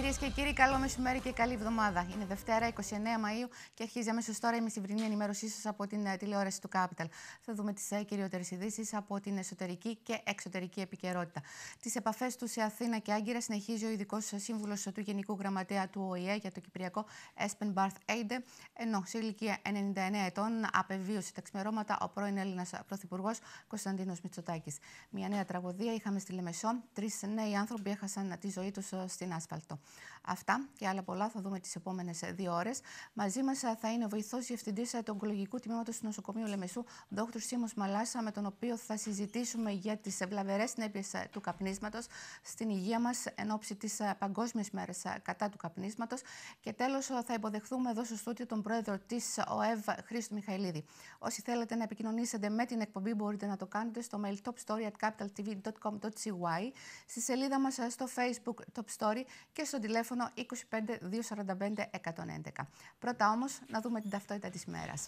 Κυρίες και κύριοι, καλό μεσημέρι και καλή εβδομάδα. Είναι Δευτέρα, 29 Μαΐου και αρχίζει αμέσως τώρα η μεσημβρινή ενημέρωσή σας από την τηλεόραση του Capital. Θα δούμε τις κυριότερες ειδήσεις από την εσωτερική και εξωτερική επικαιρότητα. Τις επαφές του σε Αθήνα και Άγκυρα συνεχίζει ο ειδικός σύμβουλος του Γενικού Γραμματέα του ΟΗΕ για το Κυπριακό, Espen Barth Eide, ενώ σε ηλικία 99 ετών απεβίωσε τα ξημερώματα ο πρώην Έλληνας Πρωθυπουργός Κωνσταντίνος Μητσοτάκης. Μια νέα τραγωδία είχαμε στη Λεμεσό. 3 νέοι άνθρωποι έχασαν τη ζωή τους στην άσφαλτο. Αυτά και άλλα πολλά θα δούμε τις επόμενες 2 ώρες. Μαζί μας θα είναι ο βοηθός διευθυντής του Ογκολογικού Τμήματος του Νοσοκομείου Λεμεσού, Δ. Σίμος Μαλάσα, με τον οποίο θα συζητήσουμε για τις βλαβερές συνέπειες του καπνίσματος στην υγεία μας εν ώψη της Παγκόσμιας Μέρας κατά του καπνίσματος. Και τέλος, θα υποδεχθούμε εδώ στο στούντιο τον πρόεδρο της ΟΕΒ, Χρήστο Μιχαηλίδη. Όσοι θέλετε να επικοινωνήσετε με την εκπομπή, μπορείτε να το κάνετε στο mail topstory@capitaltv.com.cy, στη σελίδα μας στο Facebook Top Story και στο τηλέφωνο 25 245 111. Πρώτα όμως, να δούμε την ταυτότητα της ημέρας.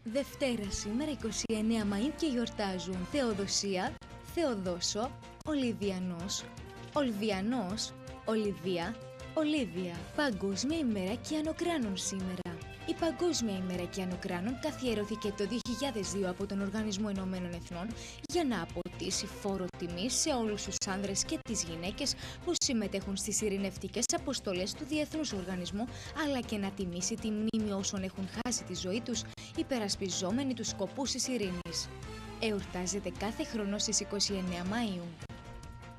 Δευτέρα σήμερα 29 Μαΐου και γιορτάζουν Θεοδοσία, Θεοδόσο, Ολυβιανός, Ολβιανός, Ολυβία, Ολύβια. Παγκόσμια ημέρα Κιανοκράνων σήμερα. Η Παγκόσμια ημέρα Κιανοκράνων καθιερωθήκε το 2002 από τον Οργανισμό Ηνωμένων Εθνών για να αποτίσει φόρο τιμής σε όλους τους άνδρες και τις γυναίκες που συμμετέχουν στις ειρηνευτικές αποστολές του Διεθνούς Οργανισμού, αλλά και να τιμήσει τη μνήμη όσων έχουν χάσει τη ζωή τους υπερασπιζόμενοι τους σκοπούς της ειρήνης. Εορτάζεται κάθε χρόνο στις 29 Μαΐου.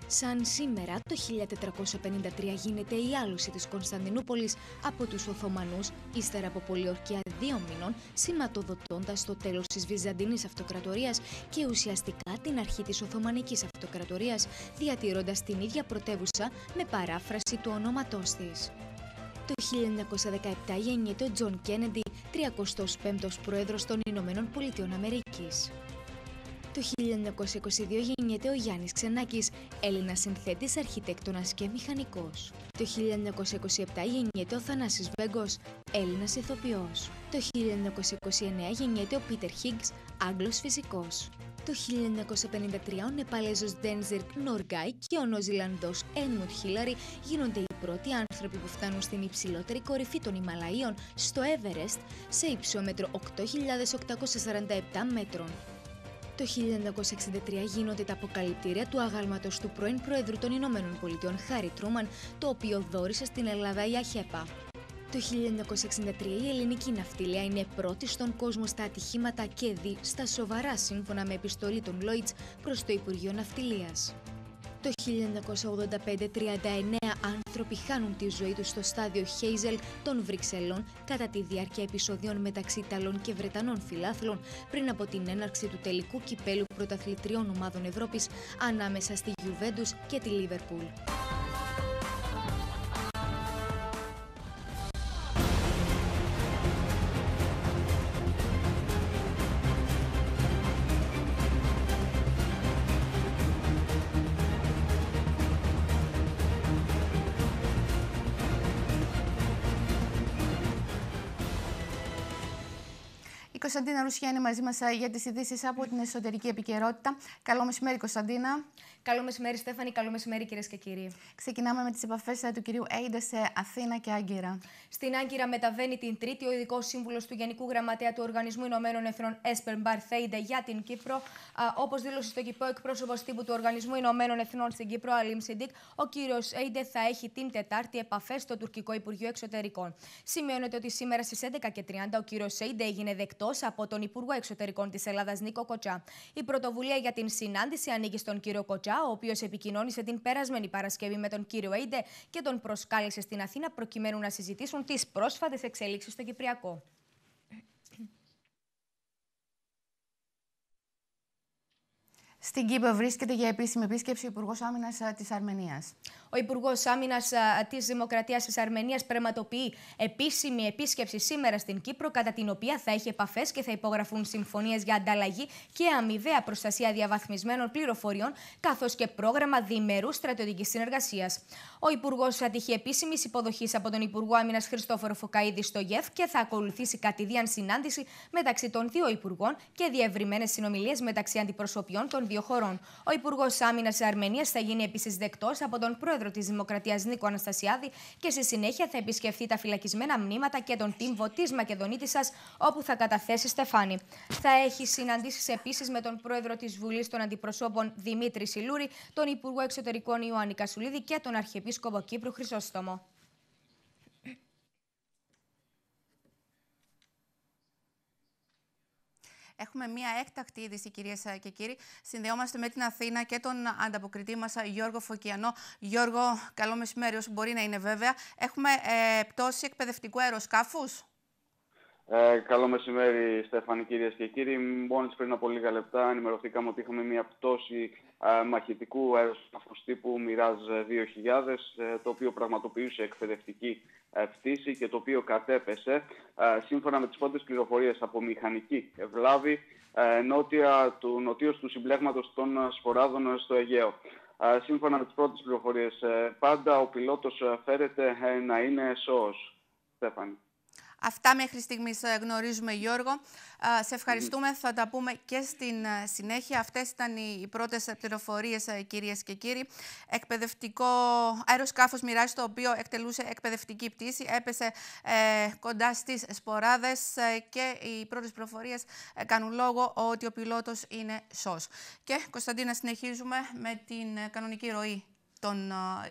Σαν σήμερα, το 1453 γίνεται η άλωση της Κωνσταντινούπολης από τους Οθωμανούς, ύστερα από πολιορκία 2 μηνών, σηματοδοτώντας το τέλος της Βυζαντινής Αυτοκρατορίας και ουσιαστικά την αρχή της Οθωμανικής Αυτοκρατορίας, διατηρώντας την ίδια πρωτεύουσα με παράφραση του ονόματός της. Το 1917 γεννιέται ο Τζον Κέννεντι, 35ος πρόεδρος των Ηνωμένων Πολιτειών Αμερικής. Το 1922 γεννιέται ο Γιάννης Ξενάκης, Έλληνας συνθέτης, αρχιτέκτονας και μηχανικός. Το 1927 γεννιέται ο Θανάσης Βέγκος, Έλληνας ηθοποιός. Το 1929 γεννιέται ο Πίτερ Χίγκς, Άγγλος φυσικός. Το 1953 ο Νεπαλέζος Ντένζιρκ Νοργκάι και ο Νοζηλανδός Έντμουντ Χίλαρη γίνονται οι πρώτοι άνθρωποι που φτάνουν στην υψηλότερη κορυφή των Ιμαλαίων, στο Everest, σε υψόμετρο 8.847 μέτρων. Το 1963 γίνονται τα αποκαλυπτήρια του αγάλματος του πρώην Προέδρου των Ηνωμένων Πολιτειών Χάρι Τρούμαν, το οποίο δώρισε στην Ελλάδα η ΑΧΕΠΑ. Το 1963 η ελληνική ναυτιλία είναι πρώτη στον κόσμο στα ατυχήματα και δι στα σοβαρά, σύμφωνα με επιστολή των Lloyds προς το Υπουργείο Ναυτιλίας. Το 1985 39 άνθρωποι χάνουν τη ζωή τους στο στάδιο Χέιζελ των Βρυξελών κατά τη διάρκεια επεισοδίων μεταξύ Ιταλών και Βρετανών φιλάθλων πριν από την έναρξη του τελικού κυπέλου πρωταθλητριών ομάδων Ευρώπης ανάμεσα στη Γιουβέντους και τη Λίβερπουλ. Η Κωνσταντίνα Ρουσιά είναι μαζί μας για τις ειδήσεις από την εσωτερική επικαιρότητα. Καλό μεσημέρι, Κωνσταντίνα. Καλό μεσημέρι, Στέφανη. Καλό μεσημέρι, κυρίες και κύριοι. Ξεκινάμε με τις επαφές του κυρίου Eide σε Αθήνα και Άγκυρα. Στην Άγκυρα μεταβαίνει την Τρίτη ο ειδικός σύμβουλος του Γενικού Γραμματέα του Οργανισμού Ηνωμένων Εθνών, Espen Barth Eide, για την Κύπρο. Όπως δήλωσε στο ΚΥΠΟ εκπρόσωπος τύπου του Οργανισμού Ηνωμένων Εθνών στην Κύπρο, Αλίμ Σιντίκ, ο κύριος Eide θα έχει την Τετάρτη επαφές στο τουρκικό Υπουργείο Εξωτερικών. Σημειώνεται ότι σήμερα στις 11:30 ο κύριος Eide έγινε δεκτός από τον Υπουργό Εξωτερικών της Ελλάδας, Νίκο Κοτσά. Η πρωτοβουλία για την συνάντηση ανήκει στον κύριο Κοτσά, ο οποίος επικοινώνησε την περασμένη Παρασκευή με τον κύριο Eide και τον προσκάλεσε στην Αθήνα προκειμένου να συζητήσουν τις πρόσφατες εξελίξεις στο Κυπριακό. Στην Κύπρο βρίσκεται για επίσημη επίσκεψη ο Υπουργός Άμυνας της Αρμενίας. Ο Υπουργός Άμυνας της Δημοκρατίας της Αρμενίας πραγματοποιεί επίσημη επίσκεψη σήμερα στην Κύπρο, κατά την οποία θα έχει επαφές και θα υπογραφούν συμφωνίες για ανταλλαγή και αμοιβαία προστασία διαβαθμισμένων πληροφοριών, καθώς και πρόγραμμα διημερούς στρατιωτικής συνεργασίας. Ο Υπουργός θα τύχει επίσημης υποδοχής από τον Υπουργό Άμυνας Χριστόφορο Φωκαΐδη στο ΓΕΦ και θα ακολουθήσει κατηδίαν συνάντηση μεταξύ των δύο Υπουργών και διευρυμένες συνομιλίες μεταξύ αντιπροσωπιών των δύο χωρών. Ο Υπουργός Άμυνας της Αρμενίας θα γίνει επίσης δεκτός από τον Πρόεδρο της Δημοκρατίας Νίκο Αναστασιάδη και στη συνέχεια θα επισκεφθεί τα φυλακισμένα μνήματα και τον τύμβο της Μακεδονίτισσας, όπου θα καταθέσει στεφάνι. Θα έχει συναντήσεις επίσης με τον Πρόεδρο της Βουλής των Αντιπροσώπων Δημήτρη Σιλούρη, τον Υπουργό Εξωτερικών Ιωάννη Κασουλίδη και τον Αρχιεπίσκοπο Κύπρου Χρυσόστομο. Έχουμε μία έκτακτη είδηση, κυρίες και κύριοι. Συνδεόμαστε με την Αθήνα και τον ανταποκριτή μας Γιώργο Φωκιανό. Γιώργο, καλό μεσημέρι, όσο μπορεί να είναι βέβαια. Έχουμε πτώση εκπαιδευτικού αεροσκάφους. Καλό μεσημέρι, Στέφανη, κυρίες και κύριοι. Μόλις πριν από λίγα λεπτά ενημερωθήκαμε ότι είχαμε μια πτώση μαχητικού αεροσκάφους τύπου Mirage 2000, το οποίο πραγματοποιούσε εκπαιδευτική πτήση και το οποίο κατέπεσε, σύμφωνα με τις πρώτες πληροφορίες, από μηχανική ευλάβη νοτίως του συμπλέγματος των Σποράδων στο Αιγαίο. Σύμφωνα με τις πρώτες πληροφορίες, πάντα ο πιλότος φέρεται να είναι σώος. Στέφανη. Αυτά μέχρι στιγμής γνωρίζουμε, Γιώργο. Σε ευχαριστούμε. Θα τα πούμε και στην συνέχεια. Αυτές ήταν οι πρώτες πληροφορίες, κυρίες και κύριοι. Εκπαιδευτικό αεροσκάφος Mirage, το οποίο εκτελούσε εκπαιδευτική πτήση, έπεσε κοντά στις Σποράδες και οι πρώτες πληροφορίες κάνουν λόγο ότι ο πιλότος είναι σώος. Και, Κωνσταντίνα, συνεχίζουμε με την κανονική ροή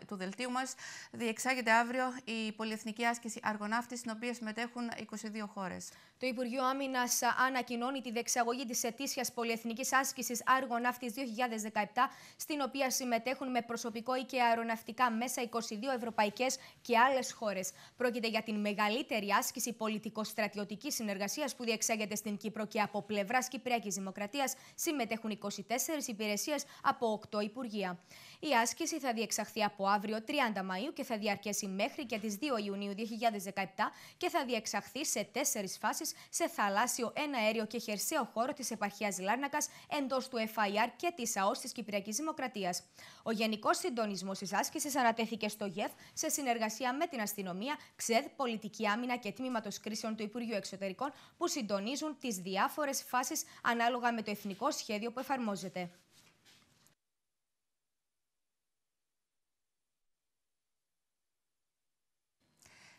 του δελτίου μας. Διεξάγεται αύριο η πολυεθνική άσκηση Αργοναύτης, στην οποία συμμετέχουν 22 χώρες. Το Υπουργείο Άμυνας ανακοινώνει τη διεξαγωγή της ετήσιας πολυεθνικής άσκησης Αργοναύτης 2017, στην οποία συμμετέχουν με προσωπικό ή και αεροναυτικά μέσα 22 ευρωπαϊκές και άλλες χώρες. Πρόκειται για την μεγαλύτερη άσκηση πολιτικο-στρατιωτικής συνεργασίας που διεξάγεται στην Κύπρο και από πλευράς Κυπριακής Δημοκρατίας συμμετέχουν 24 υπηρεσίες από 8 υπουργεία. Η άσκηση θα διεξαχθεί από αύριο 30 Μαΐου και θα διαρκέσει μέχρι και τις 2 Ιουνίου 2017 και θα διεξαχθεί σε 4 φάσεις σε θαλάσσιο, εναέριο και χερσαίο χώρο της επαρχίας Λάρνακας, εντός του FIR και της ΑΟΣ της Κυπριακής Δημοκρατίας. Ο γενικός συντονισμός της άσκησης ανατέθηκε στο ΓΕΦ σε συνεργασία με την αστυνομία, ΞΕΔ, Πολιτική Άμυνα και Τμήματος Κρίσεων του Υπουργείου Εξωτερικών, που συντονίζουν τις διάφορες φάσεις ανάλογα με το εθνικό σχέδιο που εφαρμόζεται.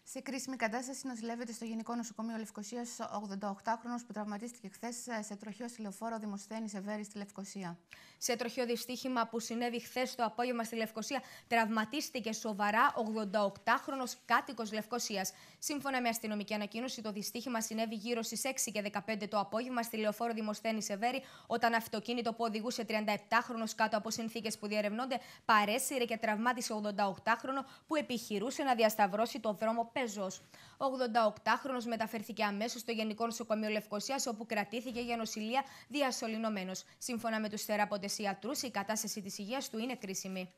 Σε κρίσιμη κατάσταση νοσηλεύεται στο Γενικό Νοσοκομείο Λευκωσίας ο 88χρονος που τραυματίστηκε χθες σε τροχαίο στη λεωφόρο Δημοσθένης Εβέρης στη Λευκωσία. Σε τροχαίο δυστύχημα που συνέβη χθες το απόγευμα στη Λευκωσία, τραυματίστηκε σοβαρά ο 88χρονος κάτοικος Λευκωσίας. Σύμφωνα με αστυνομική ανακοίνωση, το δυστύχημα συνέβη γύρω στις 6 και 15 το απόγευμα στη λεωφόρο Δημοσθένης Εβέρη, όταν αυτοκίνητο που οδηγούσε 37χρονος κάτω από συνθήκες που διερευνώνται παρέσυρε και τραυμάτισε 88χρονο που επιχειρούσε να διασταυρώσει το δρόμο πεζός. Ο 88χρονος μεταφέρθηκε αμέσως στο Γενικό Νοσοκομείο Λευκωσίας, όπου κρατήθηκε για νοσηλεία διασωληνωμένος. Σύμφωνα με τους θεράποντες ιατρούς, η κατάσταση της υγείας του είναι κρίσιμη.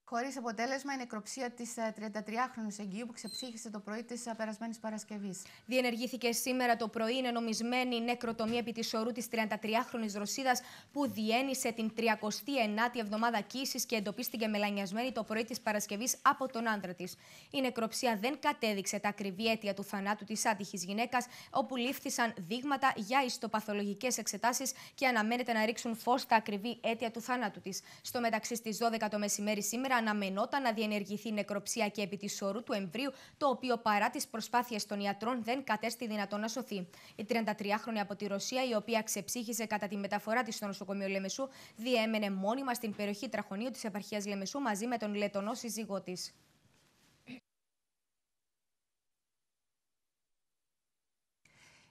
Χωρίς αποτέλεσμα η νεκροψία της 33χρονης εγγύου που ξεψύχησε το πρωί της περασμένης Παρασκευής. Διενεργήθηκε σήμερα το πρωί η νομισμένη νεκροτομία επί της ορού της 33χρονης Ρωσίδας, που διένυσε την 39η εβδομάδα κύσης και εντοπίστηκε μελανιασμένη το πρωί της Παρασκευής από τον άντρα της. Η νεκροψία δεν κατέδειξε τα ακριβή αίτια του θανάτου της άτυχης γυναίκας, όπου λήφθησαν δείγματα για ιστοπαθολογικές εξετάσεις και αναμένεται να ρίξουν φως στα ακριβή αίτια του θανάτου της. Στο μεταξύ, στις 12 το μεσημέρι σήμερα αναμενόταν να διενεργηθεί νεκροψία και επί της ορού του εμβρίου, το οποίο παρά τις προσπάθειες των ιατρών δεν κατέστη δυνατόν να σωθεί. Η 33χρονη από τη Ρωσία, η οποία ξεψύχησε κατά τη μεταφορά της στο νοσοκομείο Λεμεσού, διέμενε μόνιμα στην περιοχή Τραχωνίου της επαρχίας Λεμεσού μαζί με τον Λετονό σύζυγό της.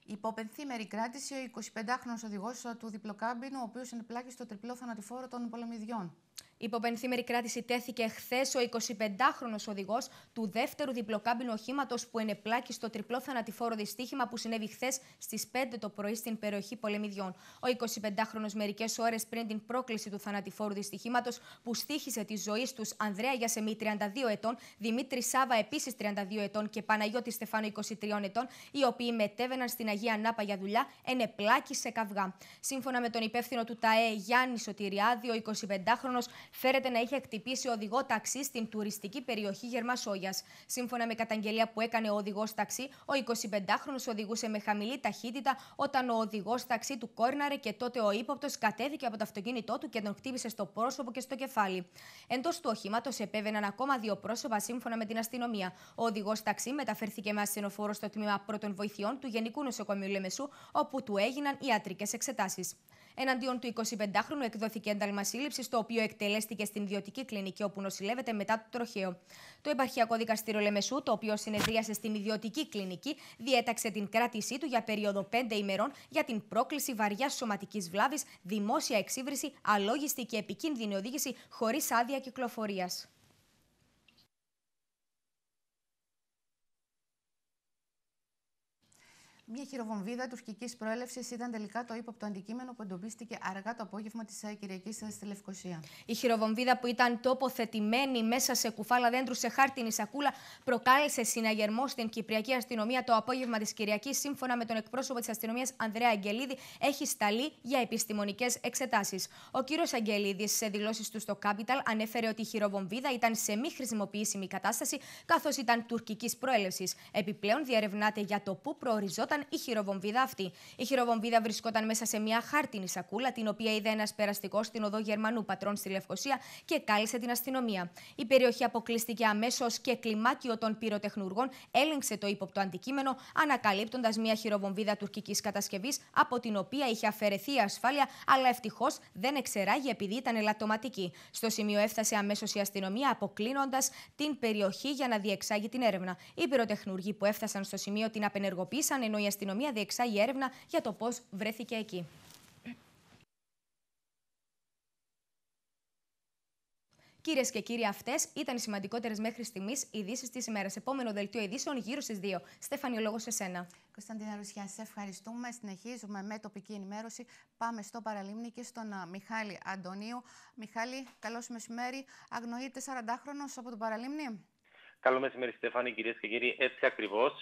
Υποπενθήμερη κράτηση ο 25χρονος οδηγός του διπλοκάμπινου, ο οποίος ενεπλάκη στο τριπλό θανατηφόρο των Πολεμιδιών. Υποπενθήμερη κράτηση τέθηκε χθες ο 25χρονος οδηγός του δεύτερου διπλοκάμπινου οχήματος που ενεπλάκη στο τριπλό θανατηφόρο δυστύχημα που συνέβη χθες στις 5 το πρωί στην περιοχή Πολεμιδιών. Ο 25χρονος μερικές ώρες πριν την πρόκληση του θανατηφόρου δυστυχήματος που στοίχισε τη ζωή στους Ανδρέα Γιασεμί 32 ετών, Δημήτρη Σάβα επίσης 32 ετών και Παναγιώτη Στεφάνο 23 ετών, οι οποίοι μετέβαιναν στην Αγία Νάπα για δουλειά, ενεπλάκη σε καυγά. Σύμφωνα με τον υπεύθυνο του ΤΑΕ Γιάννη Σωτηριάδη, ο 25χρονος φέρεται να είχε χτυπήσει οδηγό ταξί στην τουριστική περιοχή Γερμασόγιας. Σύμφωνα με καταγγελία που έκανε ο οδηγός ταξί, ο 25χρονος οδηγούσε με χαμηλή ταχύτητα όταν ο οδηγός ταξί του κόρναρε και τότε ο ύποπτος κατέβηκε από το αυτοκίνητό του και τον χτύπησε στο πρόσωπο και στο κεφάλι. Εντός του οχήματος επέβαιναν ακόμα 2 πρόσωπα σύμφωνα με την αστυνομία. Ο οδηγός ταξί μεταφέρθηκε με ασθενοφόρο στο τμήμα πρώτων βοηθειών του Γενικού Νοσοκομείου Λεμεσού, όπου του έγιναν ιατρικές εξετάσεις. Εναντίον του 25χρονου εκδόθηκε ένταλμα σύλληψης, το οποίο εκτελέστηκε στην ιδιωτική κλινική όπου νοσηλεύεται μετά το τροχαίο. Το Επαρχιακό Δικαστήριο Λεμεσού, το οποίο συνεδρίασε στην ιδιωτική κλινική, διέταξε την κράτησή του για περίοδο 5 ημερών για την πρόκληση βαριάς σωματικής βλάβης, δημόσια εξύβριση, αλόγιστη και επικίνδυνη οδήγηση χωρίς άδεια κυκλοφορίας. Μια χειροβομβίδα τουρκικής προέλευσης ήταν τελικά το ύποπτο αντικείμενο που εντοπίστηκε αργά το απόγευμα της Κυριακής στη Λευκοσία. Η χειροβομβίδα, που ήταν τοποθετημένη μέσα σε κουφάλα δέντρου σε χάρτινη σακούλα, προκάλεσε συναγερμό στην Κυπριακή αστυνομία το απόγευμα της Κυριακής. Σύμφωνα με τον εκπρόσωπο της αστυνομίας Ανδρέα Αγγελίδη, έχει σταλεί για επιστημονικές εξετάσεις. Ο κύριος Αγγελίδης, σε δηλώσεις του στο Capital, ανέφερε ότι η χειροβομβίδα ήταν σε μη χρησιμοποιήσιμη κατάσταση, καθώς ήταν τουρκικής προέλευσης. Επιπλέον, διερευνάται για το πού προοριζόταν η χειροβομβίδα αυτή. Η χειροβομβίδα βρισκόταν μέσα σε μια χάρτινη σακούλα, την οποία είδε ένας περαστικός στην οδό Γερμανού Πατρών στη Λευκοσία και κάλεσε την αστυνομία. Η περιοχή αποκλείστηκε αμέσως και κλιμάκιο των πυροτεχνουργών έλεγξε το ύποπτο αντικείμενο, ανακαλύπτοντας μια χειροβομβίδα τουρκικής κατασκευής, από την οποία είχε αφαιρεθεί η ασφάλεια, αλλά ευτυχώς δεν εξεράγει επειδή ήταν ελαττωματική. Στο σημείο έφτασε αμέσως η αστυνομία, αποκλίνοντας την περιοχή για να διεξάγει την έρευνα. Οι πυροτεχνουργοί που έφτασαν στο σημείο την απενεργοποίησαν, ενώ η αστυνομία διεξάγει έρευνα για το πώς βρέθηκε εκεί. Κυρίες και κύριοι, αυτές ήταν οι σημαντικότερες μέχρι στιγμής ειδήσεις της ημέρας. Επόμενο δελτίο ειδήσεων γύρω στις 2. Στέφανη, ο λόγος σε σένα. Κωνσταντίνα Ρουσιά, σε ευχαριστούμε. Συνεχίζουμε με τοπική ενημέρωση. Πάμε στο Παραλίμνη και στον Μιχάλη Αντωνίου. Μιχάλη, καλώς μεσημέρι. Αγνοείται 40χρονος από το Παραλίμνη. Καλό μεσημέρι, Στέφανη, κυρίες και κύριοι. Έτσι ακριβώς,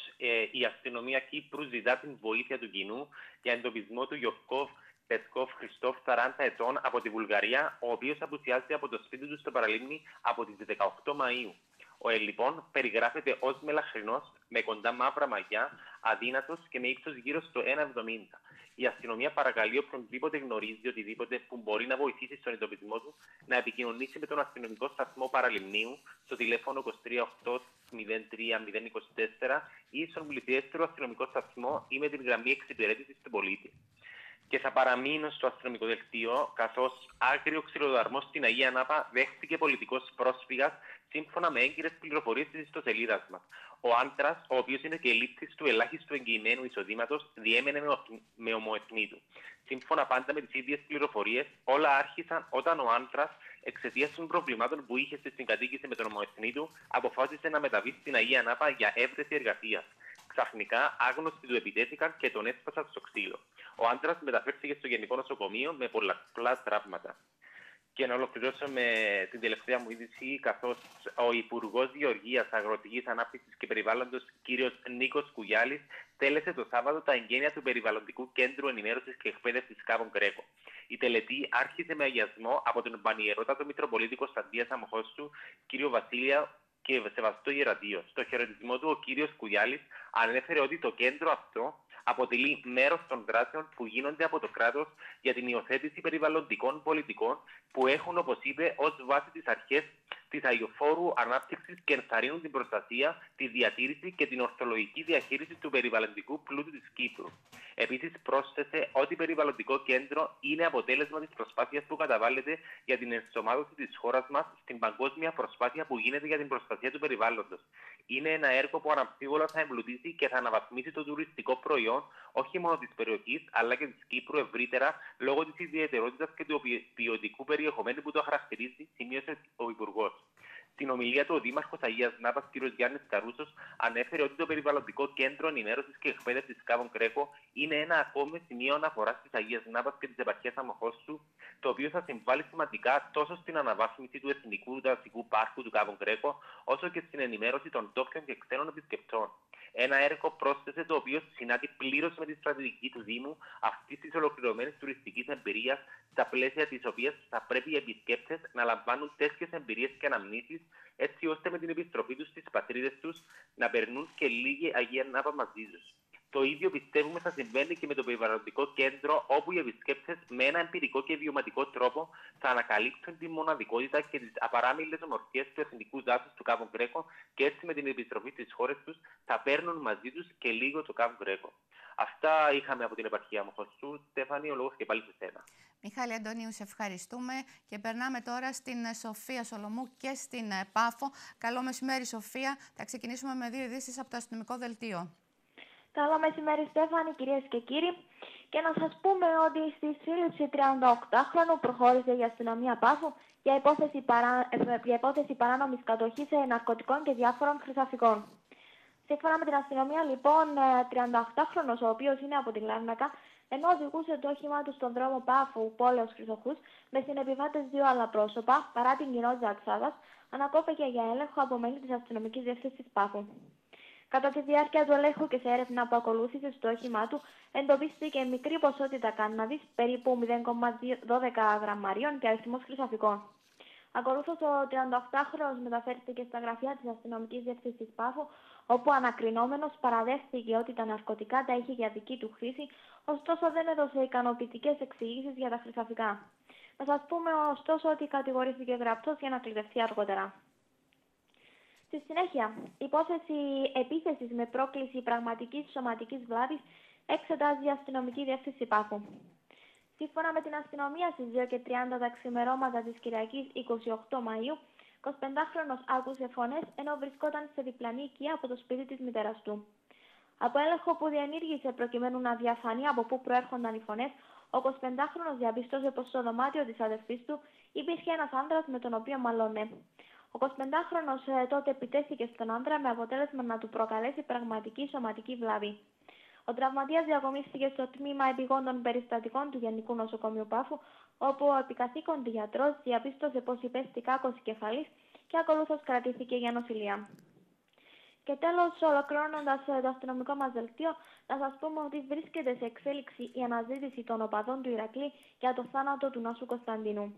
η αστυνομία Κύπρου ζητά την βοήθεια του κοινού για εντοπισμό του Γιωβκόβ Πετκόφ Χριστόφ, 40 ετών, από τη Βουλγαρία, ο οποίος απουσιάζει από το σπίτι του στο Παραλίμνη από τις 18 Μαΐου. Ο λοιπόν περιγράφεται ως μελαχρινός, με κοντά μαύρα μαγιά, αδύνατος και με ύψος γύρω στο 1,70. Η αστυνομία παρακαλεί οποιονδήποτε γνωρίζει οτιδήποτε που μπορεί να βοηθήσει στον εντοπισμό του να επικοινωνήσει με τον αστυνομικό σταθμό Παραλιμνίου στο τηλέφωνο 238 03 024 ή στον πλησιέστερο αστυνομικό σταθμό ή με την γραμμή εξυπηρέτησης του πολίτη. Και θα παραμείνω στο αστυνομικό δελτίο, καθώς άγριο ξυλοδαρμό στην Αγία Νάπα δέχτηκε πολιτικός πρόσφυγας, σύμφωνα με έγκυρες πληροφορίες της ιστοσελίδας μας. Ο άντρας, ο οποίος είναι και λήπτης του ελάχιστου εγγυημένου εισοδήματος, διέμενε με ομοεθνή του. Σύμφωνα πάντα με τις ίδιες πληροφορίες, όλα άρχισαν όταν ο άντρας, εξαιτίας των προβλημάτων που είχε στη συγκατοίκηση με τον ομοεθνή του, αποφάσισε να μεταβεί στην Αγία Νάπα για έβρεση εργασίας. Ξαφνικά, άγνωστοι του επιτέθηκαν και τον έσπασαν στο ξύλο. Ο άντρας μεταφέρθηκε στο Γενικό Νοσοκομείο με πολλαπλά τραύματα. Και να ολοκληρώσω με την τελευταία μου είδηση, καθώς ο Υπουργός Γεωργίας, Αγροτικής Ανάπτυξης και Περιβάλλοντος, κ. Νίκος Κουγιάλης, τέλεσε το Σάββατο τα εγγένεια του Περιβαλλοντικού Κέντρου Ενημέρωσης και Εκπαίδευσης Κάβων Γκρέκο. Η τελετή άρχισε με αγιασμό από τον Πανιερότατο Μητροπολίτη Κωνσταντίας Αμοχώστου, κ. Βασίλεια και Σεβαστό Γεραντίο. Στο χαιρετισμό του, ο κ. Κουγιάλης ανέφερε ότι το κέντρο αυτό αποτελεί μέρος των δράσεων που γίνονται από το κράτος για την υιοθέτηση περιβαλλοντικών πολιτικών που έχουν, όπως είπε, ως βάση τις αρχές της αειοφόρου ανάπτυξης και ενθαρρύνουν την προστασία, τη διατήρηση και την ορθολογική διαχείριση του περιβαλλοντικού πλούτου της Κύπρου. Επίσης, πρόσθεσε ότι περιβαλλοντικό κέντρο είναι αποτέλεσμα της προσπάθειας που καταβάλλεται για την ενσωμάτωση της χώρας μας στην παγκόσμια προσπάθεια που γίνεται για την προστασία του περιβάλλοντος. Είναι ένα έργο που αναμφίβολα θα εμπλουτίσει και θα αναβαθμίσει το τουριστικό προϊόν όχι μόνο της περιοχής αλλά και της Κύπρου ευρύτερα λόγω της ιδιαιτερότητας και του ποιοτικού περιεχομένου που το χαρακτηρίζει, σημείωσε ο Υπουργός. Στην ομιλία του, ο Δήμαρχος Αγίας Νάπας, κ. Γιάννης Καρούσος, ανέφερε ότι το περιβαλλοντικό κέντρο ενημέρωσης και εκπαίδευσης Κάβων Κρέκο είναι ένα ακόμη σημείο αναφοράς της Αγίας Νάπας και της επαρχίας Αμοχώστου, το οποίο θα συμβάλλει σημαντικά τόσο στην αναβάθμιση του Εθνικού Δασικού Πάρκου του Κάβων Κρέκο, όσο και στην ενημέρωση των ντόπιων και ξένων επισκεπτών. Ένα έργο, πρόσθεσε, το οποίο συνάδει πλήρως με τη στρατηγική του Δήμου αυτής της ολοκληρωμένης τουριστικής εμπειρίας, στα πλαίσια της οποίας θα πρέπει οι επισκέπτες να λαμβάνουν τέτοιες εμπειρίες και αναμνήσεις, έτσι ώστε με την επιστροφή τους στις πατρίδες τους να περνούν και λίγη Αγία Νάπα μαζί τους. Το ίδιο πιστεύουμε θα συμβαίνει και με το περιβαλλοντικό κέντρο, όπου οι επισκέπτες με ένα εμπειρικό και βιωματικό τρόπο θα ανακαλύψουν τη μοναδικότητα και τις απαράμιλες ομορφιές του εθνικού δάσους του Κάβου Γκρέκο και έτσι με την επιστροφή στις χώρες τους θα παίρνουν μαζί τους και λίγο το Κάβου Γκρέκο. Αυτά είχαμε από την επαρχία Αμοχώστου. Στέφανη, ο λόγος και πάλι σε σένα. Μιχάλη Αντωνίου, σε ευχαριστούμε και περνάμε τώρα στην Σοφία Σολομού και στην Πάφο. Καλό μεσημέρι, Σοφία. Θα ξεκινήσουμε με δύο ειδήσεις από το αστυνομικό δελτίο. Καλό μεσημέρι, Στέφανη, κυρίες και κύριοι. Και να σας πούμε ότι στη σύλληψη 38χρονου προχώρησε η αστυνομία Πάφου για υπόθεση παράνομης κατοχής ναρκωτικών και διάφορων χρυσαφικών. Σύμφωνα με την αστυνομία, λοιπόν, 38χρονος, ο οποίος είναι από τη Λάρνακα, ενώ οδηγούσε το όχημά του στον δρόμο Πάφου, πόλεως Χρυσοχούς, με συνεπιβάτες δύο άλλα πρόσωπα, παρά την κοινότητα Αξάδας, ανακόπηκε για έλεγχο από μέλη της αστυνομικής διεύθυνσης Πάφου. Κατά τη διάρκεια του ελέγχου και σε έρευνα που ακολούθησε στο όχημά του, εντοπίστηκε μικρή ποσότητα κάνναβης, περίπου 0,12 γραμμαρίων και αριθμός χρυσαφικών. Ακολούθως, ο 38χρονος μεταφέρθηκε στα γραφεία της αστυνομικής διεύθυνσης Πάφου, όπου ανακρινόμενος παραδέχθηκε ότι τα ναρκωτικά τα είχε για δική του χρήση, ωστόσο δεν έδωσε ικανοποιητικές εξηγήσεις για τα χρυσαφικά. Να σας πούμε ωστόσο ότι κατηγορήθηκε γραπτός για να κλειδευτεί αργότερα. Στη συνέχεια, υπόθεση επίθεσης με πρόκληση πραγματικής σωματικής βλάβης εξετάζει η αστυνομική διεύθυνση Πάφου. Σύμφωνα με την αστυνομία, στις 2:30 τα ξημερώματα της Κυριακής 28 Μαΐου, 25χρονος άκουσε φωνές ενώ βρισκόταν σε διπλανή οικία από το σπίτι της μητέρας του. Από έλεγχο που διενήργησε προκειμένου να διαφανεί από πού προέρχονταν οι φωνές, ο 25χρονος διαπίστωσε πως στο δωμάτιο της αδερφής του υπήρχε ένας άντρας με τον οποίο μαλώνε. Ο 25χρονος τότε επιτέθηκε στον άντρα με αποτέλεσμα να του προκαλέσει πραγματική σωματική βλάβη. Ο τραυματίας διακομίστηκε στο τμήμα επιγόντων περιστατικών του Γενικού Νοσοκομείου Πάφου, όπου ο επικαθήκοντη γιατρός διαπίστωσε πως υπέστη κάκωση κεφαλής και ακολούθως κρατήθηκε για νοσηλεία. Και τέλος, ολοκληρώνοντας το αστυνομικό μας δελτίο, να σας πούμε ότι βρίσκεται σε εξέλιξη η αναζήτηση των οπαδών του Ηρακλή για το θάνατο του Νόσου Κωνσταντίνου.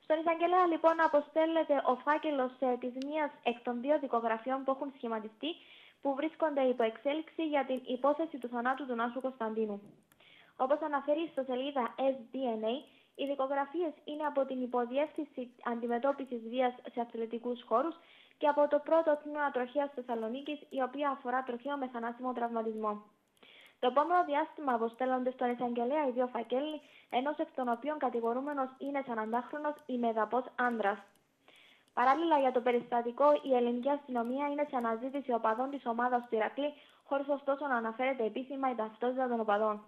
Στον εισαγγελέα, λοιπόν, αποστέλλεται ο φάκελος της μίας εκ των δύο δικογραφιών που έχουν σχηματιστεί, που βρίσκονται υπό εξέλιξη για την υπόθεση του θανάτου του Νάσου Κωνσταντίνου. Όπως αναφέρει στο σελίδα SDNA, οι δικογραφίες είναι από την Υποδιεύθυνση Αντιμετώπισης Βίας σε Αθλητικούς Χώρους και από το πρώτο τμήμα τροχέας Θεσσαλονίκης, η οποία αφορά τροχαίο με θανάσιμο τραυματισμό. Το επόμενο διάστημα αποστέλλονται στον εισαγγελέα οι δύο φακέλοι, ενός εκ των οποίων κατηγορούμενος είναι 40χρονος ημεδαπός άντρας. Παράλληλα, για το περιστατικό, η ελληνική αστυνομία είναι σε αναζήτηση οπαδών της ομάδας του Ηρακλή, χωρίς ωστόσο να αναφέρεται επίσημα η ταυτότητα των οπαδών.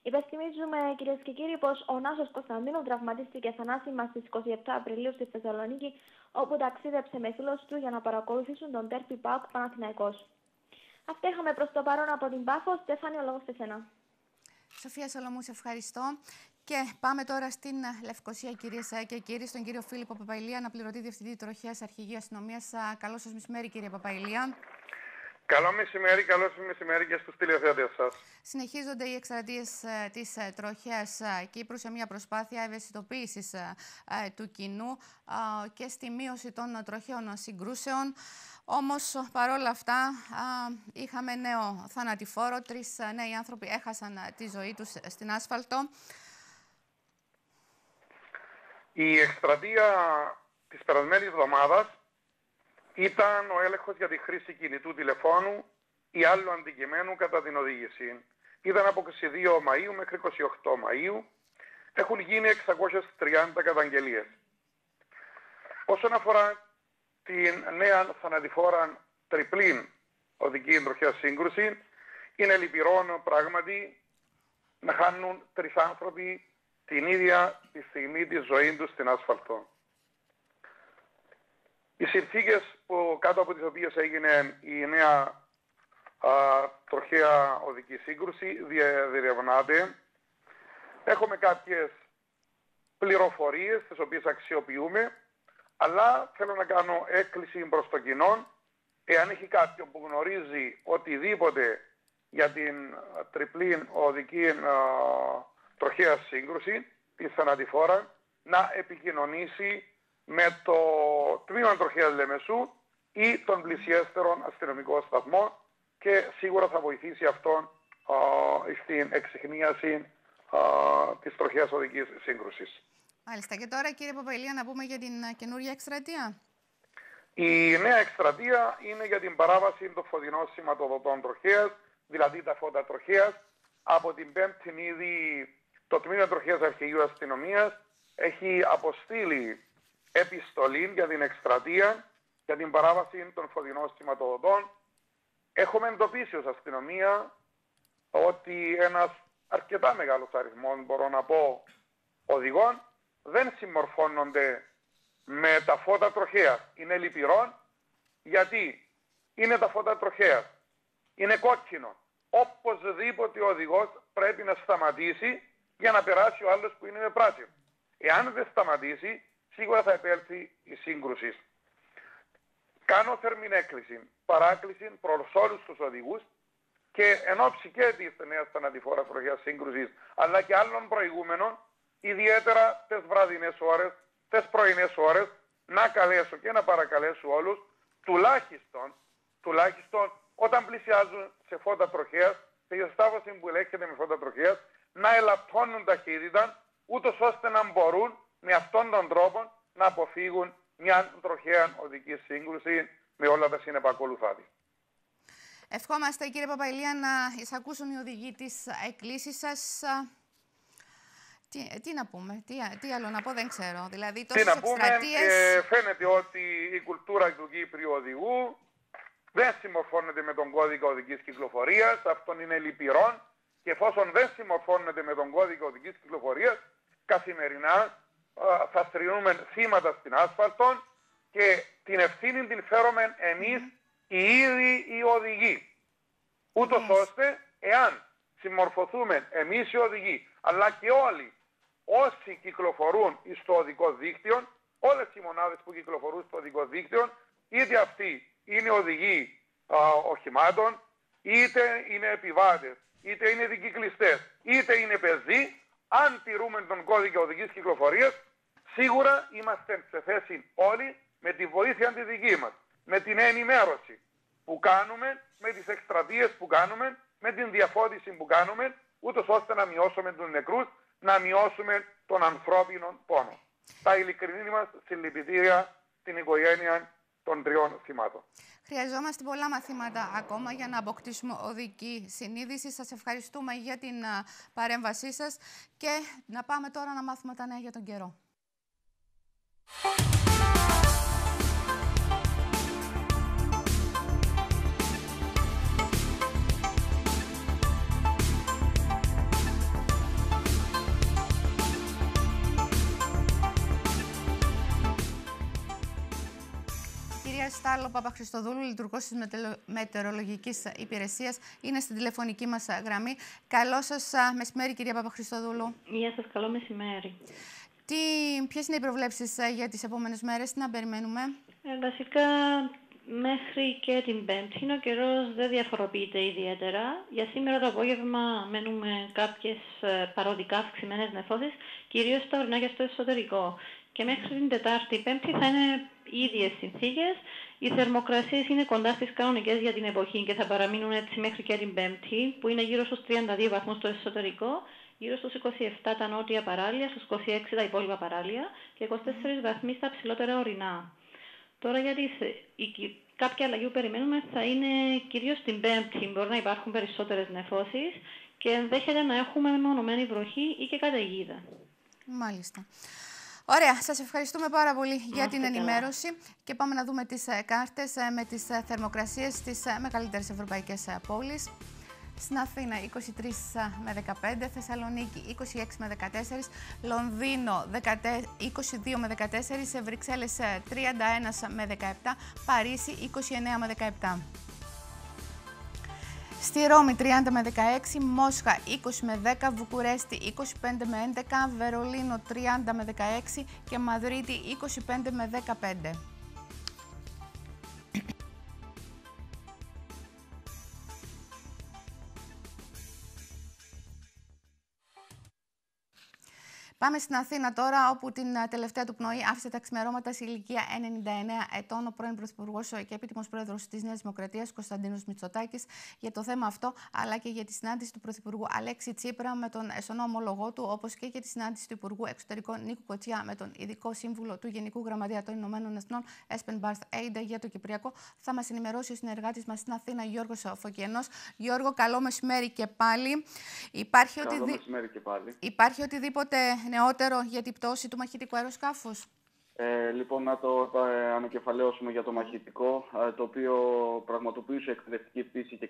Υπενθυμίζουμε, κυρίες και κύριοι, πως ο Νάσος Κωνσταντίνου τραυματίστηκε θανάσιμα στις 27 Απριλίου στη Θεσσαλονίκη, όπου ταξίδεψε με φίλους του για να παρακολουθήσουν τον ντέρμπι ΠΑΟΚ Παναθηναϊκός. Αυτά είχαμε προς το παρόν από την Πάφο. Στέφανη, ο λόγος σε σένα. Σοφία Σολομού, σε ευχαριστώ. Και πάμε τώρα στην Λευκοσία, κυρίες και κύριοι, στον κύριο Φίλιππο Παπαϊλία, αναπληρωτή διευθυντή τροχέας Αρχηγείου Αστυνομίας. Καλώς σας μεσημέρι, κύριε Παπαϊλία. Καλό μεσημέρι και στους τηλεθεατές σας. Συνεχίζονται οι εκστρατείες της τροχέας Κύπρου σε μια προσπάθεια ευαισθητοποίησης του κοινού και στη μείωση των τροχαίων συγκρούσεων. Όμως, παρόλα αυτά, είχαμε νέο θανατηφόρο. 3 νέοι άνθρωποι έχασαν τη ζωή τους στην άσφαλτο. Η εκστρατεία της περασμένης εβδομάδας ήταν ο έλεγχος για τη χρήση κινητού τηλεφώνου ή άλλου αντικειμένου κατά την οδήγηση. Ήταν από 22 Μαΐου μέχρι 28 Μαΐου. Έχουν γίνει 630 καταγγελίες. Όσον αφορά την νέα θανατηφόρα τριπλή οδική τροχαία σύγκρουση, είναι λυπηρό πράγματι να χάνουν 3 άνθρωποι την ίδια τη στιγμή της ζωής τους στην άσφαλτο. Οι συνθήκες κάτω από τις οποίες έγινε η νέα τροχαία οδική σύγκρουση διερευνάται. Έχουμε κάποιες πληροφορίες τις οποίες αξιοποιούμε, αλλά θέλω να κάνω έκκληση προς το κοινό. Εάν έχει κάποιον που γνωρίζει οτιδήποτε για την τριπλή οδική τροχαία σύγκρουση, τη θανατηφόρα, να επικοινωνήσει με το τμήμα τροχαίας Λεμεσού ή τον πλησιέστερον αστυνομικό σταθμό και σίγουρα θα βοηθήσει αυτόν στην εξιχνίαση της τροχαίας οδικής σύγκρουσης. Μάλιστα. Και τώρα, κύριε Παπαηλία, να πούμε για την καινούργια εκστρατεία. Η νέα εκστρατεία είναι για την παράβαση των φωτεινών σηματοδοτών τροχαίας, δηλαδή τα φώτα τροχαίας. Από την 5η ήδη το Τμήμα Τροχαίας Αρχαιγείου Αστυνομίας έχει αποστείλει επιστολή για την εκστρατεία για την παράβαση των φωτεινών σηματοδοτών. Έχουμε εντοπίσει ως αστυνομία ότι ένας αρκετά μεγάλος αριθμός, μπορώ να πω, οδηγών δεν συμμορφώνονται με τα φώτα τροχαίας. Είναι λυπηρό γιατί είναι τα φώτα τροχαίας. Είναι κόκκινο. Οπωσδήποτε ο οδηγός πρέπει να σταματήσει για να περάσει ο άλλος που είναι με πράσινο. Εάν δεν σταματήσει, σίγουρα θα επέλθει η σύγκρουση. Κάνω θερμή έκκληση, παράκληση προς όλους τους οδηγούς και εν ώψη και της νέας θανατηφόρας τροχαίας σύγκρουσης, αλλά και άλλων προηγούμενων, ιδιαίτερα τις βραδινές ώρες, τις πρωινές ώρες, να καλέσω και να παρακαλέσω όλους, τουλάχιστον όταν πλησιάζουν σε φώτα τροχαίας, σε διασταύρωση που ελέγχεται με φώτα τροχαίας, να ελαπτώνουν ταχύτητα, ούτως ώστε να μπορούν με αυτόν τον τρόπο να αποφύγουν μια τροχαία οδική σύγκρουση με όλα τα συνεπακολουθά της. Ευχόμαστε, κύριε Παπαηλία, να εισακούσουν οι οδηγοί τις εκκλήσεις σας. Τι να πούμε, τι άλλο να πω, δεν ξέρω. Δηλαδή, τόσες εκστρατείες... Φαίνεται ότι η κουλτούρα του Κύπριου οδηγού δεν συμμορφώνεται με τον κώδικα οδικής κυκλοφορίας. Αυτό είναι λυπηρό. Και εφόσον δεν συμμορφώνεται με τον κώδικα οδικής κυκλοφορίας, καθημερινά θα θρηνούμε θύματα στην άσφαλτο και την ευθύνη την φέρουμε εμείς οι ίδιοι οι οδηγοί. Ούτως ώστε, εάν συμμορφωθούμε εμείς οι οδηγοί, αλλά και όλοι όσοι κυκλοφορούν στο οδικό δίκτυο, όλες οι μονάδες που κυκλοφορούν στο οδικό δίκτυο, είτε αυτοί είναι οδηγοί οχημάτων, είτε είναι επιβάτες, είτε είναι δικυκλιστές, είτε είναι πεζοί, αν τηρούμε τον κώδικα οδικής κυκλοφορίας, σίγουρα είμαστε σε θέση όλοι με τη βοήθεια τη δική μας, με την ενημέρωση που κάνουμε, με τις εκστρατείες που κάνουμε, με την διαφώτιση που κάνουμε, ούτως ώστε να μειώσουμε τους νεκρούς, να μειώσουμε τον ανθρώπινο πόνο. Τα ειλικρινή μας συλληπιτήρια στην οικογένεια των 3 θυμάτων. Χρειαζόμαστε πολλά μαθήματα ακόμα για να αποκτήσουμε οδική συνείδηση. Σας ευχαριστούμε για την παρέμβασή σας και να πάμε τώρα να μάθουμε τα νέα για τον καιρό. Στάλλο Παπαχριστοδούλου, λειτουργός της Μετεωρολογικής Υπηρεσίας, είναι στην τηλεφωνική μας γραμμή. Καλό σας μεσημέρι, κυρία Παπαχριστοδούλου. Γεια σας, καλό μεσημέρι. Ποιες είναι οι προβλέψεις για τις επόμενες μέρες, τι να περιμένουμε? Βασικά, μέχρι και την Πέμπτη ο καιρός δεν διαφοροποιείται ιδιαίτερα. Για σήμερα το απόγευμα μένουμε κάποιες παροδικά αυξημένες νεφώσεις, κυρίως στα ορεινά και στο εσωτερικό. Και μέχρι την Τετάρτη, Πέμπτη θα είναι οι ίδιες συνθήκες. Οι θερμοκρασίες είναι κοντά στις κανονικές για την εποχή και θα παραμείνουν έτσι μέχρι και την Πέμπτη, που είναι γύρω στους 32 βαθμούς στο εσωτερικό γύρω στους 27 τα νότια παράλια, στους 26 τα υπόλοιπα παράλια και 24 βαθμοί στα ψηλότερα ορεινά. Τώρα κάποια αλλαγή που περιμένουμε θα είναι κυρίως την Πέμπτη. Μπορεί να υπάρχουν περισσότερες νεφώσεις και ενδέχεται να έχουμε μεμονωμένη βροχή ή και καταιγίδα. Μάλιστα. Ωραία, σας ευχαριστούμε πάρα πολύ για την ενημέρωση και πάμε να δούμε τις κάρτες με τις θερμοκρασίες στις μεγαλύτερες ευρωπαϊκές πόλεις. Στην Αθήνα 23 με 15, Θεσσαλονίκη 26 με 14, Λονδίνο 22 με 14, Βρυξέλλες 31 με 17, Παρίσι 29 με 17. Στη Ρώμη 30 με 16, Μόσχα 20 με 10, Βουκουρέστι 25 με 11, Βερολίνο 30 με 16 και Μαδρίτη 25 με 15. Πάμε στην Αθήνα τώρα, όπου την τελευταία του πνοή άφησε τα ξημερώματα σε ηλικία 99 ετών ο πρώην Πρωθυπουργός και επίτιμος πρόεδρος της Νέας Δημοκρατίας, Κωνσταντίνος Μητσοτάκης, για το θέμα αυτό, αλλά και για τη συνάντηση του Πρωθυπουργού Αλέξη Τσίπρα με τον εσωνό ομολογό του, όπως και για τη συνάντηση του Υπουργού Εξωτερικών Νίκου Κοτσιά με τον ειδικό σύμβουλο του Γενικού Γραμματέα των Ηνωμένων Εθνών, Espen Barth Eide, για το Κυπριακό. Θα μας ενημερώσει ο συνεργάτης μας στην Αθήνα, Γιώργος Φωκιανός. Γιώργο, καλό μεσημέρι και πάλι. Υπάρχει οτιδήποτε νεότερο για την πτώση του μαχητικού αεροσκάφους? Λοιπόν, να το ανακεφαλαίωσουμε για το μαχητικό, το οποίο πραγματοποιούσε εκπαιδευτική πτήση και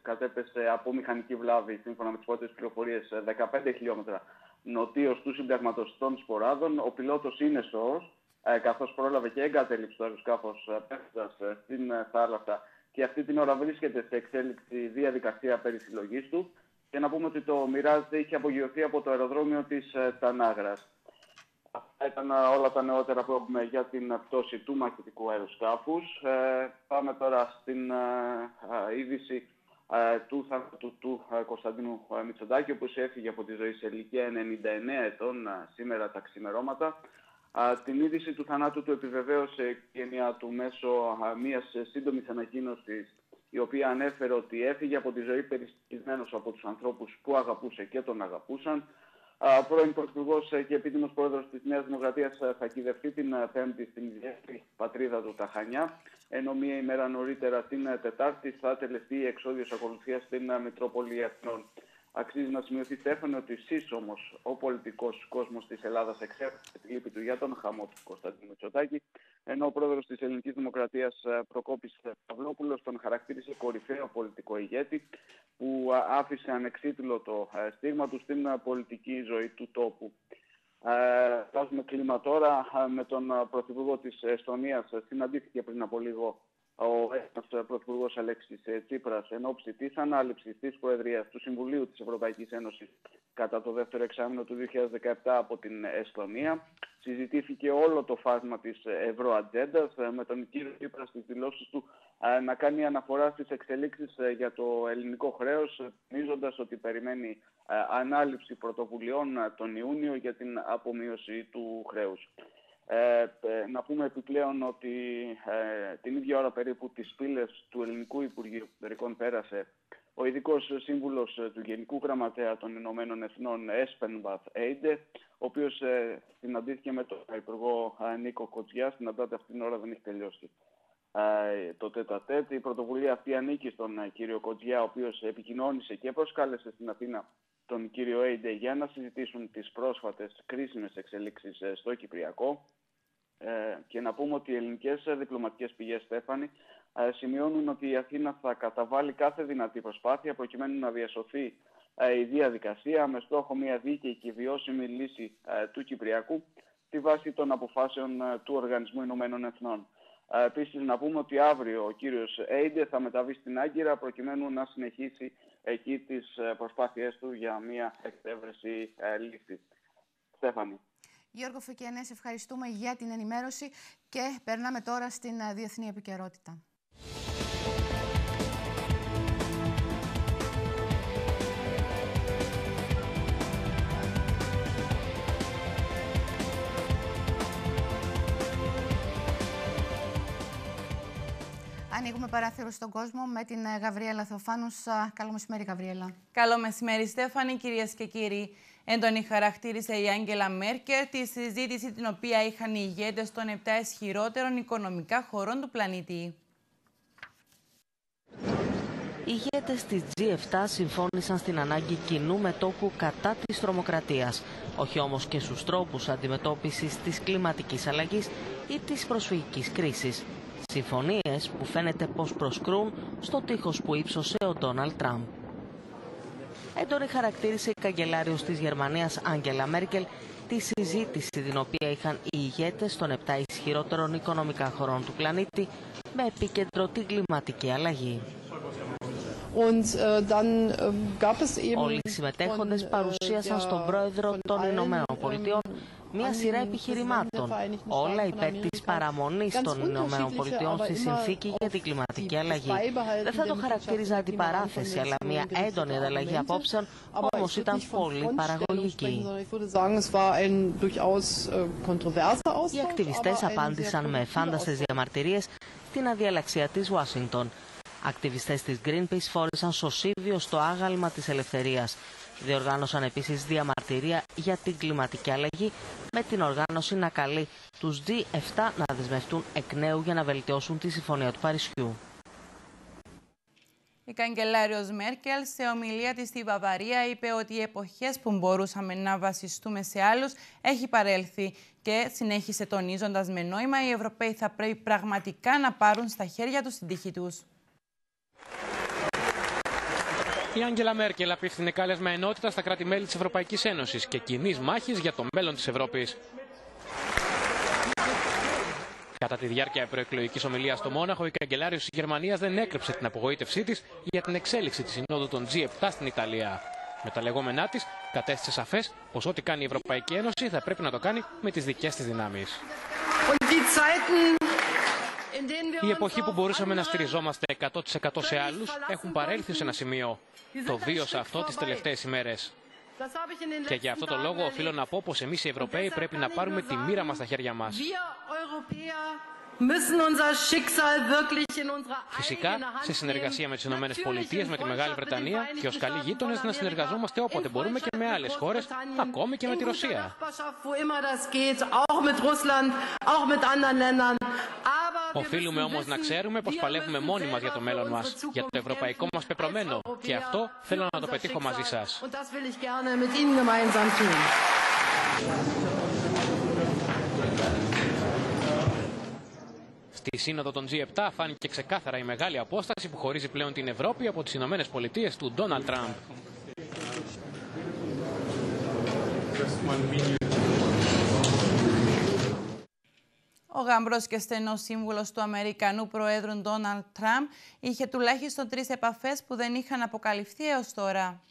κατέπεσε από μηχανική βλάβη, σύμφωνα με τις πρώτες πληροφορίες, 15 χιλιόμετρα νοτίως του συμπραγματος των Σποράδων. Ο πιλότος είναι σώος, καθώς πρόλαβε και εγκατέλειψε το αεροσκάφος πέφτοντας στην θάλασσα και αυτή την ώρα βρίσκεται σε εξέλιξη διαδικασία περισυλλογής του. Και να πούμε ότι το Mirage είχε απογειωθεί από το αεροδρόμιο της Τανάγρας. Αυτά ήταν όλα τα νεότερα που έχουμε για την πτώση του μαχητικού αεροσκάφους. Πάμε τώρα στην είδηση του θανάτου του Κωνσταντίνου Μητσοτάκη, όπως έφυγε από τη ζωή σε ηλικία 99 ετών σήμερα τα ξημερώματα. Την είδηση του θανάτου του επιβεβαίωσε η οικογένειά του μέσω μιας σύντομης ανακοίνωσης, η οποία ανέφερε ότι έφυγε από τη ζωή περισυλλογημένος από τους ανθρώπους που αγαπούσε και τον αγαπούσαν. Πρώην Πρωθυπουργός και επίτιμος πρόεδρος της Νέας Δημοκρατίας θα κυδευτεί την Πέμπτη στην ιδιαίτερη πατρίδα του, τα Χανιά, ενώ μία ημέρα νωρίτερα την Τετάρτη θα τελεστεί η εξόδιος ακολουθίας στην Μητρόπολη Αθηνών. Αξίζει να σημειωθεί, Στέφανε, ότι σύσσωμος ο πολιτικός κόσμος της Ελλάδας εξέφρασε τη λύπη του για τον χαμό του Κωνσταντίνου Μητσοτάκη, ενώ ο πρόεδρος της Ελληνικής Δημοκρατίας, Προκόπης Παυλόπουλος, τον χαρακτήρισε κορυφαίο πολιτικό ηγέτη που άφησε ανεξίτηλο το στίγμα του στην πολιτική ζωή του τόπου. Βάζουμε κλίμα τώρα με τον Πρωθυπουργό της Εστονίας. Συναντήθηκε πριν από λίγο ο Έλληνας Πρωθυπουργός Αλέξης Τσίπρας εν ώψη της ανάληψης της Προεδρίας του Συμβουλίου της Ευρωπαϊκής Ένωσης κατά το δεύτερο εξάμηνο του 2017 από την Εστονία. Συζητήθηκε όλο το φάσμα της ευρωατζέντας, με τον κύριο Τσίπρα στις δηλώσεις του να κάνει αναφορά στις εξελίξεις για το ελληνικό χρέος, τονίζοντας ότι περιμένει ανάληψη πρωτοβουλειών τον Ιούνιο για την απομείωση του χρέους. Να πούμε επιπλέον ότι την ίδια ώρα περίπου τις πύλες του Ελληνικού Υπουργείου Εξωτερικών πέρασε ο ειδικός σύμβουλος του Γενικού Γραμματέα των Ηνωμένων Εθνών, Espen Barth Eide, ο οποίος συναντήθηκε με τον Υπουργό Νίκο Κοτσιά. Συναντάται αυτήν την ώρα, δεν έχει τελειώσει το τέτα-τέτ. Η πρωτοβουλία αυτή ανήκει στον κύριο Κοτσιά, ο οποίος επικοινώνησε και προσκάλεσε στην Αθήνα τον κύριο Eide για να συζητήσουν τις πρόσφατες κρίσιμες εξελίξεις στο Κυπριακό. Και να πούμε ότι οι ελληνικές διπλωματικές πηγές, Στέφανη, σημειώνουν ότι η Αθήνα θα καταβάλει κάθε δυνατή προσπάθεια προκειμένου να διασωθεί η διαδικασία με στόχο μια δίκαιη και βιώσιμη λύση του Κυπριακού στη βάση των αποφάσεων του Οργανισμού Ηνωμένων Εθνών. Επίσης, να πούμε ότι αύριο ο κύριος Eide θα μεταβεί στην Άγκυρα προκειμένου να συνεχίσει εκεί τις προσπάθειές του για μια εξέβρεση λύσης. Στέφανη. Γιώργο Φωκιανέ, ευχαριστούμε για την ενημέρωση και περνάμε τώρα στην διεθνή επικαιρότητα. Ανοίγουμε παράθυρο στον κόσμο με την Γαβριέλα Θεοφάνους. Καλό μεσημέρι, Γαβριέλα. Καλό μεσημέρι, Στέφανη, κυρίες και κύριοι. Έντονη χαρακτήρισε η Άγγελα Μέρκελ τη συζήτηση την οποία είχαν οι ηγέτες των 7 ισχυρότερων οικονομικά χωρών του πλανήτη. Οι ηγέτες της G7 συμφώνησαν στην ανάγκη κοινού μετώπου κατά της τρομοκρατίας, όχι όμως και στους τρόπους αντιμετώπισης της κλιματικής αλλαγής ή της προσφυγικής κρίσης. Συμφωνίες που φαίνεται πως προσκρούν στο τείχος που ύψωσε ο Ντόναλντ Τραμπ. Έντονη χαρακτήρισε η καγκελάριος της Γερμανίας Άγγελα Μέρκελ τη συζήτηση την οποία είχαν οι ηγέτες των 7 ισχυρότερων οικονομικά χωρών του πλανήτη με επίκεντρο την κλιματική αλλαγή. Όλοι οι συμμετέχοντες παρουσίασαν στον πρόεδρο των Ηνωμένων Πολιτειών μια σειρά επιχειρημάτων, όλα υπέρ της παραμονής των Ηνωμένων Πολιτειών στη συνθήκη για την κλιματική αλλαγή. Δεν θα το χαρακτήριζα αντιπαράθεση, αλλά μια έντονη ανταλλαγή απόψεων, όμως ήταν πολύ παραγωγική. Οι ακτιβιστές απάντησαν με φάνταστες διαμαρτυρίες την αδιαλαξία της Ουάσιγκτον. Ακτιβιστές της Greenpeace φόρησαν σωσίβιο στο άγαλμα της ελευθερίας. Διοργάνωσαν επίσης διαμαρτυρία για την κλιματική αλλαγή, με την οργάνωση να καλεί τους G7 να δεσμευτούν εκ νέου για να βελτιώσουν τη Συμφωνία του Παρισιού. Η καγκελάριος Μέρκελ σε ομιλία της στη Βαβαρία είπε ότι οι εποχές που μπορούσαμε να βασιστούμε σε άλλους έχει παρέλθει και συνέχισε τονίζοντας με νόημα οι Ευρωπαίοι θα πρέπει πραγματικά να πάρουν στα χέρια τους την τύχη τους. Η Άγγελα Μέρκελ απίφθινε κάλεσμα ενότητα στα κράτη-μέλη της Ευρωπαϊκής Ένωσης και κοινής μάχης για το μέλλον της Ευρώπης. Κατά τη διάρκεια προεκλογικής ομιλίας στο Μόναχο, η καγκελάριος της Γερμανίας δεν έκρυψε την απογοήτευσή της για την εξέλιξη της Συνόδου των G7 στην Ιταλία. Με τα λεγόμενά της, κατέστησε σαφές πως ό,τι κάνει η Ευρωπαϊκή Ένωση θα πρέπει να το κάνει με τις δικές της δυνάμεις. Η εποχή που μπορούσαμε να στηριζόμαστε 100% σε άλλους έχουν παρέλθει σε ένα σημείο. Το βίωσα αυτό τις τελευταίες ημέρες. Και για αυτό το λόγο οφείλω να πω πως εμείς οι Ευρωπαίοι πρέπει να πάρουμε τη μοίρα μας στα χέρια μας. Φυσικά, σε συνεργασία με τις Ηνωμένες Πολιτείες, με τη Μεγάλη Βρετανία και ως καλοί γείτονες να συνεργαζόμαστε όποτε μπορούμε και με άλλες χώρες, ακόμη και με τη Ρωσία. Οφείλουμε όμως να ξέρουμε πως παλεύουμε μόνοι μας για το μέλλον μας, για το ευρωπαϊκό μας πεπρωμένο, και αυτό θέλω να το πετύχω μαζί σας. Στη σύνοδο των G7 φάνηκε ξεκάθαρα η μεγάλη απόσταση που χωρίζει πλέον την Ευρώπη από τις Ηνωμένες Πολιτείες του Ντόναλντ Τραμπ. Ο γαμπρός και στενός σύμβουλος του Αμερικανού Προέδρου Ντόναλντ Τραμπ είχε τουλάχιστον 3 επαφές που δεν είχαν αποκαλυφθεί έως τώρα.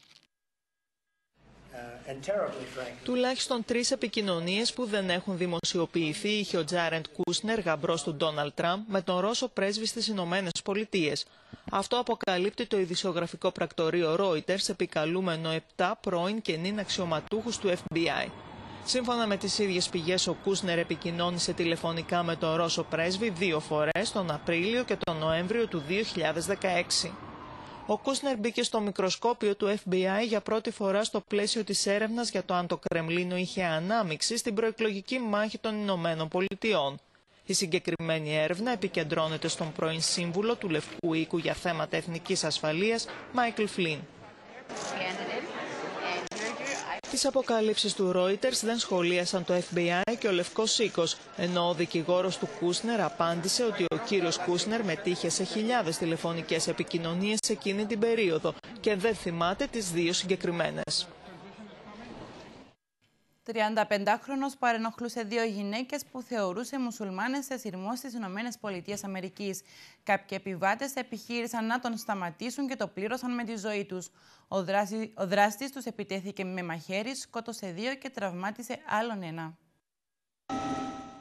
Τουλάχιστον 3 επικοινωνίες που δεν έχουν δημοσιοποιηθεί είχε ο Τζάρεντ Κούσνερ, γαμπρός του Ντόναλντ Τραμπ, με τον Ρώσο πρέσβη στις Ηνωμένες Πολιτείες. Αυτό αποκαλύπτει το ειδησιογραφικό πρακτορείο Reuters, επικαλούμενο 7 πρώην και νυν αξιωματούχους του FBI. Σύμφωνα με τις ίδιες πηγές, ο Κούσνερ επικοινώνησε τηλεφωνικά με τον Ρώσο πρέσβη 2 φορές, τον Απρίλιο και τον Νοέμβριο του 2016. Ο Κούσνερ μπήκε στο μικροσκόπιο του FBI για πρώτη φορά στο πλαίσιο της έρευνας για το αν το Κρεμλίνο είχε ανάμειξη στην προεκλογική μάχη των Ηνωμένων Πολιτειών. Η συγκεκριμένη έρευνα επικεντρώνεται στον πρώην σύμβουλο του Λευκού Οίκου για θέματα εθνικής ασφαλείας, Μάικλ Φλιν. Τις αποκαλύψεις του Reuters δεν σχολίασαν το FBI και ο Λευκός Οίκος, ενώ ο δικηγόρος του Κούσνερ απάντησε ότι ο κύριος Κούσνερ μετήχε σε χιλιάδες τηλεφωνικές επικοινωνίες εκείνη την περίοδο και δεν θυμάται τις 2 συγκεκριμένες. 35χρονος παρενοχλούσε 2 γυναίκες που θεωρούσε μουσουλμάνες σε σειρμό στις ΗΠΑ. Κάποιοι επιβάτες επιχείρησαν να τον σταματήσουν και το πλήρωσαν με τη ζωή τους. Ο δράστης τους επιτέθηκε με μαχαίρι, σκότωσε 2 και τραυμάτισε άλλον 1.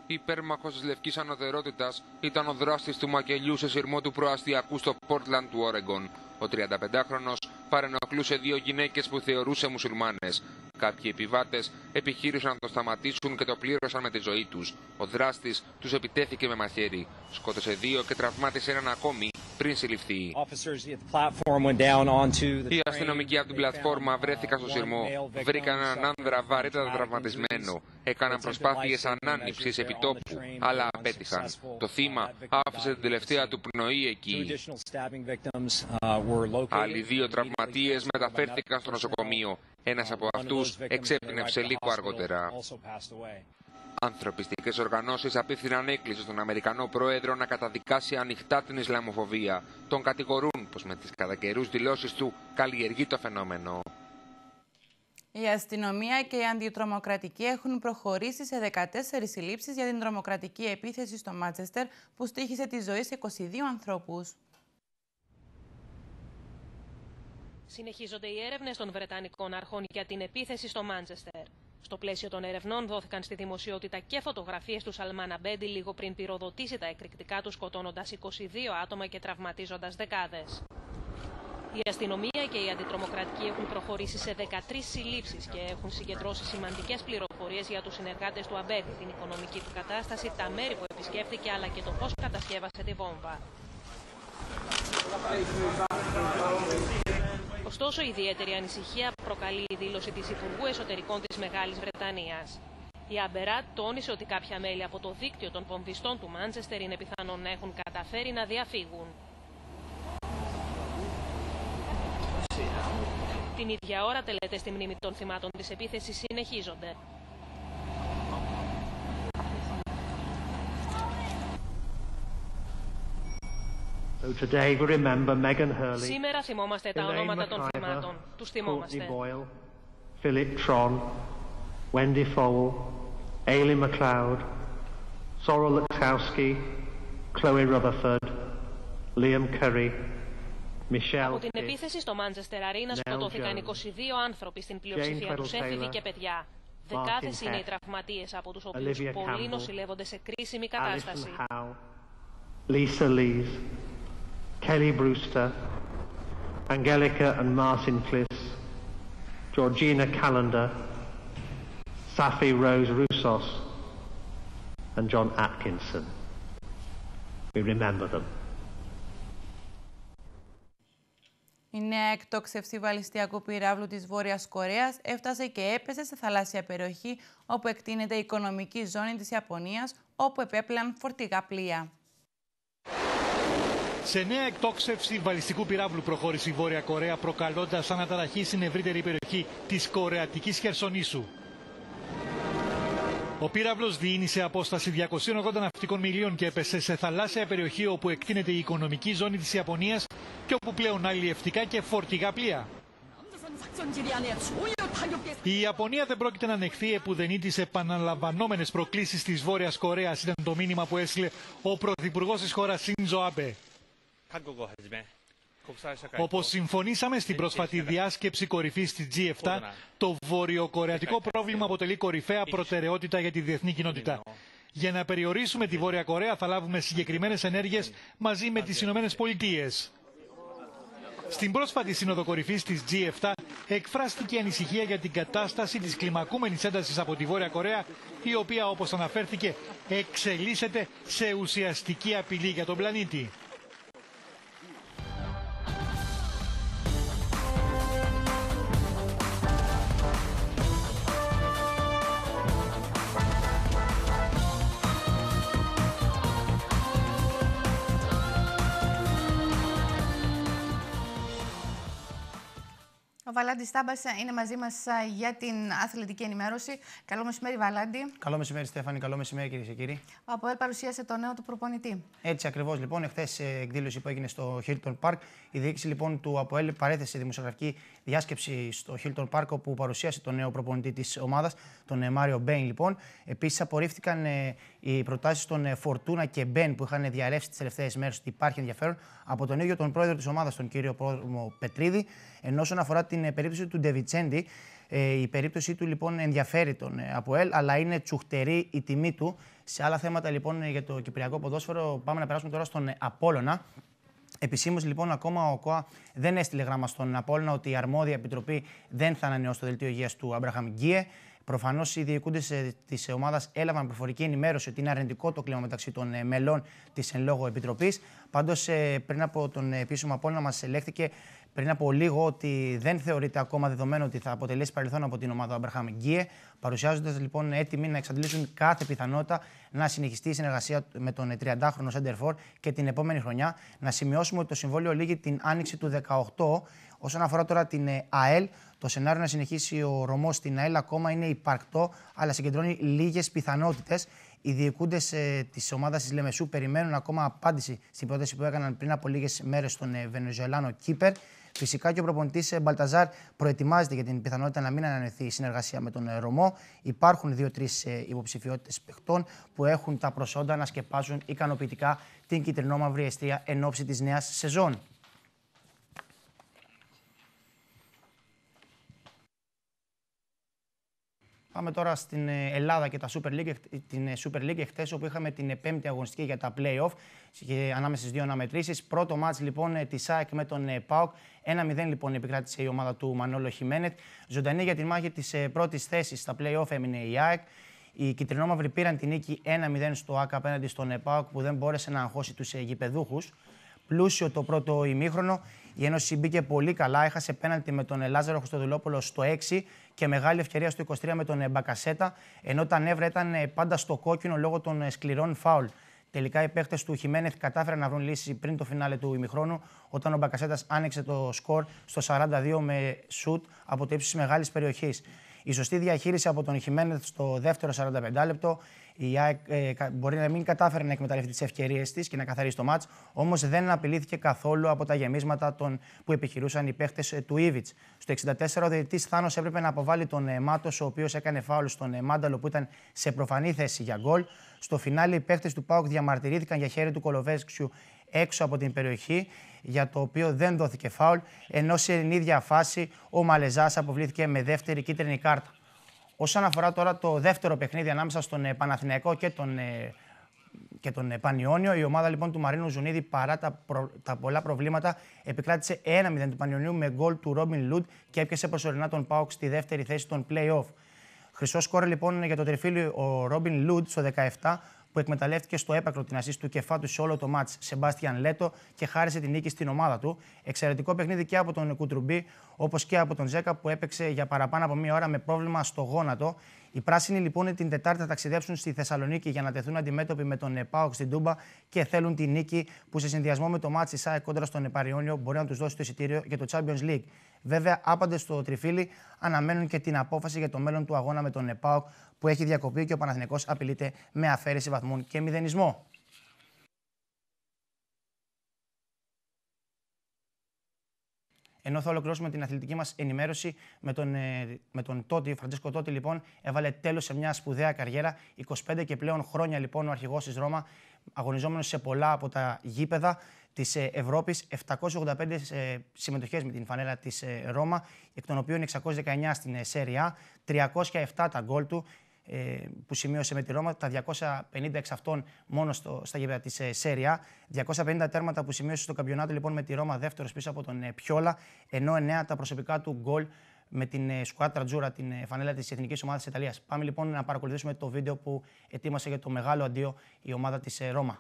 Υπέρμαχος της Λευκής Ανωτερότητας ήταν ο δράστης του μακελιού σε σειρμό του προαστιακού στο Πόρτλαντ του Όρεγκον. Ο 35χρονος παρενοχλούσε 2 γυναίκες που θεωρούσε μουσουλμάνες. Κάποιοι επιβάτες επιχείρησαν να το σταματήσουν και το πλήρωσαν με τη ζωή τους. Ο δράστης τους επιτέθηκε με μαχαίρι. Σκότωσε 2 και τραυμάτισε 1 ακόμη πριν συλληφθεί. Οι αστυνομικοί από την πλατφόρμα βρέθηκαν στο σειρμό, βρήκαν έναν άνδρα βαρύτατα τραυματισμένο, έκαναν προσπάθειες ανάνυψης επιτόπου, αλλά απέτυχαν. Το θύμα άφησε την τελευταία του πνοή εκεί. Άλλοι 2 τραυματίες μεταφέρθηκαν στο νοσοκομείο. Ένας από αυτούς εξέπνευσε λίγο αργότερα. Ανθρωπιστικές οργανώσεις απίφθηναν έκκληση στον Αμερικανό Πρόεδρο να καταδικάσει ανοιχτά την Ισλαμοφοβία. Τον κατηγορούν πως με τις κατά καιρούς δηλώσεις του καλλιεργεί το φαινόμενο. Η αστυνομία και οι αντιτρομοκρατικοί έχουν προχωρήσει σε 14 συλλήψεις για την τρομοκρατική επίθεση στο Μάντσεστερ που στοίχισε τη ζωή σε 22 ανθρώπους. Συνεχίζονται οι έρευνες των Βρετανικών αρχών για την επίθεση στο Μάντσεστερ. Στο πλαίσιο των ερευνών δόθηκαν στη δημοσιότητα και φωτογραφίες του Σαλμάν Αμπέντι λίγο πριν πυροδοτήσει τα εκρηκτικά του, σκοτώνοντας 22 άτομα και τραυματίζοντας δεκάδες. Η αστυνομία και οι αντιτρομοκρατικοί έχουν προχωρήσει σε 13 συλλήψεις και έχουν συγκεντρώσει σημαντικές πληροφορίες για τους συνεργάτες του Αμπέντι, την οικονομική του κατάσταση, τα μέρη που επισκέφθηκε αλλά και το πώς κατασκεύασε τη βόμβα. Ωστόσο, ιδιαίτερη ανησυχία προκαλεί η δήλωση της Υπουργού Εσωτερικών της Μεγάλης Βρετανίας. Η Αμπεράτ τόνισε ότι κάποια μέλη από το δίκτυο των βομβιστών του Μάντσεστερ είναι πιθανόν να έχουν καταφέρει να διαφύγουν. Την ίδια ώρα, τελετές στη μνήμη των θυμάτων της επίθεσης συνεχίζονται. Σήμερα θυμόμαστε τα ονόματα των θυμάτων. Τους θυμόμαστε. Philip Tron, Wendy Fowle, Ailey MacLeod, Sorrel Lutkowski, Chloe Rutherford, Liam Curry, Michelle. Από την επίθεση στο Manchester Arena σκοτώθηκαν 22 άνθρωποι, στην πλειοψηφία τους έφηβοι και παιδιά. Δεκάδες είναι οι τραυματίες, από τους οποίους πολλοί νοσηλεύονται σε κρίσιμη κατάσταση. Lisa Lees, Kelly Brewster, Angelica and Martin Kliss, Georgina Callender, Safi Rose Roussos, and John Atkinson. We remember them. Η νέα εκτόξευση βαλιστιακού πυράβλου της Βόρειας Κορέας έφτασε και έπεσε σε θαλάσσια περιοχή όπου εκτείνεται η οικονομική ζώνη της Ιαπωνίας, όπου επέπλαν φορτηγά πλοία. Σε νέα εκτόξευση βαλιστικού πυράβλου προχώρησε η Βόρεια Κορέα, προκαλώντας αναταραχή στην ευρύτερη περιοχή της Κορεατικής Χερσονήσου. Ο πύραυλος διείνει σε απόσταση 280 ναυτικών μιλίων και έπεσε σε θαλάσσια περιοχή όπου εκτείνεται η οικονομική ζώνη της Ιαπωνίας και όπου πλέον αλλιευτικά και φορτηγά πλοία. Η Ιαπωνία δεν πρόκειται να ανεχθεί επουδενή τις επαναλαμβανόμενες προκλήσεις της Βόρειας Κορέας, ήταν το μήνυμα που έστειλε ο πρωθυπουργός της χώρας Σίνζο Άμπε. Όπως συμφωνήσαμε στην πρόσφατη διάσκεψη κορυφής της G7, το βορειοκορεατικό πρόβλημα αποτελεί κορυφαία προτεραιότητα για τη διεθνή κοινότητα. Για να περιορίσουμε τη Βόρεια Κορέα θα λάβουμε συγκεκριμένες ενέργειες μαζί με τις Ηνωμένες Πολιτείες. Στην πρόσφατη σύνοδο κορυφής της G7 εκφράστηκε ανησυχία για την κατάσταση της κλιμακούμενης έντασης από τη Βόρεια Κορέα, η οποία, όπως αναφέρθηκε, εξελίσσεται σε ουσιαστική απειλή για τον πλανήτη. Ο Βαλάντης Τάμπας είναι μαζί μας για την αθλητική ενημέρωση. Καλό μεσημέρι, Βαλάντη. Καλό μεσημέρι, Στέφανη. Καλό μεσημέρι, κυρίες και κύριοι. Ο ΑΠΟΕΛ παρουσίασε το νέο του προπονητή. Έτσι ακριβώς, λοιπόν, εχθές εκδήλωση που έγινε στο Hilton Park. Η διοίκηση λοιπόν του ΑΠΟΕΛ παρέθεσε δημοσιογραφική διάσκεψη στο Hilton Park, όπου παρουσίασε τον νέο προπονητή της ομάδας, τον Μάριο Μπέιν. Λοιπόν. Επίσης, απορρίφθηκαν οι προτάσεις των Φορτούνα και Μπεν που είχαν διαρρεύσει τις τελευταίες μέρες ότι υπάρχει ενδιαφέρον από τον ίδιο τον πρόεδρο της ομάδας, τον κύριο Πρόδρομο Πετρίδη. Ενώ όσον αφορά την περίπτωση του Ντεβιτσέντη, η περίπτωσή του λοιπόν ενδιαφέρει τον ΑΠΟΕΛ, αλλά είναι τσουχτερή η τιμή του. Σε άλλα θέματα λοιπόν για το κυπριακό ποδόσφαιρο, πάμε να περάσουμε τώρα στον Απόλλωνα. Επισήμως λοιπόν, ακόμα ο ΚΟΑ δεν έστειλε γράμμα στον Απόλλωνα ότι η αρμόδια επιτροπή δεν θα ανανεώσει το δελτίο υγείας του Αμπραχάμ Γκίε. Προφανώς οι διοικούντες της ομάδας έλαβαν προφορική ενημέρωση ότι είναι αρνητικό το κλίμα μεταξύ των μελών της εν λόγω επιτροπής. Πάντως, πριν από τον επίσημο απόλυνα, μας ελέγχθηκε πριν από λίγο ότι δεν θεωρείται ακόμα δεδομένο ότι θα αποτελέσει παρελθόν από την ομάδα Αμπραχάμ Γκίε, παρουσιάζοντας λοιπόν έτοιμοι να εξαντλήσουν κάθε πιθανότητα να συνεχιστεί η συνεργασία με τον 30χρονο Σέντερφορ και την επόμενη χρονιά. Να σημειώσουμε ότι το συμβόλαιο λήγει την άνοιξη του 2018. Όσον αφορά τώρα την ΑΕΛ, το σενάριο να συνεχίσει ο Ρωμός στην ΑΕΛ ακόμα είναι υπαρκτό, αλλά συγκεντρώνει λίγες πιθανότητες. Οι διοικούντες της ομάδας της Λεμεσού περιμένουν ακόμα απάντηση στην πρόταση που έκαναν πριν από λίγες μέρες στον Βενεζουελάνο Κίπερ. Φυσικά και ο προπονητής Μπαλταζάρ προετοιμάζεται για την πιθανότητα να μην ανανεωθεί η συνεργασία με τον Ρωμό. Υπάρχουν 2-3 υποψηφιότητες παιχτών που έχουν τα προσόντα να σκεπάζουν ικανοποιητικά την κυτρινόμαυρη αιστεία εν ώψη της νέας σεζόν. Πάμε τώρα στην Ελλάδα και την Super League εχθές, όπου είχαμε την 5η αγωνιστική για τα play-off ανάμεσα στις δύο αναμετρήσεις. Πρώτο μάτς λοιπόν της ΑΕΚ με τον ΠΑΟΚ. 1-0 λοιπόν επικράτησε η ομάδα του Μανόλο Χιμένετ. Ζωντανή για τη μάχη της πρώτης θέσης στα play-off έμεινε η ΑΕΚ. Οι κυτρινόμαυροι πήραν την νίκη 1-0 στο ΑΚ απέναντι στον ΠΑΟΚ, που δεν μπόρεσε να αγχώσει τους γηπεδούχους. Πλούσιο το πρώτο ημίχρονο. Η Ένωση μπήκε πολύ καλά. Έχασε πέναλτι με τον Λάζαρο Χριστοδουλόπουλο στο 6 και μεγάλη ευκαιρία στο 23 με τον Μπακασέτα, ενώ τα νεύρα ήταν πάντα στο κόκκινο λόγω των σκληρών φάουλ. Τελικά οι παίχτες του Χιμένεθ κατάφεραν να βρουν λύση πριν το φινάλε του ημιχρόνου, όταν ο Μπακασέτας άνοιξε το σκορ στο 42 με σουτ από το ύψος της μεγάλης περιοχής. Η σωστή διαχείριση από τον Χιμένεθ στο δεύτερο 45 λεπτό. Η ΑΕΚ μπορεί να μην κατάφερε να εκμεταλλευτεί τις ευκαιρίες της και να καθαρίσει το μάτς, όμως δεν απειλήθηκε καθόλου από τα γεμίσματα που επιχειρούσαν οι παίχτες του Ήβιτς. Στο 64 ο διαιτητής Θάνος έπρεπε να αποβάλει τον Μάτος, ο οποίος έκανε φάουλ στον Μάνταλο που ήταν σε προφανή θέση για γκολ. Στο φινάλε οι παίχτες του ΠΑΟΚ διαμαρτυρήθηκαν για χέρι του Κολοβέσκιου έξω από την περιοχή, για το οποίο δεν δόθηκε φάουλ, ενώ σε την ίδια φάση ο Μαλεζάς αποβλήθηκε με δεύτερη κίτρινη κάρτα. Όσον αφορά τώρα το δεύτερο παιχνίδι ανάμεσα στον Παναθηναϊκό και τον Πανιόνιο, η ομάδα λοιπόν του Μαρίνου Ζουνίδη, παρά τα πολλά προβλήματα, επικράτησε 1-0 του Πανιονίου με γκολ του Ρόμπιν Λουντ και έπιασε προσωρινά τον ΠΑΟΚ στη δεύτερη θέση των play-off. Χρυσό σκόρε λοιπόν για το τριφύλι ο Ρόμπιν Λουντ στο 17, που εκμεταλλεύτηκε στο έπακρο την ασίστ του κεφάτου σε όλο το μάτς Σεμπάστιαν Λέτο και χάρισε την νίκη στην ομάδα του. Εξαιρετικό παιχνίδι και από τον Κουτρουμπί, όπως και από τον Ζέκα, που έπαιξε για παραπάνω από μία ώρα με πρόβλημα στο γόνατο. Οι πράσινοι λοιπόν την Τετάρτη θα ταξιδέψουν στη Θεσσαλονίκη για να τεθούν αντιμέτωποι με τον ΠΑΟΚ στην Τούμπα και θέλουν τη νίκη, που σε συνδυασμό με το μάτς της ΑΕΚ κόντρα στον Πανιόνιο μπορεί να τους δώσει το εισιτήριο για το Champions League. Βέβαια, άπαντες στο τριφύλι αναμένουν και την απόφαση για το μέλλον του αγώνα με τον ΠΑΟΚ, που έχει διακοπεί και ο Παναθηναϊκός απειλείται με αφαίρεση βαθμών και μηδενισμό. Ενώ θα ολοκληρώσουμε την αθλητική μας ενημέρωση με τον Τότι, Φραντζέσκο Τότι, λοιπόν, έβαλε τέλος σε μια σπουδαία καριέρα. 25 και πλέον χρόνια, λοιπόν, ο αρχηγός της Ρώμα, αγωνιζόμενος σε πολλά από τα γήπεδα της Ευρώπης, 785 συμμετοχές με την φανέλα της Ρώμα, εκ των οποίων 619 στην Σέρια, 307 τα γκολ του που σημείωσε με τη Ρώμα, τα 250 εξ αυτών μόνο στα γήπεδα της Σέρια, 250 τέρματα που σημείωσε στο καμπιονάτο λοιπόν με τη Ρώμα, δεύτερος πίσω από τον Πιόλα, ενώ 9 τα προσωπικά του γκολ με την Σκουάτρα Τζούρα, την φανέλα της Εθνικής Ομάδας της Ιταλίας. Πάμε λοιπόν να παρακολουθήσουμε το βίντεο που ετοίμασε για το μεγάλο αντίο η ομάδα της Ρώμα.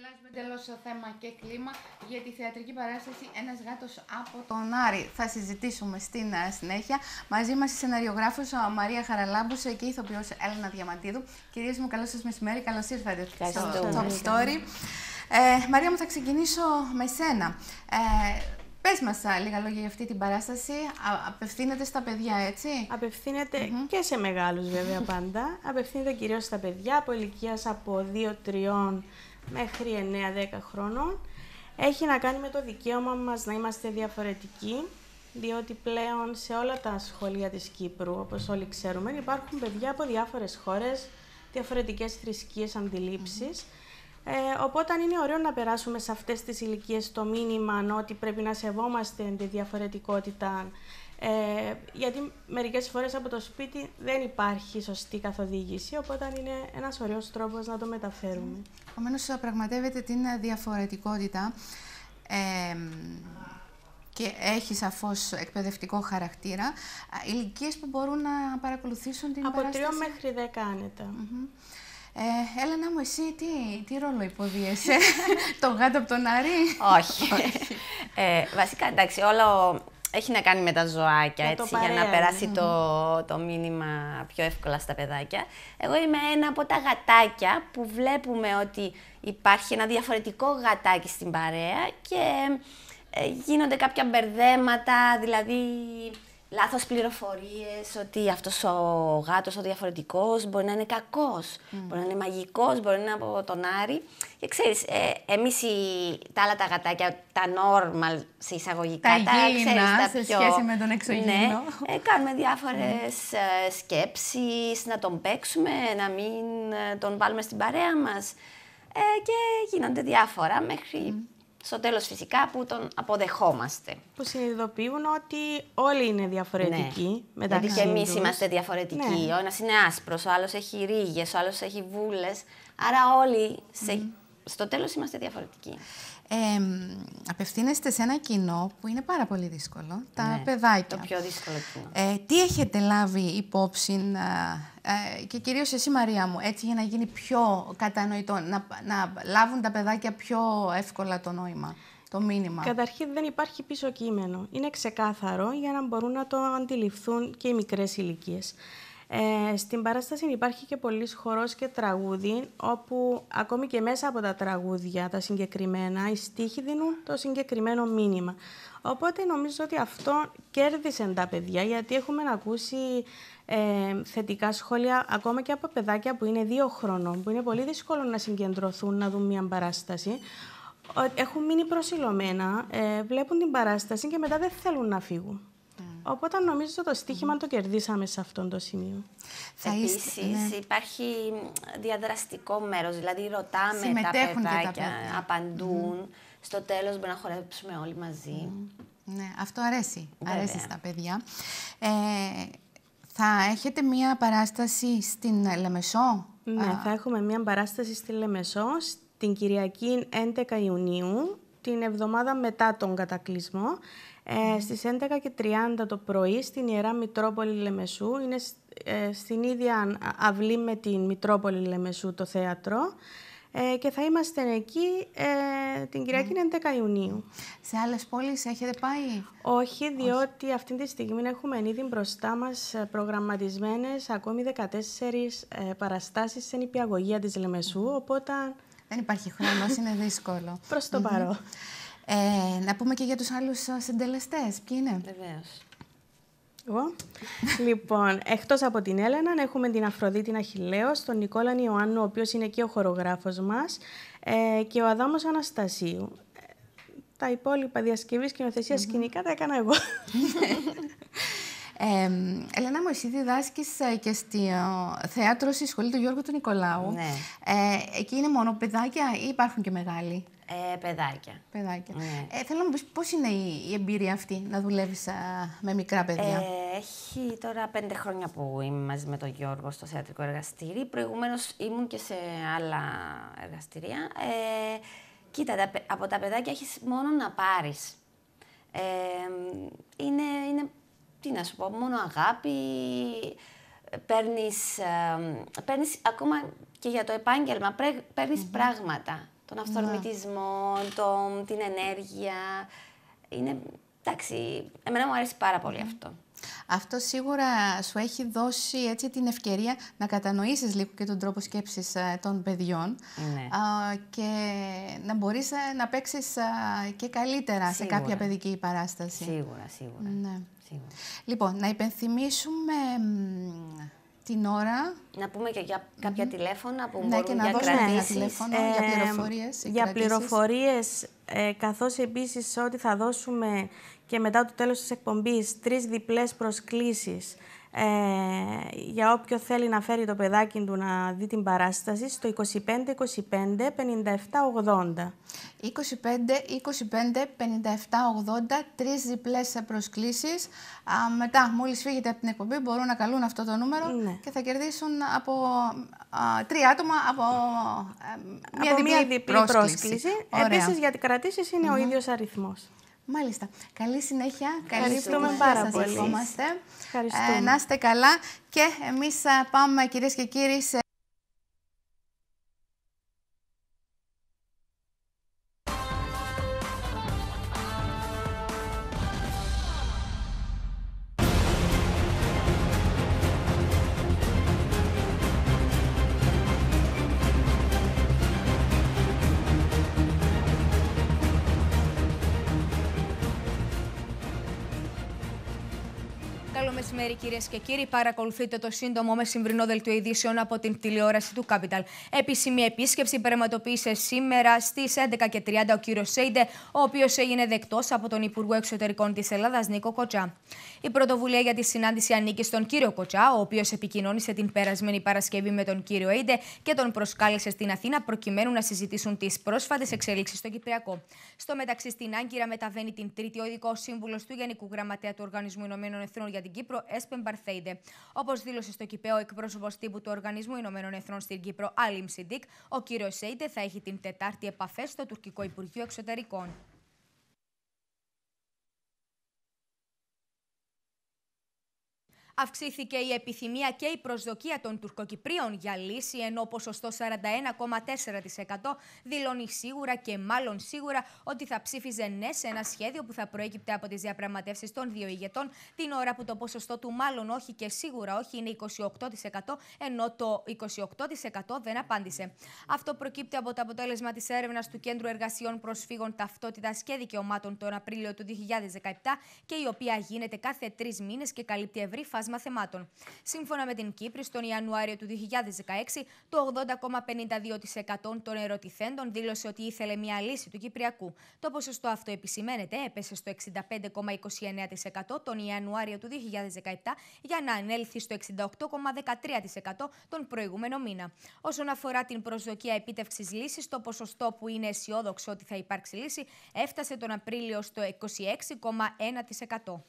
Αλλάζουμε εντελώς θέμα και κλίμα για τη θεατρική παράσταση «Ένας γάτος από τον Άρη». Θα συζητήσουμε στην συνέχεια. Μαζί μας η σεναριογράφος Μαρία Χαραλάμπους και η ηθοποιός Έλενα Διαμαντίδου. Κυρίες μου, καλό σας μεσημέρι, καλώς ήρθατε στο Top Story. Μαρία μου, θα ξεκινήσω με σένα. Πες μας λίγα λόγια για αυτή την παράσταση. Απευθύνεται στα παιδιά, έτσι? Απευθύνεται και σε μεγάλους βέβαια πάντα. Απευθύνεται κυρίως στα παιδιά από ηλικίας από 2-3 μέχρι 9-10 χρόνων. Έχει να κάνει με το δικαίωμα μας να είμαστε διαφορετικοί, διότι πλέον σε όλα τα σχολεία της Κύπρου, όπως όλοι ξέρουμε, υπάρχουν παιδιά από διάφορες χώρες, διαφορετικές θρησκείες, αντιλήψεις. Οπότε είναι ωραίο να περάσουμε σε αυτές τις ηλικίες το μήνυμα ότι πρέπει να σεβόμαστε τη διαφορετικότητα, γιατί μερικές φορές από το σπίτι δεν υπάρχει σωστή καθοδήγηση, οπότε είναι ένας ωραίος τρόπος να το μεταφέρουμε. Επομένως, πραγματεύεται την διαφορετικότητα και έχει σαφώς εκπαιδευτικό χαρακτήρα. Ηλικίες που μπορούν να παρακολουθήσουν την παράσταση. Από 3 μέχρι 10 άνετα. Έλενα μου, εσύ τι ρόλο υποδίεσαι, το γάτο από τον Άρη? Όχι. Βασικά, εντάξει, όλο έχει να κάνει με τα ζωάκια, έτσι, για να περάσει το μήνυμα πιο εύκολα στα παιδάκια. Εγώ είμαι ένα από τα γατάκια που βλέπουμε ότι υπάρχει ένα διαφορετικό γατάκι στην παρέα και γίνονται κάποια μπερδέματα, δηλαδή λάθος πληροφορίες, ότι αυτός ο γάτος, ο διαφορετικός, μπορεί να είναι κακός, μπορεί να είναι μαγικός, μπορεί να είναι από τον Άρη. Και ξέρεις, εμείς τα άλλα τα γατάκια, τα normal σε εισαγωγικά, τα υγιεινά σε σχέση με τον εξωγήινο. Ναι, κάνουμε διάφορες σκέψεις, να τον παίξουμε, να μην τον βάλουμε στην παρέα μας. Και γίνονται διάφορα μέχρι στο τέλος φυσικά που τον αποδεχόμαστε. Που συνειδητοποιούν ότι όλοι είναι διαφορετικοί μεταξύ τους. Γιατί και εμείς είμαστε διαφορετικοί. Ο ένας είναι άσπρος, ο άλλος έχει ρίγες, ο άλλος έχει βούλες. Άρα όλοι στο τέλος είμαστε διαφορετικοί. Απευθύνεστε σε ένα κοινό που είναι πάρα πολύ δύσκολο, τα παιδάκια. Το πιο δύσκολο κοινό. Τι έχετε λάβει υπόψη και κυρίως εσύ, Μαρία μου, έτσι για να γίνει πιο κατανοητό, να λάβουν τα παιδάκια πιο εύκολα το νόημα, το μήνυμα? Καταρχήν δεν υπάρχει πίσω κείμενο. Είναι ξεκάθαρο για να μπορούν να το αντιληφθούν και οι μικρές ηλικίες. Στην παράσταση υπάρχει και πολύς χορός και τραγούδι, όπου ακόμη και μέσα από τα τραγούδια, τα συγκεκριμένα, οι στίχοι δίνουν το συγκεκριμένο μήνυμα. Οπότε νομίζω ότι αυτό κέρδισε τα παιδιά, γιατί έχουμε ακούσει θετικά σχόλια ακόμα και από παιδάκια που είναι 2 χρονών, που είναι πολύ δύσκολο να συγκεντρωθούν, να δουν μια παράσταση. Έχουν μείνει προσιλωμένα, βλέπουν την παράσταση και μετά δεν θέλουν να φύγουν. Οπότε νομίζω το στοίχημα το κερδίσαμε σε αυτό το σημείο. Επίσης υπάρχει διαδραστικό μέρος, δηλαδή ρωτάμε τα παιδάκια, απαντούν. Στο τέλος μπορεί να χορέψουμε όλοι μαζί. Ναι, αυτό αρέσει στα παιδιά. Θα έχετε μία παράσταση στην Λεμεσό? Ναι, θα έχουμε μία παράσταση στη Λεμεσό την Κυριακή 11 Ιουνίου, την εβδομάδα μετά τον κατακλυσμό. Στις 11:30 το πρωί στην Ιερά Μητρόπολη Λεμεσού. Είναι στην ίδια αυλή με την Μητρόπολη Λεμεσού το θέατρο. Και θα είμαστε εκεί την Κυριακή 11 Ιουνίου. Σε άλλες πόλεις έχετε πάει? Όχι, διότι αυτή τη στιγμή έχουμε ήδη μπροστά μας προγραμματισμένες ακόμη 14 παραστάσεις σε νηπιαγωγεία της Λεμεσού, οπότε... Δεν υπάρχει χρόνος, είναι δύσκολο. Προς το παρόν. Να πούμε και για τους άλλους συντελεστές. Ποιοι είναι? Βεβαίως. Εγώ. Λοιπόν, εκτός από την Έλενα, έχουμε την Αφροδίτη Αχιλλέος, τον Νικόλα Ιωάννου, ο οποίος είναι και ο χορογράφος μας, και ο Αδάμος Αναστασίου. Τα υπόλοιπα διασκευή, σκηνοθεσία, σκηνικά τα έκανα εγώ. Ελένα μου, εσύ διδάσκεις και στο θέατρο στη σχολή του Γιώργου του Νικολάου. Ναι. Εκεί είναι μόνο παιδάκια ή υπάρχουν και μεγάλοι? Παιδάκια. Ναι. Θέλω να μου πεις πώς είναι η εμπειρία αυτή να δουλεύεις με μικρά παιδιά? Έχει τώρα 5 χρόνια που είμαι μαζί με τον Γιώργο στο θεατρικό εργαστήρι. Προηγουμένως ήμουν και σε άλλα εργαστήρια. Κοίτα, από τα παιδάκια έχεις μόνο να πάρεις. Είναι, τι να σου πω, μόνο αγάπη. Παίρνεις ακόμα και για το επάγγελμα, παίρνεις πράγματα. τον αυθορμητισμό, την ενέργεια. Είναι, εντάξει, εμένα μου αρέσει πάρα πολύ αυτό. Αυτό σίγουρα σου έχει δώσει έτσι την ευκαιρία να κατανοήσεις λίγο και τον τρόπο σκέψης των παιδιών και να μπορείς να παίξεις και καλύτερα σε κάποια παιδική παράσταση. Σίγουρα. Ναι. Λοιπόν, να υπενθυμίσουμε την ώρα. Να πούμε και για κάποια τηλέφωνα που μπορούν και να δώσουμε ένα τηλέφωνο για πληροφορίες. Για πληροφορίες, καθώς επίσης ό,τι θα δώσουμε και μετά το τέλος της εκπομπής 3 διπλές προσκλήσεις για όποιο θέλει να φέρει το παιδάκι του να δει την παράσταση στο 25 25 57 80. 25 25 57 80, 3 διπλές προσκλήσεις. Μετά, μόλις φύγετε από την εκπομπή, μπορούν να καλούν αυτό το νούμερο και θα κερδίσουν από 3 άτομα από μία διπλή πρόσκληση. Επίσης, για τις κρατήσεις είναι ο ίδιος αριθμός. Μάλιστα. Καλή συνέχεια. Ευχαριστούμε πάρα πολύ. Να είστε καλά και εμείς πάμε, κυρίες και κύριοι, σε... Μεσημέρι, κυρίες και κύριοι. Παρακολουθείτε το σύντομο μεσημβρινό δελτίο ειδήσεων από την τηλεόραση του Capital. Επίσημη επίσκεψη πραγματοποίησε σήμερα στις 11:30 ο κύριος Σέιντε, ο οποίος έγινε δεκτός από τον Υπουργό Εξωτερικών της Ελλάδας, Νίκο Κοτσά. Η πρωτοβουλία για τη συνάντηση ανήκει στον κύριο Κοτσά, ο οποίος επικοινώνησε την περασμένη Παρασκευή με τον κύριο Έιντε και τον προσκάλεσε στην Αθήνα προκειμένου να συζητήσουν τις πρόσφατες εξελίξεις στο Κυπριακό. Στο μεταξύ, στην Άγκυρα μεταβαίνει την Τρίτη ο ειδικός σύμβουλος του Γενικού Γραμματέα του Οργανισμού Ηνωμένων Εθνών για την Κύπρο, Έσπεν Μπαρθέιντε. Όπως δήλωσε στο Κυπαίο εκπρόσωπος τύπου του Οργανισμού Ηνωμένων Εθνών στην Κύπρο, Άλιμ Σιντίκ, ο κύριος Σέιντε θα έχει την Τετάρτη επαφές στο Τουρκικό Υπουργείο Εξωτερικών. Αυξήθηκε η επιθυμία και η προσδοκία των Τουρκοκυπρίων για λύση, ενώ ποσοστό 41,4% δηλώνει σίγουρα και μάλλον σίγουρα ότι θα ψήφιζε ναι σε ένα σχέδιο που θα προέκυπτε από τις διαπραγματεύσεις των δύο ηγετών, την ώρα που το ποσοστό του μάλλον όχι και σίγουρα όχι είναι 28%, ενώ το 28% δεν απάντησε. Αυτό προκύπτει από το αποτέλεσμα της έρευνας του Κέντρου Εργασιών Προσφύγων Ταυτότητας και Δικαιωμάτων τον Απρίλιο του 2017 και η οποία γίνεται κάθε 3 μήνες και καλύπτει ευρύ φάσμα θεμάτων. Σύμφωνα με την Κύπρη, στον Ιανουάριο του 2016, το 80,52% των ερωτηθέντων δήλωσε ότι ήθελε μια λύση του Κυπριακού. Το ποσοστό αυτό, επισημαίνεται, έπεσε στο 65,29% τον Ιανουάριο του 2017 για να ανέλθει στο 68,13% τον προηγούμενο μήνα. Όσον αφορά την προσδοκία επίτευξης λύσης, το ποσοστό που είναι αισιόδοξο ότι θα υπάρξει λύση έφτασε τον Απρίλιο στο 26,1%.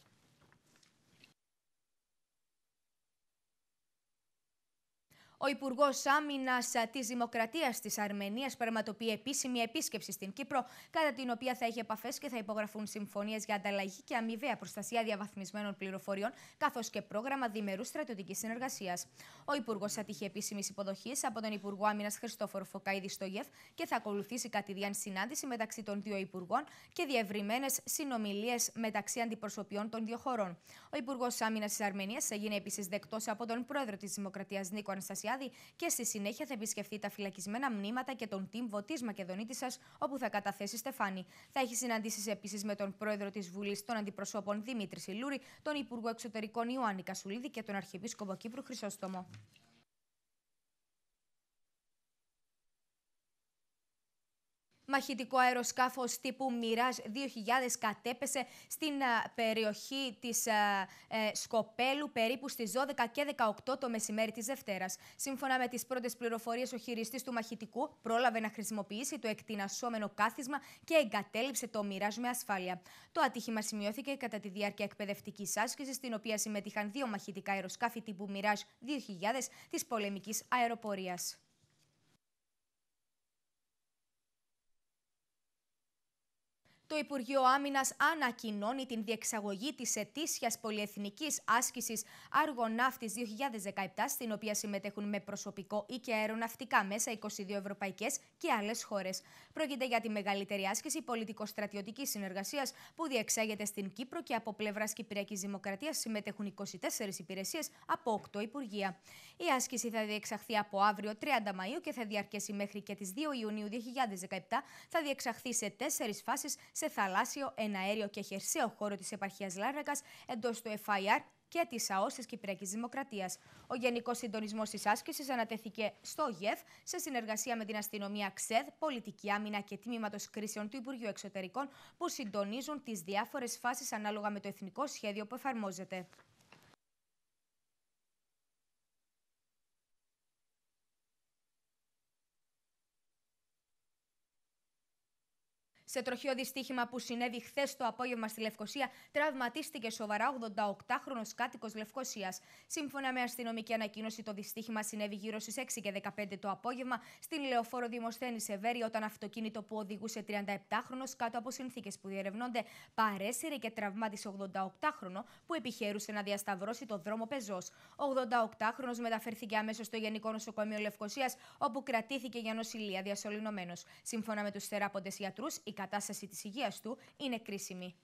Ο Υπουργός Άμυνας της Δημοκρατίας της Αρμενίας πραγματοποιεί επίσημη επίσκεψη στην Κύπρο, κατά την οποία θα έχει επαφές και θα υπογραφούν συμφωνίες για ανταλλαγή και αμοιβαία προστασία διαβαθμισμένων πληροφοριών, καθώς και πρόγραμμα διμερούς στρατιωτικής συνεργασίας. Ο Υπουργός θα τύχει επίσημης υποδοχής από τον Υπουργό Άμυνας Χριστόφορο Φωκαίδη στο ΓΕΦ και θα ακολουθήσει κατηδίαν συνάντηση μεταξύ των δύο Υπουργών και διευρυμένες συνομιλίες μεταξύ αντιπροσωπιών των δύο χωρών. Ο Υπουργός Άμυνας της Αρμενίας έγινε επίσης δεκτός από τον Πρόεδρο της Δημοκρατίας Νίκο Αναστασιάδη και στη συνέχεια θα επισκεφτεί τα φυλακισμένα μνήματα και τον τύμβο της Μακεδονίτισσας, όπου θα καταθέσει στεφάνι. Θα έχει συναντήσεις επίσης με τον Πρόεδρο της Βουλής των Αντιπροσώπων Δημήτρη Σιλούρη, τον Υπουργό Εξωτερικών Ιωάννη Κασουλίδη και τον Αρχιεπίσκοπο Κύπρου Χρυσόστομο. Μαχητικό αεροσκάφος τύπου Mirage 2000 κατέπεσε στην περιοχή της Σκοπέλου περίπου στις 12:18 το μεσημέρι της Δευτέρας. Σύμφωνα με τις πρώτες πληροφορίες, ο χειριστής του μαχητικού πρόλαβε να χρησιμοποιήσει το εκτινασσόμενο κάθισμα και εγκατέλειψε το Mirage με ασφάλεια. Το ατύχημα σημειώθηκε κατά τη διάρκεια εκπαιδευτικής άσκησης, στην οποία συμμετείχαν 2 μαχητικά αεροσκάφη τύπου Mirage 2000 της πολεμικής αεροπορίας. Το Υπουργείο Άμυνας ανακοινώνει την διεξαγωγή της ετήσιας πολυεθνικής άσκησης Αργοναύτης 2017, στην οποία συμμετέχουν με προσωπικό ή και αεροναυτικά μέσα 22 ευρωπαϊκές και άλλες χώρες. Πρόκειται για τη μεγαλύτερη άσκηση πολιτικο-στρατιωτικής συνεργασίας που διεξάγεται στην Κύπρο και από πλευράς Κυπριακής Δημοκρατίας συμμετέχουν 24 υπηρεσίες από 8 υπουργεία. Η άσκηση θα διεξαχθεί από αύριο 30 Μαΐου και θα διαρκέσει μέχρι και τις 2 Ιουνίου 2017. Θα διεξαχθεί σε 4 φάσεις σε θαλάσσιο, εναέριο και χερσαίο χώρο της επαρχίας Λάρνακας, εντός του FIR και της ΑΟΣ της Κυπριακής Δημοκρατίας. Ο Γενικός Συντονισμός της άσκησης ανατέθηκε στο ΓΕΦ σε συνεργασία με την αστυνομία ΞΕΔ, Πολιτική Άμυνα και Τμήματος Κρίσεων του Υπουργείου Εξωτερικών, που συντονίζουν τις διάφορες φάσεις ανάλογα με το εθνικό σχέδιο που εφαρμόζεται. Σε τροχαίο δυστύχημα που συνέβη χθες το απόγευμα στη Λευκοσία, τραυματίστηκε σοβαρά 88χρονος κάτοικος Λευκοσίας. Σύμφωνα με αστυνομική ανακοίνωση, το δυστύχημα συνέβη γύρω στις 6 και 15 το απόγευμα στην Λεωφόρο Δημοσθένη Σεβέρη, όταν αυτοκίνητο που οδηγούσε 37χρονος κάτω από συνθήκες που διερευνώνται παρέσυρε και τραυμάτισε 88χρονο που επιχειρούσε να διασταυρώσει το δρόμο πεζός. Ο 88χρονος μεταφέρθηκε αμέσως στο Γενικό Νοσοκομείο Λευκοσίας, όπου κρατήθηκε για νοσηλεία διασωληνωμένος. Σύμφωνα με τους θεράποντες ιατρούς, η κατάσταση της υγείας του είναι κρίσιμη.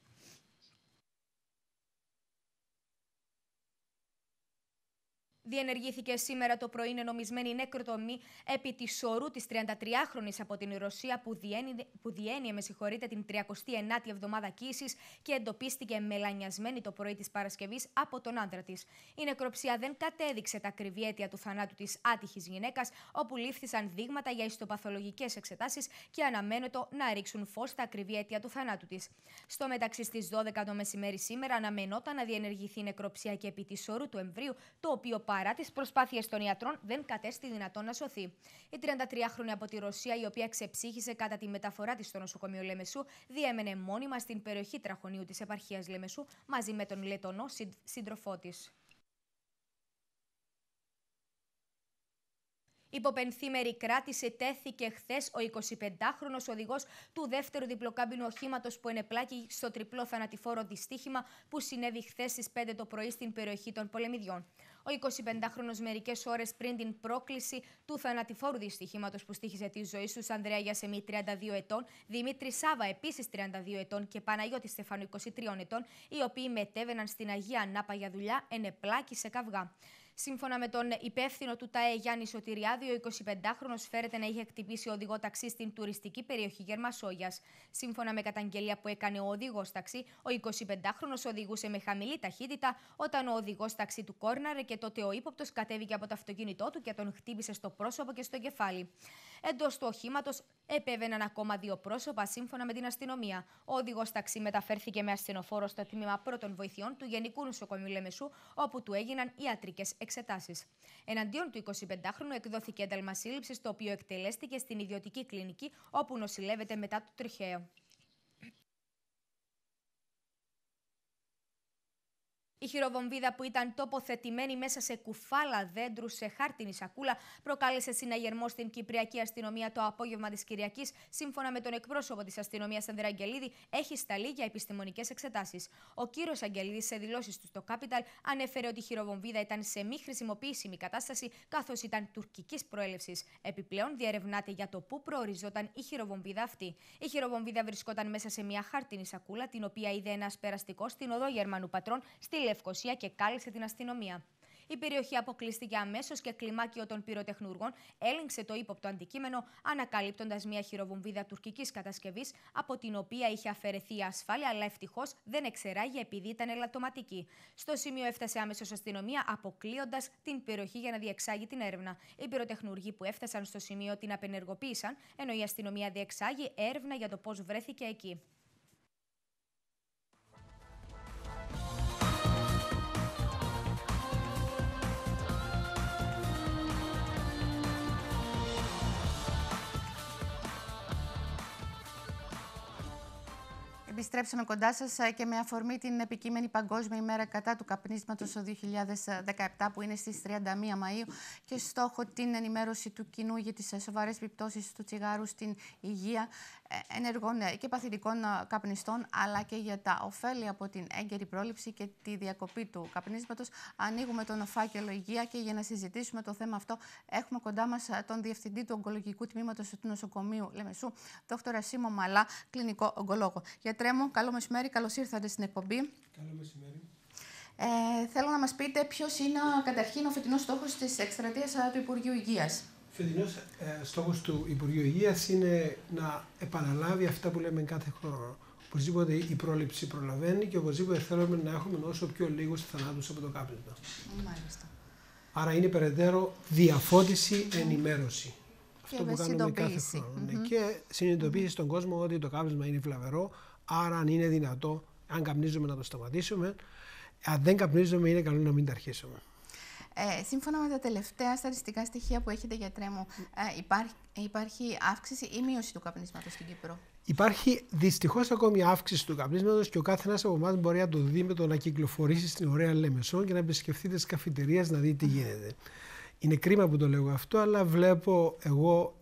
Διενεργήθηκε σήμερα το πρωί νομισμένη νεκροτομή επί της σωρού της 33χρονης από την Ρωσία που διένυε την 39η εβδομάδα κοίησης και εντοπίστηκε μελανιασμένη το πρωί της Παρασκευής από τον άντρα της. Η νεκροψία δεν κατέδειξε τα ακριβή αίτια του θανάτου της άτυχης γυναίκας, όπου λήφθησαν δείγματα για ιστοπαθολογικές εξετάσεις και αναμένεται να ρίξουν φως στα ακριβή αίτια του θανάτου της. Στο μεταξύ, στις 12 το μεσημέρι σήμερα αναμενόταν να διενεργηθεί νεκροψία και επί της σωρού του εμβρίου, το οποίο παρά τις προσπάθειες των ιατρών δεν κατέστη δυνατόν να σωθεί. Η 33χρονη από τη Ρωσία, η οποία ξεψύχησε κατά τη μεταφορά της στο νοσοκομείο Λεμεσού, διέμενε μόνιμα στην περιοχή Τραχωνίου της επαρχίας Λεμεσού μαζί με τον Λετονό σύντροφό της. Υποπενθήμερη κράτηση τέθηκε χθες ο 25χρονος οδηγός του δεύτερου διπλοκάμπινου οχήματος που ενεπλάκη στο τριπλό θανατηφόρο δυστύχημα που συνέβη χθες στις 5 το πρωί στην περιοχή των Πολεμιδιών. Ο 25χρονος μερικές ώρες πριν την πρόκληση του θανατηφόρου δυστυχήματος που στοίχισε τη ζωή στους Ανδρέα Γιασεμί 32 ετών, Δημήτρη Σάβα επίσης 32 ετών και Παναγιώτη Στεφάνου 23 ετών, οι οποίοι μετέβαιναν στην Αγία Ανάπα για δουλειά, ενεπλάκη σε καυγά. Σύμφωνα με τον υπεύθυνο του ΤΑΕ Γιάννη Σωτηριάδη, ο 25χρονος φέρεται να είχε χτυπήσει οδηγό ταξί στην τουριστική περιοχή Γερμασόγιας. Σύμφωνα με καταγγελία που έκανε ο οδηγός ταξί, ο 25χρονος οδηγούσε με χαμηλή ταχύτητα όταν ο οδηγός ταξί του κόρναρε και τότε ο ύποπτος κατέβηκε από το αυτοκίνητό του και τον χτύπησε στο πρόσωπο και στο κεφάλι. Εντός του οχήματος επέβαιναν ακόμα 2 πρόσωπα, σύμφωνα με την αστυνομία. Ο οδηγός ταξί μεταφέρθηκε με ασθενοφόρο στο τμήμα πρώτων βοηθειών του Γενικού Νοσοκομείου Λεμεσού, όπου του έγιναν ιατρικές εξετάσεις. Εναντίον του 25χρονου εκδόθηκε ένταλμα σύλληψης, το οποίο εκτελέστηκε στην ιδιωτική κλινική, όπου νοσηλεύεται μετά το τροχαίο. Η χειροβομβίδα που ήταν τοποθετημένη μέσα σε κουφάλα δέντρου σε χάρτινη σακούλα προκάλεσε συναγερμό στην Κυπριακή αστυνομία το απόγευμα της Κυριακής. Σύμφωνα με τον εκπρόσωπο της αστυνομίας Ανδρέα Αγγελίδη, έχει σταλεί για επιστημονικές εξετάσεις. Ο κύριος Αγγελίδης, σε δηλώσεις του στο Capital, ανέφερε ότι η χειροβομβίδα ήταν σε μη χρησιμοποιήσιμη κατάσταση, καθώς ήταν τουρκικής προέλευσης. Επιπλέον, διερευνάται για το πού προοριζόταν η χειροβομβίδα αυτή. Η χειροβομβίδα βρισκόταν μέσα σε μια χάρτινη σακούλα, την οποία είδε ένας περαστικός στην οδό Γερμανού Πατρών στη Λευκοσία και κάλεσε την αστυνομία. Η περιοχή αποκλείστηκε αμέσως και κλιμάκιο των πυροτεχνουργών έλεγξε το ύποπτο αντικείμενο, ανακαλύπτοντας μια χειροβομβίδα τουρκικής κατασκευής, από την οποία είχε αφαιρεθεί η ασφάλεια, αλλά ευτυχώς δεν εξεράγει επειδή ήταν ελαττωματική. Στο σημείο έφτασε αμέσως αστυνομία, αποκλείοντας την περιοχή για να διεξάγει την έρευνα. Οι πυροτεχνουργοί που έφτασαν στο σημείο την απενεργοποίησαν, ενώ η αστυνομία διεξάγει έρευνα για το πώς βρέθηκε εκεί. Επιστρέψαμε κοντά σας και με αφορμή την επικείμενη Παγκόσμια ημέρα κατά του καπνίσματος το 2017 που είναι στις 31 Μαΐου και στόχο την ενημέρωση του κοινού για τις σοβαρές επιπτώσεις του τσιγάρου στην υγεία ενεργών και παθητικών καπνιστών, αλλά και για τα ωφέλη από την έγκαιρη πρόληψη και τη διακοπή του καπνίσματος. Ανοίγουμε τον φάκελο υγεία και για να συζητήσουμε το θέμα αυτό έχουμε κοντά μας τον Διευθυντή του Ογκολογικού Τμήματος του Νοσοκομείου Λεμεσού, Δόκτωρα Σίμω Μαλά, κλινικό ογκολόγο. Γιατρέ μου, καλό μεσημέρι, καλώς ήρθατε στην εκπομπή. Καλό μεσημέρι. Θέλω να μας πείτε ποιος είναι καταρχήν ο φετινός στόχος της εκστρατείας του Υπουργείου Υγείας. Φετινός στόχος του Υπουργείου Υγείας είναι να επαναλάβει αυτά που λέμε κάθε χρόνο. Οπωσδήποτε η πρόληψη προλαβαίνει και οπωσδήποτε θέλουμε να έχουμε όσο πιο λίγους θανάτους από το κάπνισμα. Μάλιστα. Άρα είναι περαιτέρω διαφώτιση, ενημέρωση. Αυτό που κάνουμε κάθε χρόνο. Και συνειδητοποίηση στον κόσμο ότι το κάπνισμα είναι βλαβερό, άρα αν είναι δυνατό, αν καπνίζουμε να το σταματήσουμε. Αν δεν καπνίζουμε, είναι καλό να μην τα αρχίσουμε. Σύμφωνα με τα τελευταία στατιστικά στοιχεία που έχετε, γιατρέ μου, υπάρχει αύξηση ή μείωση του καπνίσματος στην Κύπρο? Υπάρχει δυστυχώς ακόμη αύξηση του καπνίσματος και ο κάθε ένας από εμάς μπορεί να το δει με το να κυκλοφορήσει στην ωραία Λεμεσό και να επισκεφτεί τις καφετερίες να δει τι γίνεται. Είναι κρίμα που το λέω αυτό, αλλά βλέπω εγώ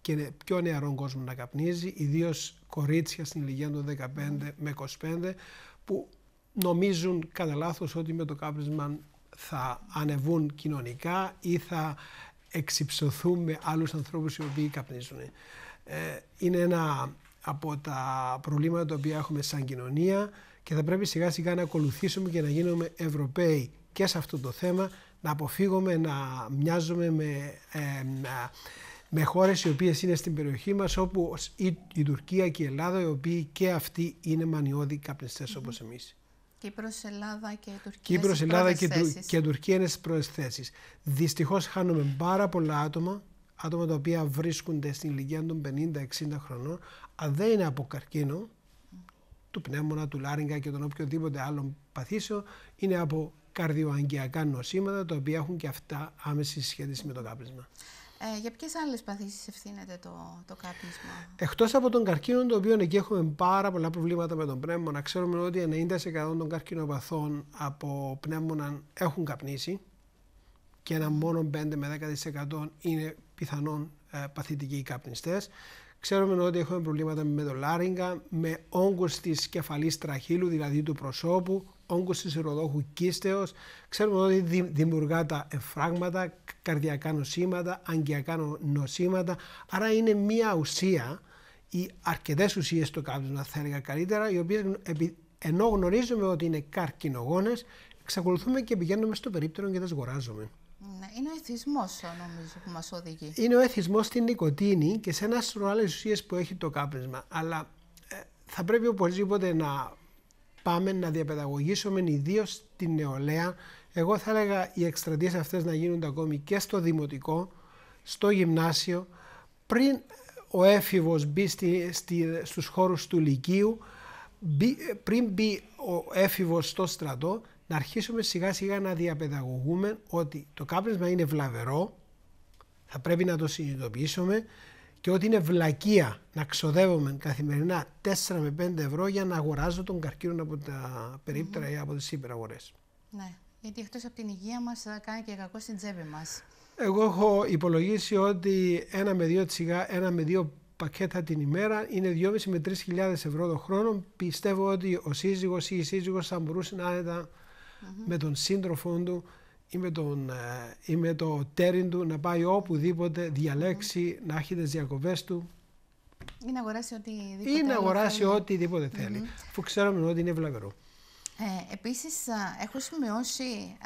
και πιο νεαρό κόσμο να καπνίζει, ιδίως κορίτσια στην ηλικία των 15 με 25, που νομίζουν κατά λάθος ότι με το κάπνισμα θα ανεβούν κοινωνικά ή θα εξυψωθούν με άλλους ανθρώπους οι οποίοι καπνίζουν. Είναι ένα από τα προβλήματα τα οποία έχουμε σαν κοινωνία και θα πρέπει σιγά σιγά να ακολουθήσουμε και να γίνουμε Ευρωπαίοι και σε αυτό το θέμα, να αποφύγουμε να μοιάζουμε με χώρες οι οποίες είναι στην περιοχή μας, όπως η Τουρκία και η Ελλάδα, οι οποίοι και αυτοί είναι μανιώδη καπνιστές όπως εμείς. Κύπρος, Ελλάδα και Τουρκία. Κύπρος, Ελλάδα και Τουρκία είναι στις πρώτες θέσεις. Δυστυχώς χάνουμε πάρα πολλά άτομα τα οποία βρίσκονται στην ηλικία των 50-60 χρονών, αν δεν είναι από καρκίνο του πνεύμονα, του λάριγγα και των οποιοδήποτε άλλων παθήσεων, είναι από καρδιοαγγειακά νοσήματα, τα οποία έχουν και αυτά άμεση σχέση με το κάπνισμα. Για ποιες άλλες παθήσεις ευθύνεται το κάπνισμα? Εκτός από τον καρκίνο, το οποίο εκεί έχουμε πάρα πολλά προβλήματα με τον πνεύμονα. Ξέρουμε ότι 90% των καρκινοπαθών από πνεύμονα έχουν καπνίσει και ένα μόνο 5 με 10% είναι πιθανόν παθητικοί καπνιστές. Ξέρουμε ότι έχουμε προβλήματα με το λάριγγα, με όγκους της κεφαλής τραχύλου, δηλαδή του προσώπου, όγκους της ηροδόχου κίστεως. Ξέρουμε ότι δημιουργά τα εμφράγματα, καρδιακά νοσήματα, αγκιακά νοσήματα. Άρα είναι μια ουσία, ή αρκετές ουσίες στο κάπνισμα, θα έλεγα καλύτερα, οι οποίες ενώ γνωρίζουμε ότι είναι καρκινογόνες, εξακολουθούμε και πηγαίνουμε στο περίπτερο και τις αγοράζουμε. Είναι ο εθισμός, νομίζω, που μας οδηγεί. Είναι ο εθισμός στην νοικοτήνη και σε ένα σωρό άλλες ουσίες που έχει το κάπνισμα. Αλλά θα πρέπει οπωσδήποτε να πάμε να διαπαιδαγωγήσουμε ιδίως την νεολαία. Εγώ θα έλεγα οι εκστρατείες αυτές να γίνονται ακόμη και στο δημοτικό, στο γυμνάσιο, πριν ο έφηβος μπει στους χώρους του λυκείου, πριν μπει ο έφηβος στο στρατό, να αρχίσουμε σιγά σιγά να διαπαιδαγωγούμε ότι το κάπνισμα είναι βλαβερό, θα πρέπει να το συνειδητοποιήσουμε, και ότι είναι βλακεία να ξοδεύουμε καθημερινά 4 με 5 ευρώ για να αγοράζω τον καρκίνο από τα περίπτερα ή από τις υπεραγορές. Ναι, γιατί εκτός από την υγεία μας κάνει και κακό στην τσέπη μας. Εγώ έχω υπολογίσει ότι 1 με 2 πακέτα την ημέρα είναι 2.500 με 3.000 ευρώ το χρόνο. Πιστεύω ότι ο σύζυγος ή η σύζυγος θα μπορούσε άνετα με τον σύντροφό του ή με το τέριν του να πάει οπουδήποτε διαλέξει, να έχει τις διακοπές του ή να αγοράσει οτιδήποτε θέλει, αφού ξέρουμε ότι είναι βλαβερό. Επίσης, έχω σημειώσει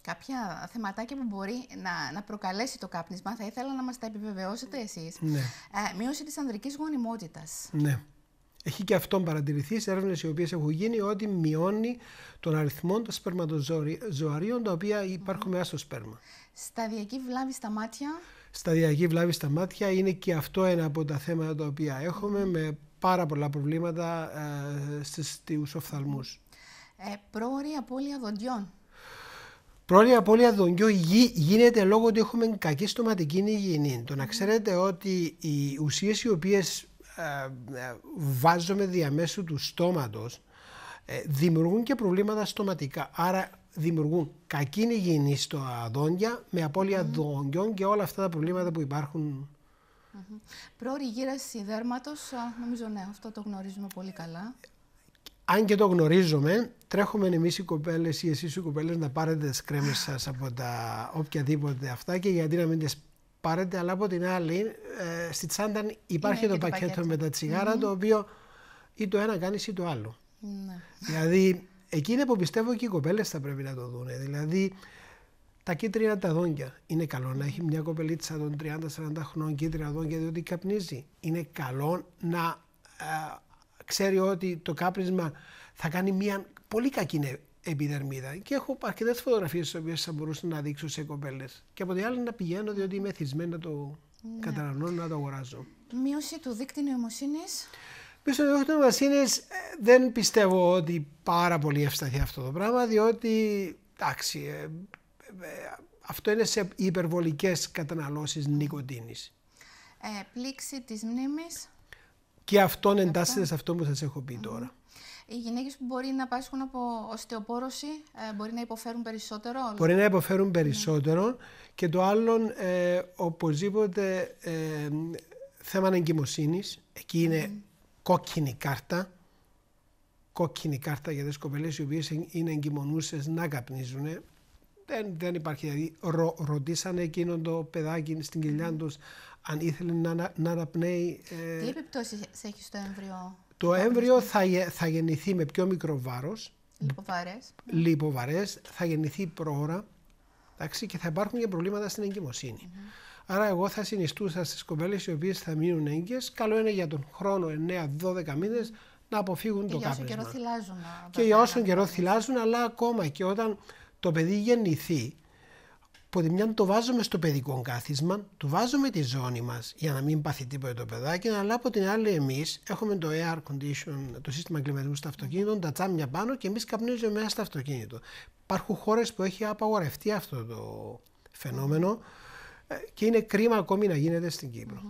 κάποια θεματάκια που μπορεί να προκαλέσει το κάπνισμα. Θα ήθελα να μας τα επιβεβαιώσετε εσείς. Ναι. Μείωση της ανδρικής γονιμότητας. Ναι. Έχει και αυτόν παρατηρηθεί σε έρευνες οι οποίες έχουν γίνει ότι μειώνει τον αριθμό των σπερματοζωαρίων τα οποία υπάρχουν μέσα στο σπέρμα. Σταδιακή βλάβη στα μάτια. Σταδιακή βλάβη στα μάτια είναι και αυτό ένα από τα θέματα τα οποία έχουμε με πάρα πολλά προβλήματα στους οφθαλμούς. Πρόωρη απώλεια δοντιών. Πρόωρη απώλεια δοντιού γίνεται λόγω ότι έχουμε κακή στοματική υγιεινή. Το να ξέρετε ότι οι ουσίες οι οποίες βάζουμε διαμέσου του στόματος δημιουργούν και προβλήματα στοματικά. Άρα δημιουργούν κακή υγιεινή στα δόντια με απώλεια δοντιών και όλα αυτά τα προβλήματα που υπάρχουν. Πρόωρη γύραση δέρματος, νομίζω ναι, αυτό το γνωρίζουμε πολύ καλά. Αν και το γνωρίζουμε, τρέχουμε εμείς οι κοπέλες ή εσείς οι κοπέλες να πάρετε τις κρέμες σας από τα οποιαδήποτε αυτά και γιατί να μην τις πάρετε, αλλά από την άλλη στη τσάντα υπάρχει το πακέτο με τα τσιγάρα το οποίο ή το ένα κάνεις ή το άλλο. Δηλαδή εκείνη που πιστεύω και οι κοπέλες θα πρέπει να το δουν. Δηλαδή τα κίτρινα τα δόντια. Είναι καλό να έχει μια κοπελίτσα των 30-40 χρονών κίτρινα δόντια διότι καπνίζει. Είναι καλό να ξέρει ότι το κάπνισμα θα κάνει μια πολύ κακή επιδερμίδα. Και έχω αρκετές φωτογραφίες τις οποίες θα μπορούσα να δείξω σε κοπέλες. Και από την άλλη να πηγαίνω διότι είμαι εθισμένη να το καταναλώνω, να το αγοράζω. Μείωση του δείκτη νοημοσύνης. Μείωση του δείκτη νοημοσύνης δεν πιστεύω ότι πάρα πολύ ευσταθεί αυτό το πράγμα, διότι εντάξει, αυτό είναι σε υπερβολικές καταναλώσεις νοικοτήνης. Πλήξη της μνήμης. Και αυτόν εντάσσεται σε αυτό που σας έχω πει τώρα. Οι γυναίκες που μπορεί να πάσχουν από οστεοπόρωση μπορεί να υποφέρουν περισσότερο. Μπορεί να υποφέρουν περισσότερο και το άλλο οπωσδήποτε θέμα εγκυμοσύνης. Εκεί είναι κόκκινη κάρτα. Κόκκινη κάρτα για τις κοπελές οι οποίες είναι εγκυμονούσες να καπνίζουν. Δεν υπάρχει. Δηλαδή, ρωτήσανε εκείνο το παιδάκι στην κοιλιά τους αν ήθελε να αναπνέει. Τι επιπτώσεις έχει στο έμβριο? Το έμβριο θα γεννηθεί με πιο μικρό βάρος. Λιποβαρές. Θα γεννηθεί πρόωρα. Εντάξει, και θα υπάρχουν και προβλήματα στην εγκυμοσύνη. Άρα εγώ θα συνιστούσα στις κοπέλες οι οποίες θα μείνουν έγκυες, καλό είναι για τον χρόνο 9-12 μήνες να αποφύγουν το κάπνισμα. Και για όσο καιρό θυλάζουν, αλλά ακόμα και όταν το παιδί γεννηθεί, από τη μια το βάζουμε στο παιδικό κάθισμα, του βάζουμε τη ζώνη μας για να μην πάθει τίποτα το παιδάκι, αλλά από την άλλη εμείς έχουμε το air condition, το σύστημα κλιματισμού στο αυτοκίνητο, τα τσάμια πάνω και εμείς καπνίζουμε μέσα στο αυτοκίνητο. Υπάρχουν χώρες που έχει απαγορευτεί αυτό το φαινόμενο και είναι κρίμα ακόμη να γίνεται στην Κύπρο.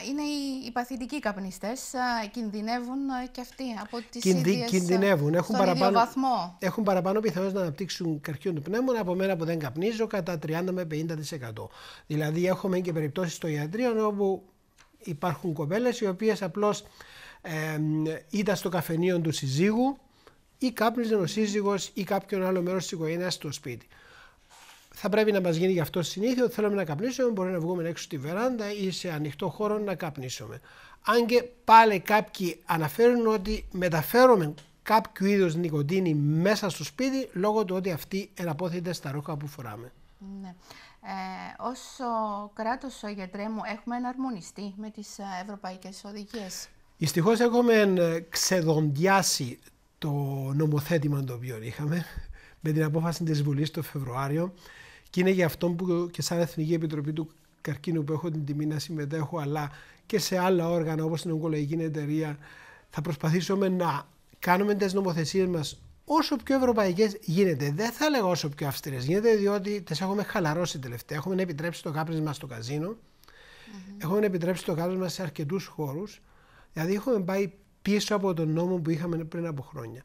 Είναι οι παθητικοί καπνιστές, κινδυνεύουν και αυτοί από τις ίδιες κινδυνεύουν. Στον ίδιο βαθμό. Έχουν παραπάνω πιθανότητες να αναπτύξουν καρκίνο του πνεύμονα από μένα που δεν καπνίζω κατά 30 με 50%. Δηλαδή έχουμε και περιπτώσεις στο ιατρείο όπου υπάρχουν κοπέλες οι οποίες απλώς ήταν στο καφενείο του συζύγου ή κάπνιζε ο σύζυγος ή κάποιον άλλο μέρος της οικογένειας στο σπίτι. Θα πρέπει να μας γίνει γι' αυτό συνήθεια ότι θέλουμε να καπνίσουμε, μπορεί να βγούμε έξω στη βεράντα ή σε ανοιχτό χώρο να καπνίσουμε. Αν και πάλι κάποιοι αναφέρουν ότι μεταφέρουμε κάποιο είδους νοικοτήνη μέσα στο σπίτι λόγω του ότι αυτή εναπόθεται στα ρούχα που φοράμε. Ναι. Ως κράτος, γιατρέ μου, έχουμε εναρμονιστεί με τις ευρωπαϊκές οδηγίες? Δυστυχώς έχουμε ξεδοντιάσει το νομοθέτημα το οποίο είχαμε με την απόφαση της Βουλής το Φεβρουάριο και είναι για αυτό που και σαν Εθνική Επιτροπή του Καρκίνου που έχω την τιμή να συμμετέχω, αλλά και σε άλλα όργανα όπως την Ογκολογική Εταιρεία, θα προσπαθήσουμε να κάνουμε τις νομοθεσίες μας όσο πιο ευρωπαϊκές γίνεται. Δεν θα έλεγα όσο πιο αυστηρές γίνεται, διότι τις έχουμε χαλαρώσει τελευταία. Έχουμε επιτρέψει το κάπνισμα στο καζίνο, έχουμε επιτρέψει το κάπνισμα σε αρκετούς χώρους, δηλαδή έχουμε πάει πίσω από τον νόμο που είχαμε πριν από χρόνια.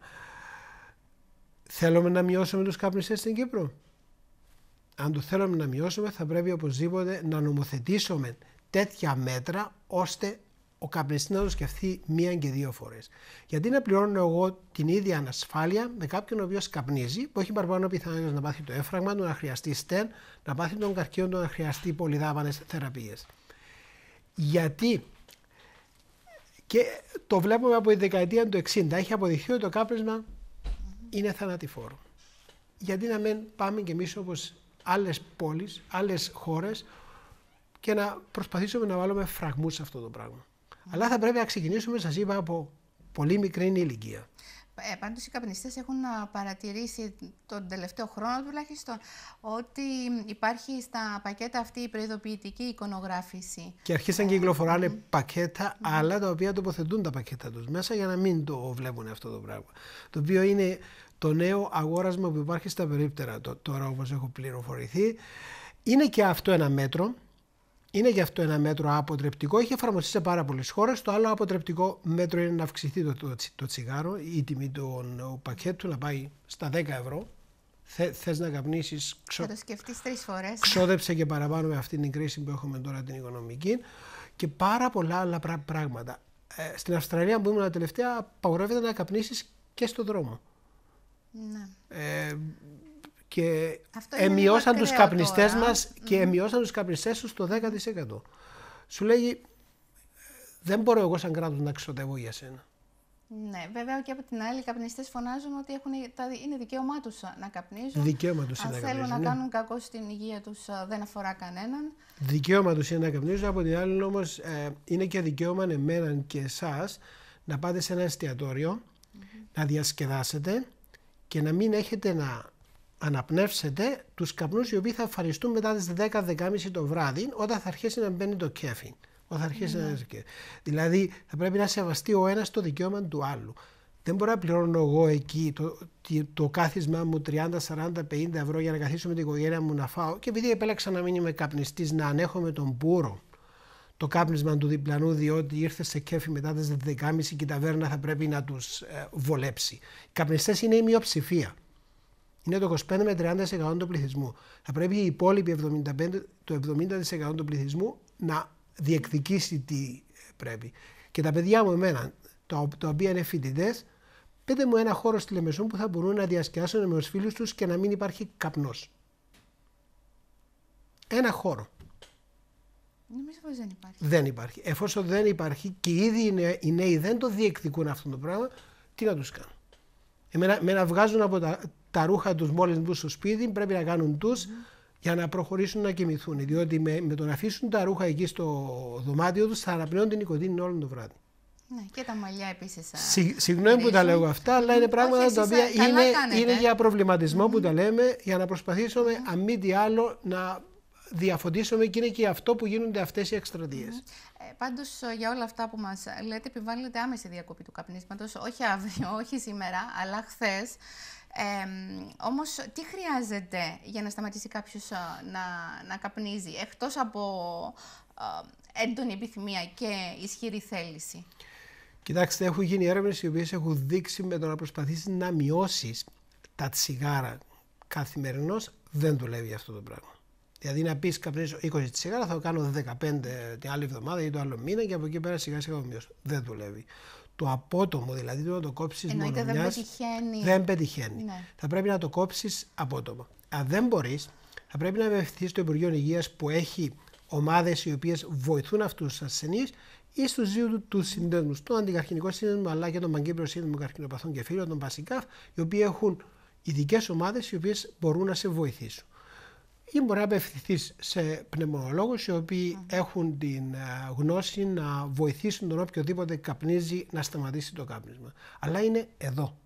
Θέλουμε να μειώσουμε τους καπνιστές στην Κύπρο? Αν το θέλουμε να μειώσουμε, θα πρέπει οπωσδήποτε να νομοθετήσουμε τέτοια μέτρα ώστε ο καπνιστής να το σκεφτεί μία και δύο φορές. Γιατί να πληρώνω εγώ την ίδια ανασφάλεια με κάποιον ο οποίος καπνίζει, που έχει παραπάνω πιθανότητες να πάθει το έφραγμα του, να χρειαστεί στεν, να πάθει τον καρκίνο του, να χρειαστεί πολυδάπανες θεραπείες. Γιατί, και το βλέπουμε από τη δεκαετία του 60, έχει αποδειχθεί ότι το κάπνισμα είναι θανατηφόρο. Γιατί να μην πάμε κι εμείς όπως άλλες πόλεις, άλλες χώρες και να προσπαθήσουμε να βάλουμε φραγμούς σε αυτό το πράγμα. Αλλά θα πρέπει να ξεκινήσουμε, σας είπα, από πολύ μικρή ηλικία. Πάντως οι καπνιστές έχουν παρατηρήσει τον τελευταίο χρόνο τουλάχιστον ότι υπάρχει στα πακέτα αυτή η προειδοποιητική εικονογράφηση. Και αρχίσαν και κυκλοφοράνε πακέτα, αλλά τα οποία τοποθετούν τα πακέτα τους μέσα για να μην το βλέπουν αυτό το πράγμα. Το οποίο είναι το νέο αγόρασμα που υπάρχει στα περίπτερα τώρα, όπως έχω πληροφορηθεί. Είναι και αυτό ένα μέτρο. Είναι και αυτό ένα μέτρο αποτρεπτικό. Έχει εφαρμοστεί σε πάρα πολλές χώρες. Το άλλο αποτρεπτικό μέτρο είναι να αυξηθεί το τσιγάρο, η τιμή του πακέτου να πάει στα 10 ευρώ. Θες να καπνίσεις, θα το σκεφτείς 3 φορές. Ξόδεψε και παραπάνω με αυτήν την κρίση που έχουμε τώρα την οικονομική, και πάρα πολλά άλλα πράγματα. Στην Αυστραλία που ήμουν τελευταία, απαγορεύεται να καπνίσεις και στον δρόμο. Ναι. Και εμειώσαν τους καπνιστές μας και εμειώσαν τους καπνιστές τους στο 10%. Σου λέγει, δεν μπορώ εγώ σαν κράτος να ξοδεύω για σένα. Ναι, βέβαια και από την άλλη οι καπνιστές φωνάζουν ότι είναι δικαίωμά τους να καπνίζουν. Δικαίωμα τους Αν είναι να θέλουν καπνίζουν, να κάνουν κακό στην υγεία τους, δεν αφορά κανέναν. Δικαίωμα τους είναι να καπνίζουν, από την άλλη όμως είναι και δικαίωμα εμέναν και εσάς να πάτε σε ένα εστιατόριο, να διασκεδάσετε και να μην έχετε να αναπνεύσετε τους καπνούς οι οποίοι θα εμφανιστούν μετά τις 10-10.30 το βράδυ, όταν θα αρχίσει να μπαίνει το κέφι. Δηλαδή θα πρέπει να σεβαστεί ο ένας το δικαίωμα του άλλου. Δεν μπορώ να πληρώνω εγώ εκεί το κάθισμά μου 30, 40, 50 ευρώ για να καθίσω με την οικογένεια μου να φάω, και επειδή επέλεξα να μην είμαι καπνιστής, να ανέχομαι τον πούρο το κάπνισμα του διπλανού, διότι ήρθε σε κέφι μετά τις 10.30 και η ταβέρνα θα πρέπει να τους βολέψει. Οι καπνιστές είναι η μειοψηφία. Είναι το 25 με 30% του πληθυσμού. Θα πρέπει η υπόλοιπη το 70% του πληθυσμού να διεκδικήσει τι πρέπει. Και τα παιδιά μου εμένα, τα οποία είναι φοιτητές, πείτε μου ένα χώρο στη Λεμεσόν που θα μπορούν να διασκεδάσουν με τους φίλους τους και να μην υπάρχει καπνός. Ένα χώρο. Νομίζω πως δεν υπάρχει. Δεν υπάρχει. Εφόσον δεν υπάρχει και ήδη οι νέοι δεν το διεκδικούν αυτό το πράγμα, τι να τους κάνουν. Εμένα βγάζουν από τα ρούχα τους μόλις μπουν στο σπίτι, πρέπει να κάνουν τους για να προχωρήσουν να κοιμηθούν. Διότι με το να αφήσουν τα ρούχα εκεί στο δωμάτιο τους θα αναπνέουν την νοικοτήνη όλο το βράδυ. Ναι, και τα μαλλιά επίσης. Συγγνώμη που τα λέω αυτά, αλλά είναι πράγματα τα οποία είναι για προβληματισμό που τα λέμε, για να προσπαθήσουμε αν μη τι άλλο να διαφωτίσουμε, και είναι και αυτό που γίνονται αυτές οι εκστρατείες. Πάντως για όλα αυτά που μας λέτε επιβάλλεται άμεση διακοπή του καπνίσματος, όχι αύριο, όχι σήμερα, αλλά χθες. Όμως τι χρειάζεται για να σταματήσει κάποιος να καπνίζει, εκτός από έντονη επιθυμία και ισχυρή θέληση? Κοιτάξτε, έχουν γίνει έρευνες οι οποίες έχουν δείξει με το να προσπαθήσεις να μειώσεις τα τσιγάρα καθημερινώς, δεν δουλεύει αυτό το πράγμα. Δηλαδή να πεις καπνίζω 20 τσιγάρα, θα το κάνω 15 την άλλη εβδομάδα ή το άλλο μήνα και από εκεί πέρα σιγά σιγά μειώσω. Δεν δουλεύει. Το απότομο, δηλαδή το να το κόψεις μόνο μιας, δεν πετυχαίνει. Ναι. Θα πρέπει να το κόψεις απότομα. Αν δεν μπορείς, θα πρέπει να απευθυνθείς στο Υπουργείο Υγείας που έχει ομάδες οι οποίες βοηθούν αυτούς τους ασθενείς, ή στους δύο τους συνδέσμους, το Αντικαρκινικό Σύνδεσμο αλλά και τον Παγκύπριο Σύνδεσμο Καρκινοπαθών και Φύλων, τον ΠΑΣΙΚΑΦ, οι οποίοι έχουν ειδικές ομάδες οι οποίες μπορούν να σε βοηθήσουν. Ή μπορεί να απευθυνθείς σε πνευμονολόγους οι οποίοι έχουν την γνώση να βοηθήσουν τον οποιοδήποτε καπνίζει να σταματήσει το κάπνισμα. Αλλά είναι εδώ.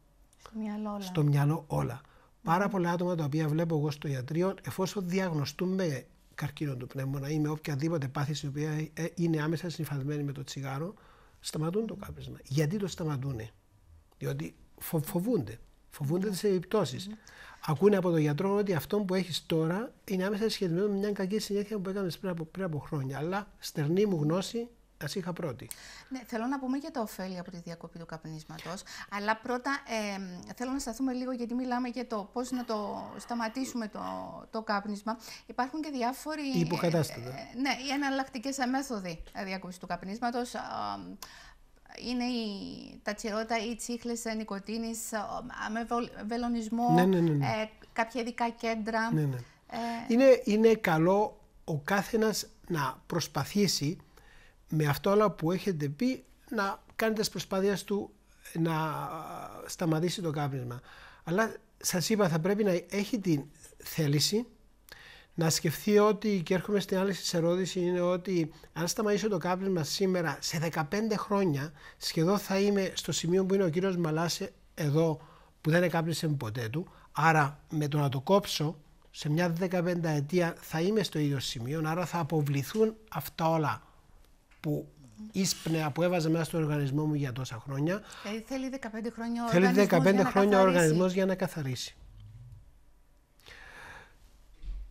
Στο μυαλό όλα. Πάρα πολλά άτομα τα οποία βλέπω εγώ στο ιατρείο, εφόσον διαγνωστούν με καρκίνο του πνεύμονα ή με οποιαδήποτε πάθηση η οποία είναι άμεσα συμφασμένη με το τσιγάρο, σταματούν το κάπνισμα. Γιατί το σταματούν? Διότι φοβούνται τις επιπτώσεις. Ακούνε από τον γιατρό ότι αυτό που έχεις τώρα είναι άμεσα σχετισμένο με μια κακή συνήθεια που έκανες πριν από χρόνια. Αλλά στερνή μου γνώση ας είχα πρώτη. Ναι, θέλω να πούμε για τα ωφέλη από τη διακοπή του καπνίσματος. Αλλά πρώτα θέλω να σταθούμε λίγο, γιατί μιλάμε για το πώς να το σταματήσουμε το κάπνισμα. Υπάρχουν και διάφοροι. Υποκατάστατα. Ναι, οι εναλλακτικές μέθοδοι διακοπής του καπνίσματος. Είναι τα τσιρότα ή τσίχλες νοικοτήνης με βελονισμό, κάποια ειδικά κέντρα. Ναι. Είναι καλό ο κάθενας να προσπαθήσει με αυτό όλα που έχετε πει να κάνει τις προσπάθειες του να σταματήσει το κάπνισμα. Αλλά σας είπα, θα πρέπει να έχει την θέληση, να σκεφτεί ότι, και έρχομαι στην άλλη ερώτηση, είναι ότι αν σταματήσω το κάπνισμα σήμερα, σε 15 χρόνια σχεδόν θα είμαι στο σημείο που είναι ο κύριος Μαλάς εδώ, που δεν εκάπνισε ποτέ του. Άρα με το να το κόψω σε μια 15 ετία θα είμαι στο ίδιο σημείο, άρα θα αποβληθούν αυτά όλα που ίσπνεα που έβαζα μέσα στον οργανισμό μου για τόσα χρόνια. Δηλαδή θέλει 15 χρόνια ο Θέλει 15 χρόνια ο οργανισμός οργανισμός για να καθαρίσει.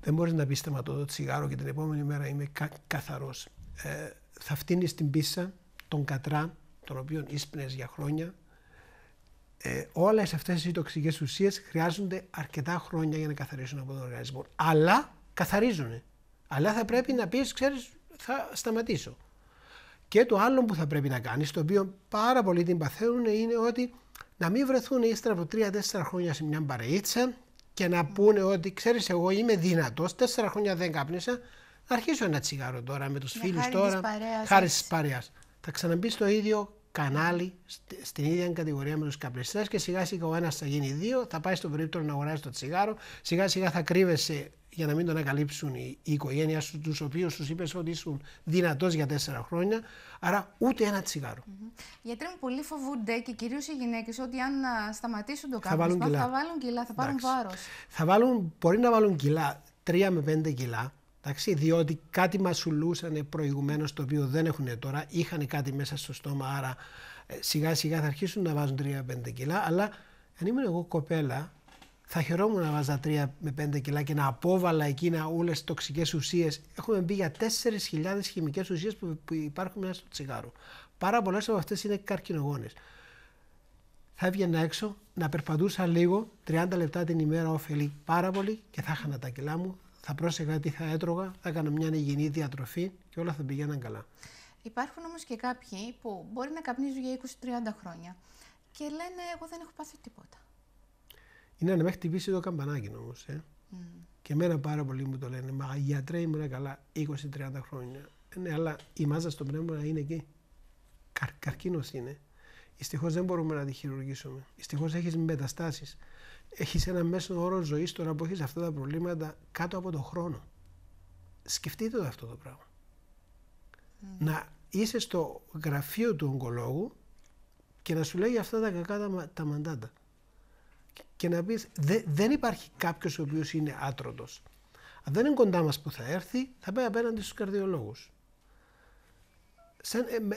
Δεν μπορείς να πεις σταματώ το τσιγάρο και την επόμενη μέρα είμαι καθαρός. Θα φτύνεις την πίσα, τον κατρά, τον οποίο ίσπνες για χρόνια. Όλες αυτές οι τοξικές ουσίες χρειάζονται αρκετά χρόνια για να καθαρίσουν από τον οργανισμό. Αλλά καθαρίζουν. Αλλά θα πρέπει να πεις, ξέρεις, θα σταματήσω. Και το άλλο που θα πρέπει να κάνεις, το οποίο πάρα πολλοί την παθαίνουν, είναι ότι να μην βρεθούν ύστερα από 3-4 χρόνια σε μια παρεΐτσα και να πούνε ότι, ξέρεις, εγώ είμαι δυνατός, 4 χρόνια δεν κάπνισα, να αρχίσω ένα τσιγάρο τώρα με τους φίλους τώρα, χάρη της παρέας. Θα ξαναμπεί στο ίδιο κανάλι, στην ίδια κατηγορία με τους καπνιστές και σιγά σιγά ο ένας θα γίνει 2, θα πάει στο περίπτωρο να αγοράσει το τσιγάρο, σιγά σιγά θα κρύβεσαι για να μην τον ανακαλύψουν η οικογένεια σου, τους οποίους τους είπες ότι ήσουν δυνατός για 4 χρόνια, άρα ούτε ένα τσιγάρο. Γιατροί μου, πολλοί φοβούνται και κυρίως οι γυναίκες ότι αν σταματήσουν το κάπνισμα θα βάλουν κιλά, θα πάρουν βάρος. Μπορεί να βάλουν κιλά, 3 με 5 κιλά, εντάξει, διότι κάτι μασουλούσαν προηγουμένως το οποίο δεν έχουν τώρα, είχαν κάτι μέσα στο στόμα, άρα σιγά σιγά θα αρχίσουν να βάζουν 3 με 5 κιλά, αλλά αν ήμουν εγώ κοπέλα, θα χαιρόμουν να βάζα 3 με 5 κιλά και να απόβαλα εκείνα όλες τις τοξικές ουσίες. Έχουμε μπει για 4.000 χημικές ουσίες που υπάρχουν μέσα στο τσιγάρο. Πάρα πολλές από αυτές είναι καρκινογόνες. Θα έβγαινα έξω, να περπατούσα λίγο, 30 λεπτά την ημέρα ωφελεί πάρα πολύ και θα είχανα τα κιλά μου. Θα πρόσεχα τι θα έτρωγα, θα έκανα μια υγιεινή διατροφή και όλα θα πηγαίναν καλά. Υπάρχουν όμως και κάποιοι που μπορεί να καπνίζουν για 20-30 χρόνια και λένε εγώ δεν έχω πάθει τίποτα. Είναι να με χτυπήσει το καμπανάκι όμως. Και εμένα πάρα πολλοί μου το λένε. Μα γιατρέ ήμουν καλά 20-30 χρόνια. Ναι, αλλά η μάζα στο πνεύμα είναι εκεί. Καρκίνος είναι. Δυστυχώς δεν μπορούμε να τη χειρουργήσουμε. Δυστυχώς έχεις μεταστάσεις. Έχεις ένα μέσο όρο ζωής τώρα που έχεις αυτά τα προβλήματα κάτω από τον χρόνο. Σκεφτείτε το αυτό το πράγμα. Να είσαι στο γραφείο του ογκολόγου και να σου λέει αυτά τα κακά τα μαντάτα. Και να πεις, δεν υπάρχει κάποιος ο οποίος είναι άτρωτος. Αν δεν είναι κοντά μας που θα έρθει, θα πάει απέναντι στους καρδιολόγους.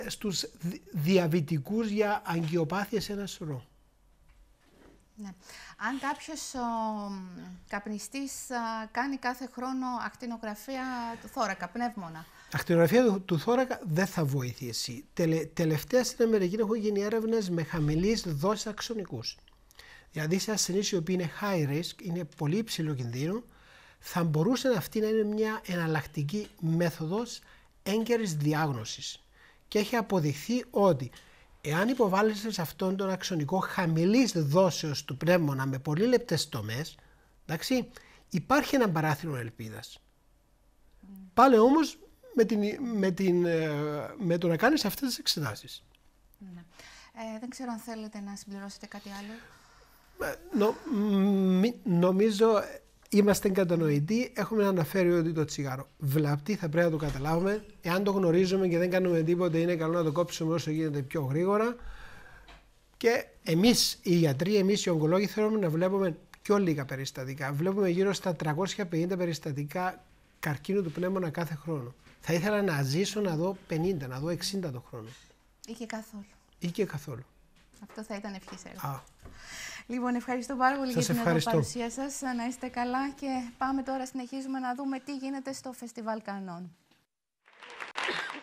Στους διαβητικούς για αγκιοπάθειες ένα σωρό. Ναι. Αν κάποιος καπνιστής κάνει κάθε χρόνο ακτινογραφία του θώρακα, πνεύμονα. Ακτινογραφία του θώρακα δεν θα βοηθήσει. Τελευταία στην Αμερική έχουν γίνει έρευνες με χαμηλής δόσης αξονικούς. Δηλαδή σε ασθενείς οι οποίοι είναι high risk, είναι πολύ υψηλό κινδύνο, θα μπορούσε αυτή να είναι μια εναλλακτική μέθοδος έγκαιρης διάγνωσης. Και έχει αποδειχθεί ότι εάν υποβάλλεσαι σε αυτόν τον αξονικό χαμηλής δόσεως του πνεύμονα με πολύ λεπτές τομές, εντάξει, υπάρχει ένα παράθυρο ελπίδας. Πάλι όμως με το να κάνεις αυτές τις εξετάσεις. Ναι. Δεν ξέρω αν θέλετε να συμπληρώσετε κάτι άλλο. Νομίζω είμαστε κατανοητοί. Έχουμε αναφέρει ότι το τσιγάρο βλάπτει, θα πρέπει να το καταλάβουμε. Εάν το γνωρίζουμε και δεν κάνουμε τίποτα, είναι καλό να το κόψουμε όσο γίνεται πιο γρήγορα. Και εμείς οι γιατροί, εμείς οι ογκολόγοι θέλουμε να βλέπουμε πιο λίγα περιστατικά. Βλέπουμε γύρω στα 350 περιστατικά καρκίνου του πνεύμονα κάθε χρόνο. Θα ήθελα να ζήσω να δω 50, να δω 60 το χρόνο. Ή και καθόλου. Αυτό θα ήταν ευχής έργο. Λοιπόν, ευχαριστώ πάρα πολύ για την παρουσία σας. Να είστε καλά και πάμε τώρα, συνεχίζουμε να δούμε τι γίνεται στο Φεστιβάλ Κανών.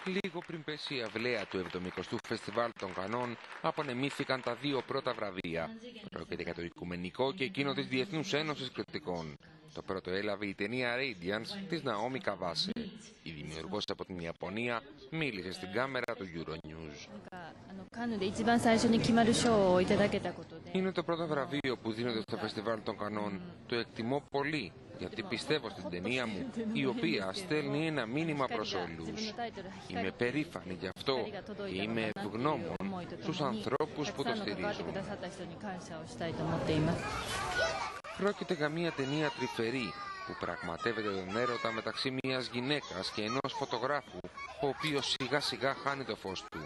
Λίγο πριν πέσει η αυλαία του 70ου Φεστιβάλ των Κανών, απονεμήθηκαν τα 2 πρώτα βραβεία. Πρόκειται για το Οικουμενικό και εκείνο της Διεθνούς Ένωσης Κριτικών. Το πρώτο έλαβε η ταινία Radiance της Ναόμι Καβάσε. Η δημιουργός από την Ιαπωνία μίλησε στην κάμερα του Euronews. Είναι το πρώτο βραβείο που δίνεται στο Φεστιβάλ των Κανών. Το εκτιμώ πολύ, γιατί πιστεύω στην ταινία μου, η οποία στέλνει ένα μήνυμα προς όλους. Είμαι περήφανη γι' αυτό και είμαι ευγνώμων στους ανθρώπους που το στηρίζουν. Πρόκειται για μια ταινία τρυφερή που πραγματεύεται τον έρωτα μεταξύ μιας γυναίκας και ενός φωτογράφου, ο οποίος σιγά σιγά χάνει το φως του.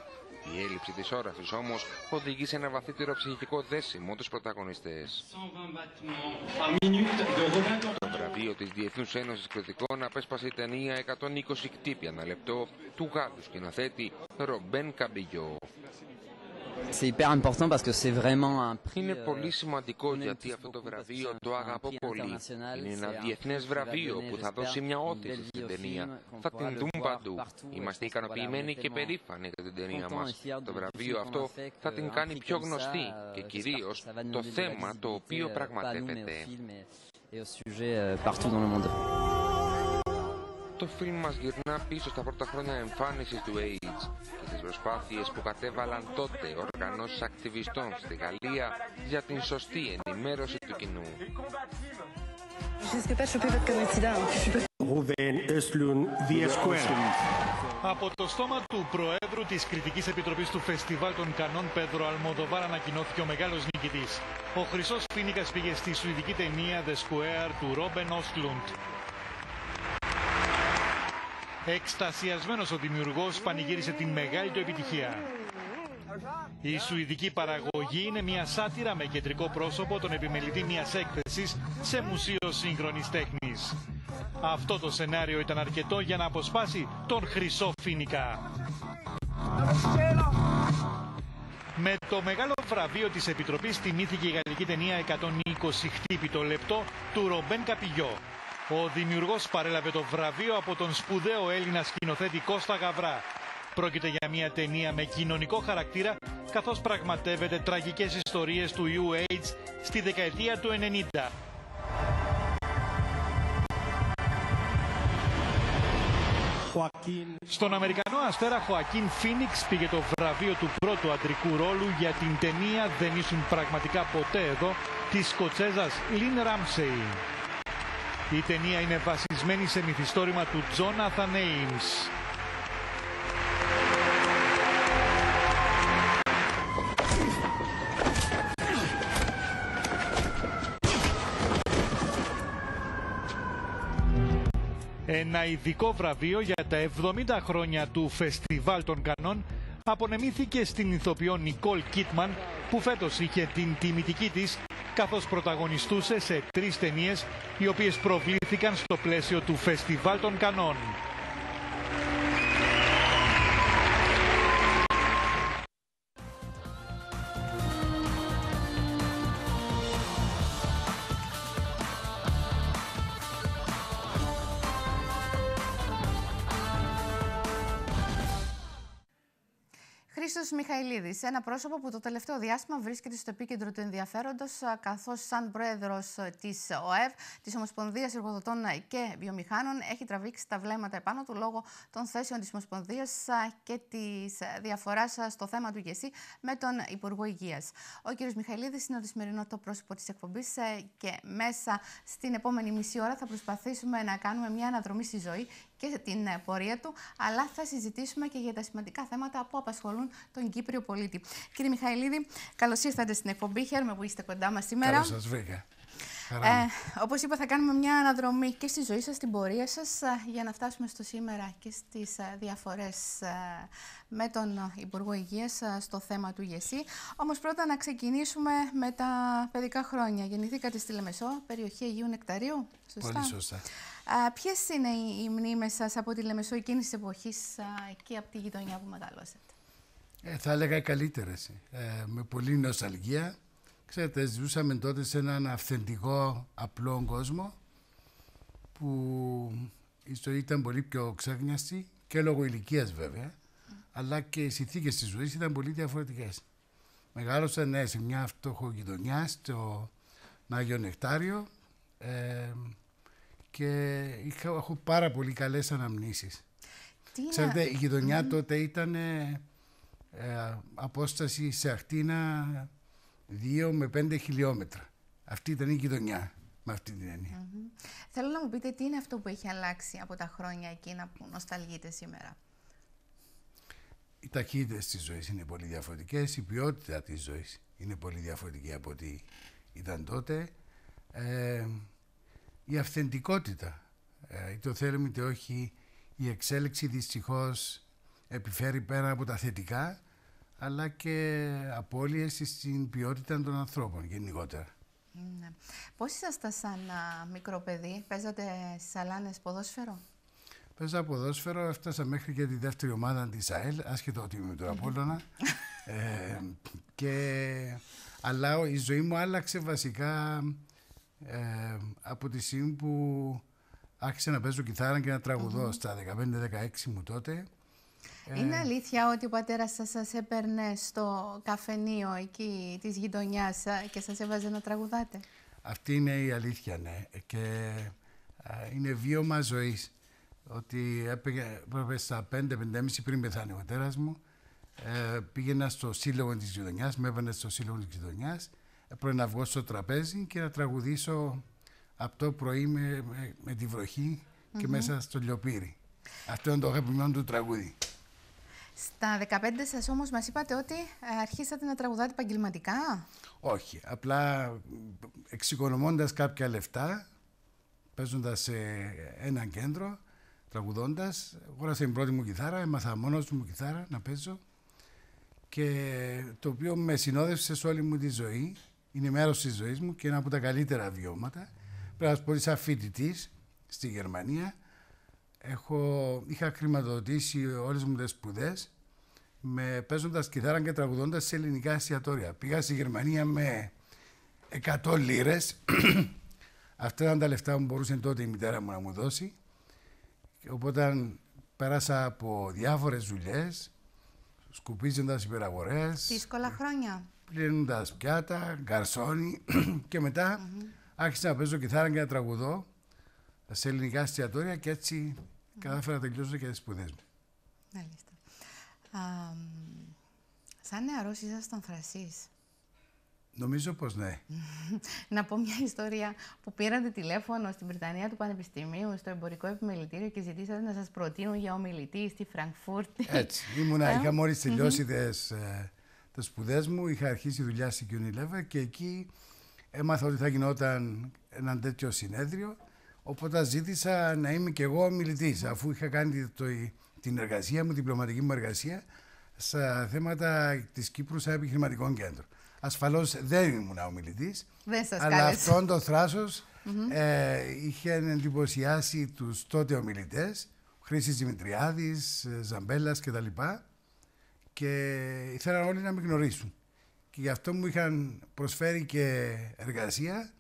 Η Η έλλειψη της όρασης όμως οδηγεί σε ένα βαθύτερο ψυχικό δέσιμο τους πρωταγωνιστές. Το βραβείο της Διεθνούς Ένωσης Κριτικών απέσπασε η ταινία 120 χτύπια ανά λεπτό του Γάλλου σκηνοθέτη Ρομπέν Καμπιγιό. Είναι πολύ σημαντικό γιατί αυτό το βραβείο το αγαπώ πολύ. Είναι ένα διεθνές βραβείο που θα δώσει μια όθηση στην ταινία. Θα την δουν παντού. Είμαστε ικανοποιημένοι και περήφανοι για την ταινία μας. Το βραβείο αυτό θα την κάνει πιο γνωστή και κυρίως το θέμα το οποίο πραγματεύεται. Το φιλμ μας γυρνά πίσω στα πρώτα χρόνια εμφάνισης του AIDS και τις προσπάθειες που κατέβαλαν τότε οργανώσεις ακτιβιστών στη Γαλλία για την σωστή ενημέρωση του κοινού. Από το στόμα του Προέδρου της Κριτικής Επιτροπής του Φεστιβάλ των Κανών, Πέδρο Αλμοδοβάρ, ανακοινώθηκε ο μεγάλος νικητής. Ο Χρυσός Φοίνικας πήγε στη σουηδική ταινία The Square του Ρόμπεν Όστλουντ. Εκστασιασμένος ο δημιουργός πανηγύρισε την μεγάλη του επιτυχία. Η σουηδική παραγωγή είναι μια σάτυρα με κεντρικό πρόσωπο τον επιμελητή μιας έκθεσης σε μουσείο σύγχρονης τέχνης. Αυτό το σενάριο ήταν αρκετό για να αποσπάσει τον Χρυσό Φοίνικα. Με το μεγάλο βραβείο της Επιτροπής τιμήθηκε η γαλλική ταινία 120 χτύπητο λεπτό του Ρομπέν Καμπιγιό. Ο δημιουργός παρέλαβε το βραβείο από τον σπουδαίο Έλληνα σκηνοθέτη Κώστα Γαβρά. Πρόκειται για μια ταινία με κοινωνικό χαρακτήρα, καθώς πραγματεύεται τραγικές ιστορίες του ιού AIDS στη δεκαετία του 90. Στον Αμερικανό αστέρα Χοακίν Φίνιξ πήγε το βραβείο του πρώτου αντρικού ρόλου για την ταινία «Δεν ήσουν πραγματικά ποτέ εδώ» της Σκοτσέζας Λιν Ράμσεϊ. Η ταινία είναι βασισμένη σε μυθιστόρημα του Τζόναθαν Έιμς. Ένα ειδικό βραβείο για τα 70 χρόνια του Φεστιβάλ των Κανών απονεμήθηκε στην ηθοποιό Νικόλ Κίτμαν, που φέτος είχε την τιμητική της καθώς πρωταγωνιστούσε σε 3 ταινίες οι οποίες προβλήθηκαν στο πλαίσιο του Φεστιβάλ των Κανών. Χρήστος Μιχαηλίδης, ένα πρόσωπο που το τελευταίο διάστημα βρίσκεται στο επίκεντρο του ενδιαφέροντος, καθώς σαν πρόεδρος της ΟΕΒ, της Ομοσπονδίας Εργοδοτών και Βιομηχάνων, έχει τραβήξει τα βλέμματα επάνω του λόγω των θέσεων της Ομοσπονδίας και της διαφοράς στο θέμα του ΓΕΣΥ με τον Υπουργό Υγείας. Ο κ. Μιχαηλίδης είναι το σημερινό το πρόσωπο της εκπομπής και μέσα στην επόμενη μισή ώρα θα προσπαθήσουμε να κάνουμε μια αναδρομή στη ζωή και την πορεία του, αλλά θα συζητήσουμε και για τα σημαντικά θέματα που απασχολούν τον Κύπριο πολίτη. Κύριε Μιχαηλίδη, καλώς ήρθατε στην εκπομπή. Χαίρομαι που είστε κοντά μας σήμερα. Καλώς σας βρήκα. Όπως είπα, θα κάνουμε μια αναδρομή και στη ζωή σας, στην πορεία σας, για να φτάσουμε στο σήμερα και στις διαφορές με τον Υπουργό Υγείας στο θέμα του ΓΕΣΥ. Όμως πρώτα να ξεκινήσουμε με τα παιδικά χρόνια. Γεννηθήκατε στη Λεμεσό, περιοχή Αγίου Νεκταρίου. Σωστά? Πολύ σωστά. Ποιες είναι οι μνήμες σας από τη Λεμεσό εκείνης της εποχής και από τη γειτονιά που μεγαλώσατε? Θα έλεγα οι καλύτερες. Με πολύ νοσταλγία. Ξέρετε, ζούσαμε τότε σε έναν αυθεντικό, απλό κόσμο που η ζωή ήταν πολύ πιο ξέγνιαστη και λόγω ηλικίας βέβαια, αλλά και οι συνθήκες της ζωής ήταν πολύ διαφορετικές. Μεγάλωσα σε μια φτωχογειτονιά στο Άγιο Νεκτάριο και έχω πάρα πολύ καλές αναμνήσεις. Ξέρετε, η γειτονιά τότε ήταν απόσταση σε ακτίνα 2 με 5 χιλιόμετρα. Αυτή ήταν η γειτονιά, με αυτή την έννοια. Θέλω να μου πείτε τι είναι αυτό που έχει αλλάξει από τα χρόνια εκείνα που νοσταλγείτε σήμερα. Οι ταχύτητες της ζωής είναι πολύ διαφορετικές, η ποιότητα της ζωής είναι πολύ διαφορετική από ό,τι ήταν τότε. Η αυθεντικότητα, το θέλουμε είτε όχι, η εξέλιξη δυστυχώς επιφέρει πέρα από τα θετικά, αλλά και απώλειες στην ποιότητα των ανθρώπων γενικότερα. Ναι. Πώς ήσασταν σαν μικρό παιδί, παίζατε στις Αλάνες ποδόσφαιρο? Παίζα ποδόσφαιρο, έφτασα μέχρι και τη δεύτερη ομάδα της ΑΕΛ, άσχετο ότι είμαι του Απόλλωνα. Αλλά η ζωή μου άλλαξε βασικά από τη στιγμή που άρχισα να παίζω κιθάρα και να τραγουδώ στα 15-16 μου τότε. Είναι αλήθεια ότι ο πατέρας σας έπαιρνε στο καφενείο εκεί της γειτονιάς και σας έβαζε να τραγουδάτε? Αυτή είναι η αλήθεια, ναι. Και είναι βίωμα ζωής. Ότι έπρεπε στα 5-5,5 πριν πεθάνει ο πατέρας μου. Πήγαινα στο σύλλογο της γειτονιάς, με έβανε στο σύλλογο της γειτονιάς. Έπρεπε να βγω στο τραπέζι και να τραγουδήσω από το πρωί με τη βροχή και μέσα στο λιοπύρι. Αυτό είναι το αγαπημένο του τραγούδι. Στα 15 σας όμως μας είπατε ότι αρχίσατε να τραγουδάτε επαγγελματικά. Όχι, απλά εξοικονομώντας κάποια λεφτά, παίζοντας σε ένα κέντρο, τραγουδώντας, αγόρασα την πρώτη μου κιθάρα, έμαθα μόνος μου κιθάρα να παίζω και το οποίο με συνόδευσε σε όλη μου τη ζωή, είναι μέρος της ζωής μου και ένα από τα καλύτερα βιώματα. Πρέπει να σας πω ότι σαν φοιτητής στη Γερμανία είχα χρηματοδοτήσει όλες μου τις σπουδές παίζοντας κιθάρα και τραγουδώντας σε ελληνικά εστιατόρια. Πήγα στη Γερμανία με 100 λίρες. Αυτά ήταν τα λεφτά που μπορούσε τότε η μητέρα μου να μου δώσει. Οπότε πέρασα από διάφορες δουλειές, σκουπίζοντας υπεραγορές. Δύσκολα χρόνια. Πλύνοντας πιάτα, γκαρσόνι και μετά άρχισα να παίζω κιθάρα και να τραγουδώ σε ελληνικά εστιατόρια και έτσι κατάφερα να τελειώσω και τις σπουδές μου. Μάλιστα. Σαν νεαρός ήσασταν θρασής? Νομίζω πως ναι. Να πω μια ιστορία που πήρατε τηλέφωνο στην Βρυτανία του Πανεπιστημίου, στο εμπορικό επιμελητήριο και ζητήσατε να σας προτείνουν για ομιλητή στη Φραγκφούρτη. Έτσι. Είχα μόλις τελειώσει τις σπουδές μου, είχα αρχίσει δουλειά στην Unilever και εκεί έμαθα ότι θα γινόταν ένα τέτοιο συνέδριο. Οπότε ζήτησα να είμαι και εγώ ομιλητής, αφού είχα κάνει την εργασία μου, την διπλωματική μου εργασία, στα θέματα της Κύπρου σαν επιχειρηματικό κέντρο. Ασφαλώς δεν ήμουν ομιλητής, αλλά αυτόν το θράσος είχε εντυπωσιάσει τους τότε ομιλητές, Χρήσης Δημητριάδης, Ζαμπέλας κτλ. Και ήθελαν όλοι να με γνωρίσουν. Και γι' αυτό μου είχαν προσφέρει και εργασία,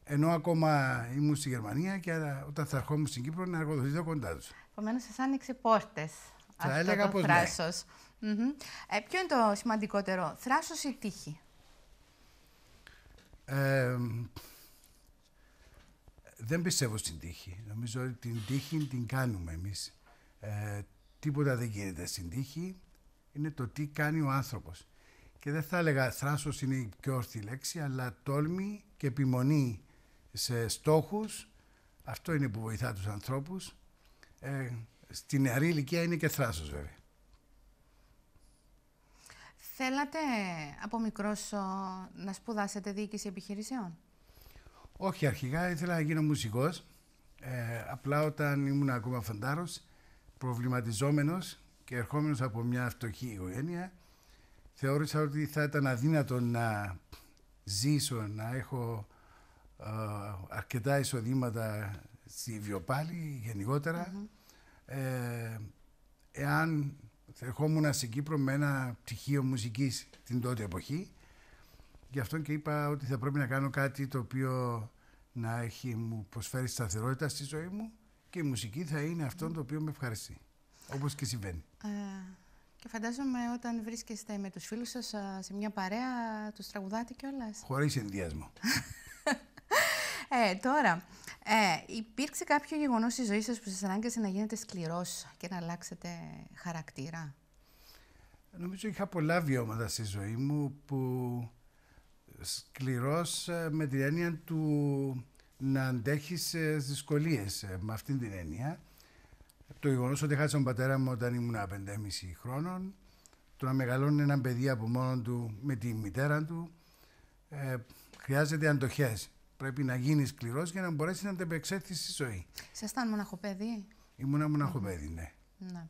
ενώ ακόμα ήμουν στη Γερμανία και όταν θα ερχόμουν στην Κύπρο να εργοδοτηθώ κοντά τους. Επομένως, σας άνοιξε πόρτες αυτό το θράσος. Ναι. Ποιο είναι το σημαντικότερο, θράσος ή τύχη? Δεν πιστεύω στην τύχη. Νομίζω ότι την τύχη την κάνουμε εμείς. Τίποτα δεν γίνεται στην τύχη. Είναι το τι κάνει ο άνθρωπος. Και δεν θα έλεγα θράσος είναι η πιο ορθή λέξη, αλλά τόλμη και επιμονή σε στόχους. Αυτό είναι που βοηθά τους ανθρώπους. Στη νεαρή ηλικία είναι και θράσος βέβαια. Θέλατε από μικρός να σπουδάσετε διοίκηση επιχειρήσεων? Όχι, αρχικά ήθελα να γίνω μουσικός. Απλά όταν ήμουν ακόμα φαντάρος, προβληματιζόμενος και ερχόμενος από μια φτωχή οικογένεια, θεώρησα ότι θα ήταν αδύνατο να ζήσω, να έχω αρκετά εισοδήματα στη Βιοπάλη γενικότερα, εάν ερχόμουν στην Κύπρο με ένα πτυχίο μουσικής την τότε εποχή. Γι' αυτό και είπα ότι θα πρέπει να κάνω κάτι το οποίο να μου προσφέρει σταθερότητα στη ζωή μου και η μουσική θα είναι αυτό το οποίο με ευχαριστεί, όπως και συμβαίνει. Και φαντάζομαι όταν βρίσκεστε με τους φίλους σας σε μια παρέα, τους τραγουδάτε κιόλας. Χωρίς ενδιασμό. Τώρα, υπήρξε κάποιο γεγονός στη ζωή σας που σας ανάγκασε να γίνετε σκληρός και να αλλάξετε χαρακτήρα? Νομίζω είχα πολλά βιώματα στη ζωή μου που σκληρός με την έννοια του να αντέχεις δυσκολίες. Με αυτήν την έννοια, το γεγονός ότι χάσα τον πατέρα μου όταν ήμουν 5,5 χρόνων, το να μεγαλώνει ένα παιδί από μόνο του με τη μητέρα του, χρειάζεται αντοχές. Πρέπει να γίνεις σκληρός για να μπορέσει να αντεπεξέλθεις στη ζωή. Ήσασταν μοναχοπέδι? Ήμουνα μοναχοπέδι, ναι. Ναι.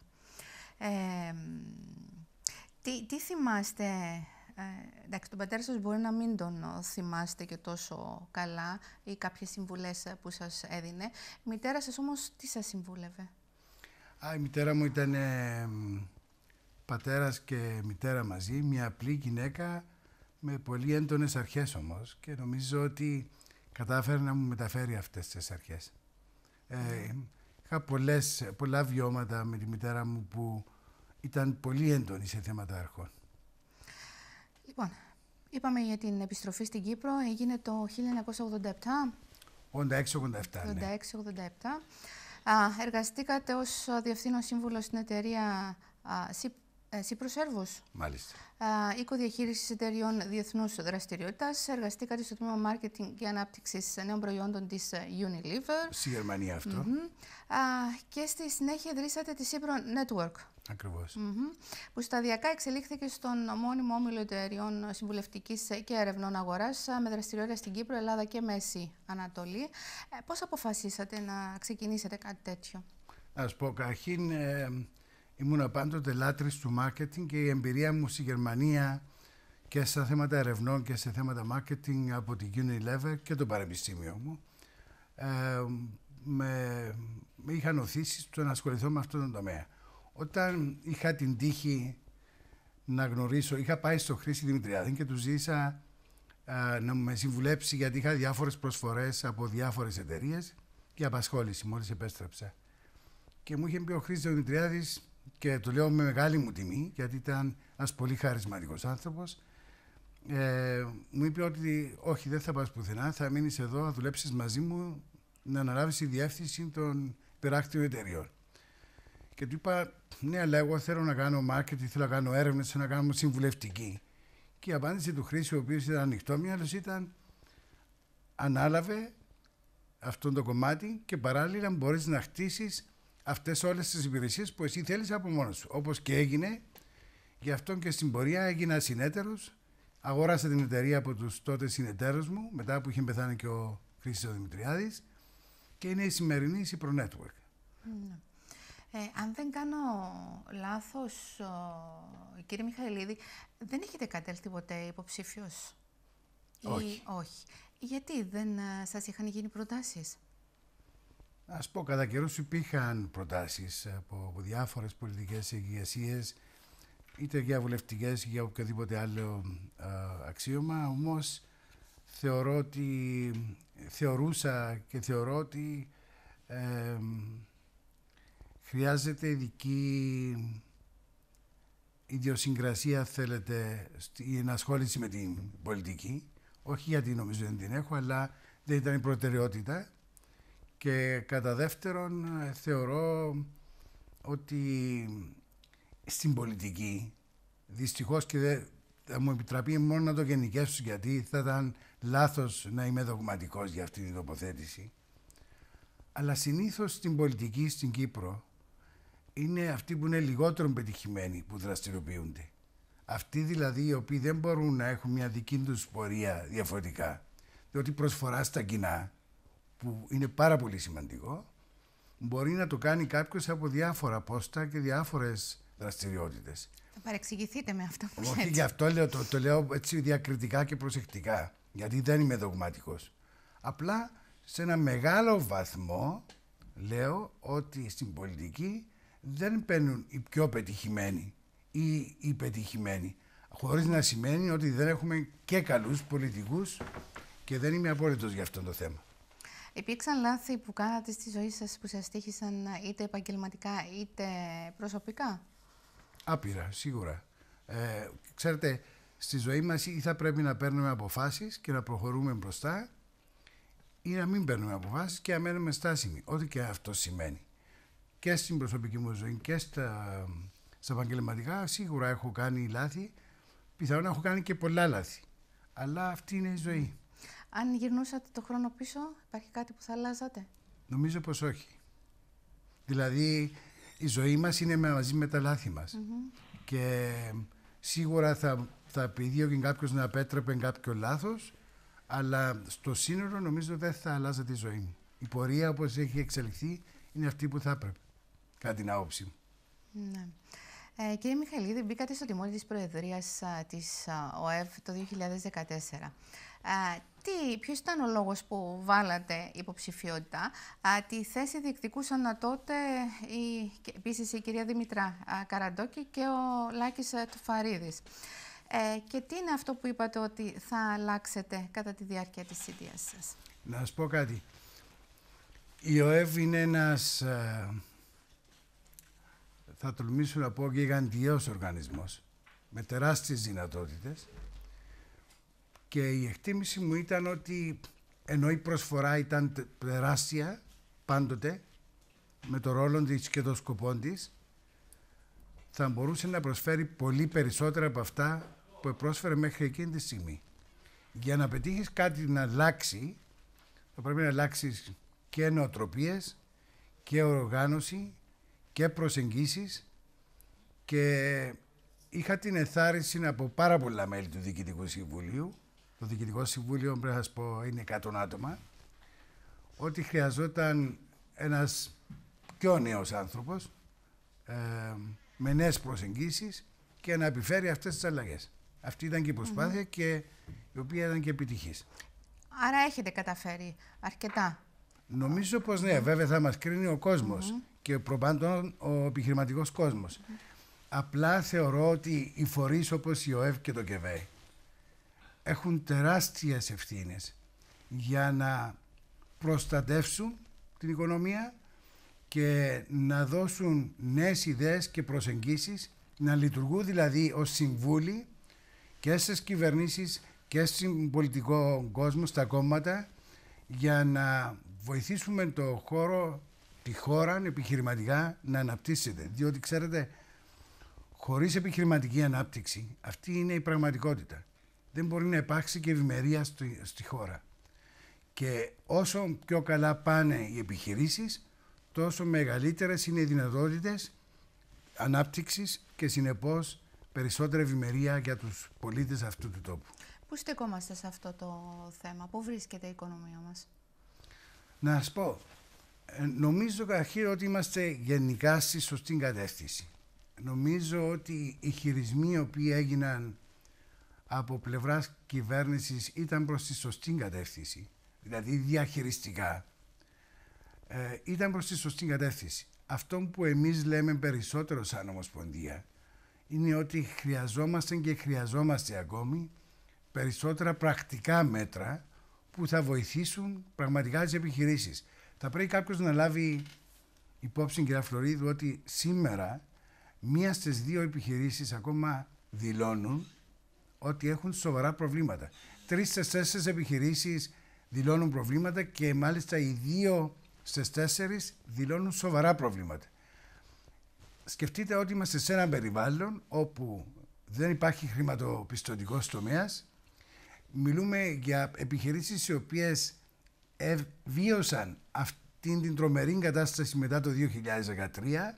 Τι θυμάστε? Εντάξει, τον πατέρα σας μπορεί να μην τον θυμάστε και τόσο καλά ή κάποιες συμβουλές που σας έδινε. Η μητέρα σας όμως τι σας συμβούλευε? Η μητέρα μου ήταν πατέρας και μητέρα μαζί, μια απλή γυναίκα με πολύ έντονες αρχές όμως, και νομίζω ότι κατάφερε να μου μεταφέρει αυτές τις αρχές. Είχα πολλά βιώματα με τη μητέρα μου που ήταν πολύ έντονη σε θέματα αρχών. Λοιπόν, είπαμε για την επιστροφή στην Κύπρο, έγινε το 1987. 86-87, ναι. 86-87. Εργαστήκατε ως διευθύνων σύμβουλος στην εταιρεία Cyprus. Μάλιστα. Οίκο διαχείρισης εταιριών διεθνούς δραστηριότητας. Εργαστήκατε στο τμήμα Marketing και Ανάπτυξης νέων προϊόντων της Unilever. Στη Γερμανία αυτό. Και στη συνέχεια ιδρύσατε τη Cypro Network. Ακριβώς. Που σταδιακά εξελίχθηκε στον μόνιμο όμιλο εταιριών συμβουλευτικής και ερευνών αγοράς με δραστηριότητα στην Κύπρο, Ελλάδα και Μέση Ανατολή. Πώς αποφασίσατε να ξεκινήσετε κάτι τέτοιο? Να σας πω, καταρχήν ήμουν πάντοτε λάτρης του marketing και η εμπειρία μου στη Γερμανία και σε θέματα ερευνών και σε θέματα marketing από την Unilever και το πανεπιστήμιο μου με είχαν οθήσει στο να ασχοληθώ με αυτόν τον τομέα. Όταν είχα την τύχη να γνωρίσω, είχα πάει στο Χρήση Δημητριάδη και του ζήτησα να με συμβουλέψει, γιατί είχα διάφορες προσφορές από διάφορες εταιρείες για απασχόληση μόλις επέστρεψα. Και μου είχε πει ο Χρήστος Δημητριάδης, και το λέω με μεγάλη μου τιμή, γιατί ήταν ένας πολύ χαρισματικός άνθρωπος, μου είπε ότι όχι, δεν θα πας πουθενά, θα μείνεις εδώ, θα δουλέψεις μαζί μου, να αναλάβεις τη διεύθυνση των υπεράκτιων εταιρειών. Και του είπα, ναι, αλλά εγώ θέλω να κάνω marketing, θέλω να κάνω έρευνες, θέλω να κάνω συμβουλευτική. Και η απάντηση του Χρήση, ο οποίος ήταν ανοιχτόμυαλος, ήταν ανάλαβε αυτό το κομμάτι και παράλληλα μπορείς να χτίσεις αυτές όλες τις υπηρεσίες που εσύ θέλεις από μόνος σου. Όπως και έγινε, γι' αυτό και στην πορεία έγινα συνέτερος. Αγόρασα την εταιρεία από τους τότε συνεταίρους μου, μετά που είχε πεθάνει και ο Χρήστος Δημητριάδης, και είναι η σημερινή Cypro Network. Αν δεν κάνω λάθος, κύριε Μιχαηλίδη, δεν έχετε κατέλθει ποτέ υποψήφιος? Όχι. Όχι. Γιατί δεν σας είχαν γίνει προτάσεις? Ας πω, κατά καιρούς υπήρχαν προτάσεις από διάφορες πολιτικές ηγεσίες, είτε για βουλευτικές ή για οποιοδήποτε άλλο αξίωμα, όμως θεωρούσα και θεωρώ ότι χρειάζεται ειδική ιδιοσυγκρασία, θέλετε, η ενασχόληση με την πολιτική. Όχι γιατί νομίζω δεν την έχω, αλλά δεν ήταν η προτεραιότητα. Και κατά δεύτερον, θεωρώ ότι στην πολιτική, δυστυχώς, και θα μου επιτραπεί μόνο να το γενικεύσω, γιατί θα ήταν λάθος να είμαι δογματικός για αυτή την τοποθέτηση, αλλά συνήθως στην πολιτική στην Κύπρο είναι αυτοί που είναι λιγότερο πετυχημένοι που δραστηριοποιούνται. Αυτοί δηλαδή οι οποίοι δεν μπορούν να έχουν μια δική τους πορεία διαφορετικά, διότι προσφορά στα κοινά, που είναι πάρα πολύ σημαντικό, μπορεί να το κάνει κάποιος από διάφορα πόστα και διάφορες δραστηριότητες. Θα παρεξηγηθείτε με αυτό που λέτε. Όχι, γι' αυτό λέω, το λέω έτσι διακριτικά και προσεκτικά, γιατί δεν είμαι δογματικός. Απλά σε ένα μεγάλο βαθμό λέω ότι στην πολιτική δεν παίρνουν οι πιο πετυχημένοι ή οι πετυχημένοι, χωρίς να σημαίνει ότι δεν έχουμε και καλούς πολιτικούς, και δεν είμαι απόλυτος για αυτό το θέμα. Υπήρξαν λάθη που κάνατε στη ζωή σας που σας τύχησαν είτε επαγγελματικά είτε προσωπικά? Άπειρα, σίγουρα. Ξέρετε, στη ζωή μας ή θα πρέπει να παίρνουμε αποφάσεις και να προχωρούμε μπροστά, ή να μην παίρνουμε αποφάσεις και να μένουμε στάσιμοι. Ό,τι και αυτό σημαίνει. Και στην προσωπική μου ζωή και στα επαγγελματικά, σίγουρα έχω κάνει λάθη. Πιθανόν να έχω κάνει και πολλά λάθη. Αλλά αυτή είναι η ζωή. Αν γυρνούσατε το χρόνο πίσω, υπάρχει κάτι που θα αλλάζατε? Νομίζω πως όχι. Δηλαδή, η ζωή μας είναι μαζί με τα λάθη μας. Και σίγουρα θα επιδίωκε κάποιος να απέτρεπε κάποιο λάθος, αλλά στο σύνολο νομίζω δεν θα αλλάζα τη ζωή μου. Η πορεία όπως έχει εξελιχθεί είναι αυτή που θα έπρεπε, κατά την άποψή μου. Ναι. Κύριε Μιχαηλίδη, μπήκατε στο τιμόνι της Προεδρίας της ΟΕΒ το 2014. Ποιος ήταν ο λόγος που βάλατε υποψηφιότητα? Τη θέση διεκδικούσαν τότε επίσης η κυρία Δήμητρα Καραντόκη και ο Λάκης Τουφαρίδης. Και τι είναι αυτό που είπατε ότι θα αλλάξετε κατά τη διάρκεια της θητείας σας? Να σας πω κάτι. Η ΟΕΒ είναι ένας, θα τολμήσω να πω, γιγαντιαίος οργανισμός με τεράστιες δυνατότητες, και η εκτίμηση μου ήταν ότι ενώ η προσφορά ήταν τεράστια πάντοτε με το ρόλο της και το σκοπό της, θα μπορούσε να προσφέρει πολύ περισσότερα από αυτά που πρόσφερε μέχρι εκείνη τη στιγμή. Για να πετύχεις κάτι να αλλάξει, θα πρέπει να αλλάξεις και νοοτροπίες και οργάνωση και προσεγγίσεις, και είχα την ενθάρρυνση από πάρα πολλά μέλη του Διοικητικού Συμβουλίου. Το Διοικητικό Συμβούλιο, πρέπει να σας πω, είναι 100 άτομα, ότι χρειαζόταν ένας πιο νέος άνθρωπος με νέες προσεγγίσεις και να επιφέρει αυτές τις αλλαγές. Αυτή ήταν και η προσπάθεια και η οποία ήταν και επιτυχής. Άρα έχετε καταφέρει αρκετά. Νομίζω πως ναι, βέβαια θα μας κρίνει ο κόσμος και προπάντων ο επιχειρηματικός κόσμος. Απλά θεωρώ ότι οι φορείς όπως η ΟΕΒ και το ΚΕΒΕ έχουν τεράστιες ευθύνες για να προστατεύσουν την οικονομία και να δώσουν νέες ιδέες και προσεγγίσεις, να λειτουργούν δηλαδή ως συμβούλοι και στις κυβερνήσεις και στον πολιτικό κόσμο, στα κόμματα, για να βοηθήσουμε το χώρο, τη χώρα επιχειρηματικά να αναπτύσσεται. Διότι ξέρετε, χωρίς επιχειρηματική ανάπτυξη, αυτή είναι η πραγματικότητα. Δεν μπορεί να υπάρξει και ευημερία στη χώρα. Και όσο πιο καλά πάνε οι επιχειρήσεις, τόσο μεγαλύτερες είναι οι δυνατότητες ανάπτυξης και συνεπώς περισσότερη ευημερία για τους πολίτες αυτού του τόπου. Πού στεκόμαστε σε αυτό το θέμα, πού βρίσκεται η οικονομία μας? Να σας πω, νομίζω καταρχήν ότι είμαστε γενικά στη σωστή κατεύθυνση. Νομίζω ότι οι χειρισμοί οι οποίοι έγιναν από πλευράς κυβέρνησης ήταν προς τη σωστή κατεύθυνση, δηλαδή διαχειριστικά, ήταν προς τη σωστή κατεύθυνση. Αυτό που εμείς λέμε περισσότερο σαν Ομοσπονδία είναι ότι χρειαζόμαστε και χρειαζόμαστε ακόμη περισσότερα πρακτικά μέτρα που θα βοηθήσουν πραγματικά τις επιχειρήσεις. Θα πρέπει κάποιος να λάβει υπόψη, κυρία Φλωρίδου, ότι σήμερα μία στις δύο επιχειρήσεις ακόμα δηλώνουν ότι έχουν σοβαρά προβλήματα. 3 στις 4 επιχειρήσεις δηλώνουν προβλήματα και μάλιστα οι 2 στις 4 δηλώνουν σοβαρά προβλήματα. Σκεφτείτε ότι είμαστε σε ένα περιβάλλον όπου δεν υπάρχει χρηματοπιστωτικός τομέας. Μιλούμε για επιχειρήσεις οι οποίες βίωσαν αυτήν την τρομερή κατάσταση μετά το 2013.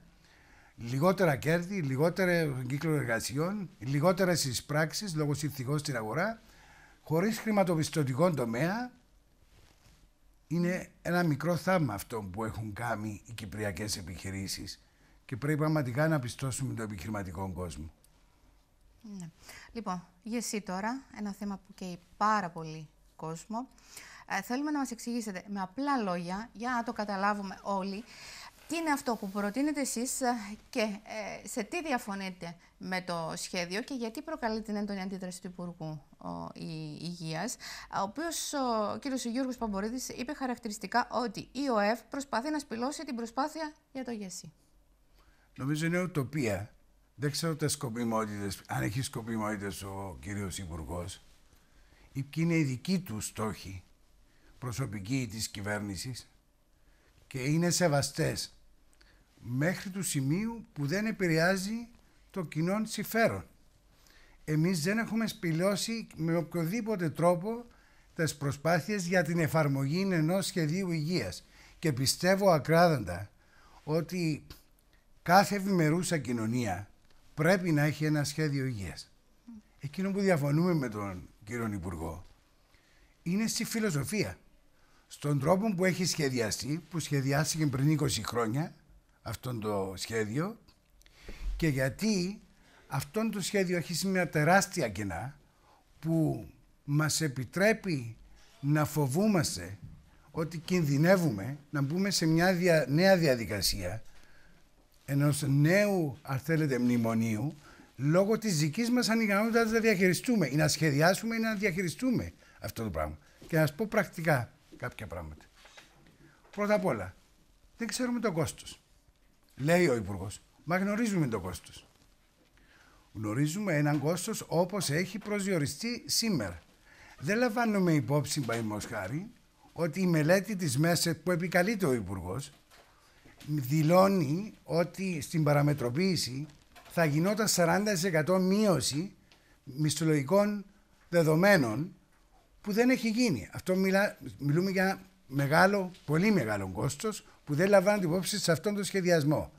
Λιγότερα κέρδη, λιγότερο κύκλο εργασιών, λιγότερες εισπράξεις λόγω συνθηκών στην αγορά, χωρίς χρηματοπιστωτικό τομέα. Είναι ένα μικρό θαύμα αυτό που έχουν κάνει οι κυπριακές επιχειρήσεις και πρέπει πραγματικά να πιστώσουμε τον επιχειρηματικό κόσμο. Ναι. Λοιπόν, για εσύ τώρα, ένα θέμα που καίει πάρα πολύ κόσμο. Θέλουμε να μας εξηγήσετε με απλά λόγια, για να το καταλάβουμε όλοι, τι είναι αυτό που προτείνετε εσείς και σε τι διαφωνείτε με το σχέδιο και γιατί προκαλεί την έντονη αντίδραση του Υπουργού Υγείας, ο οποίος ο κ. Γιώργος Παμπορίδης είπε χαρακτηριστικά ότι η ΟΕΒ προσπαθεί να σπηλώσει την προσπάθεια για το ΓΕΣΥ. Νομίζω είναι ουτοπία. Δεν ξέρω τις σκοπιμότητες, αν έχει σκοπιμότητες ο κύριος Υπουργός, ή ποιοι είναι οι δικοί του στόχοι προσωπικοί της κυβέρνησης και είναι σεβαστές μέχρι του σημείου που δεν επηρεάζει το κοινό συμφέρον. Εμείς δεν έχουμε σπηλώσει με οποιοδήποτε τρόπο τις προσπάθειες για την εφαρμογή ενός σχεδίου υγείας και πιστεύω ακράδαντα ότι κάθε ευημερούσα κοινωνία πρέπει να έχει ένα σχέδιο υγείας. Εκείνο που διαφωνούμε με τον κύριο Υπουργό είναι στη φιλοσοφία. Στον τρόπο που έχει σχεδιαστεί, που σχεδιάστηκε πριν 20 χρόνια αυτό το σχέδιο Και γιατί αυτό το σχέδιο έχει σήμερα τεράστια κενά που μας επιτρέπει να φοβούμαστε ότι κινδυνεύουμε να μπούμε σε μια νέα διαδικασία ενός νέου, αν θέλετε, μνημονίου λόγω της δικής μας ανικανότητας να τα διαχειριστούμε ή να σχεδιάσουμε ή να διαχειριστούμε αυτό το πράγμα. Και να σας πω πρακτικά κάποια πράγματα. Πρώτα απ' όλα, δεν ξέρουμε το κόστος. Λέει ο Υπουργός, μα γνωρίζουμε το κόστος. Γνωρίζουμε έναν κόστος όπως έχει προσδιοριστεί σήμερα. Δεν λαμβάνουμε υπόψη, παραδείγματος χάρη, ότι η μελέτη της ΜΕΣΕΤ που επικαλείται ο Υπουργός δηλώνει ότι στην παραμετροποίηση θα γινόταν 40% μείωση μισθολογικών δεδομένων που δεν έχει γίνει. Αυτό μιλούμε για μεγάλο, πολύ μεγάλο κόστος που δεν λαμβάνεται υπόψη σε αυτόν τον σχεδιασμό.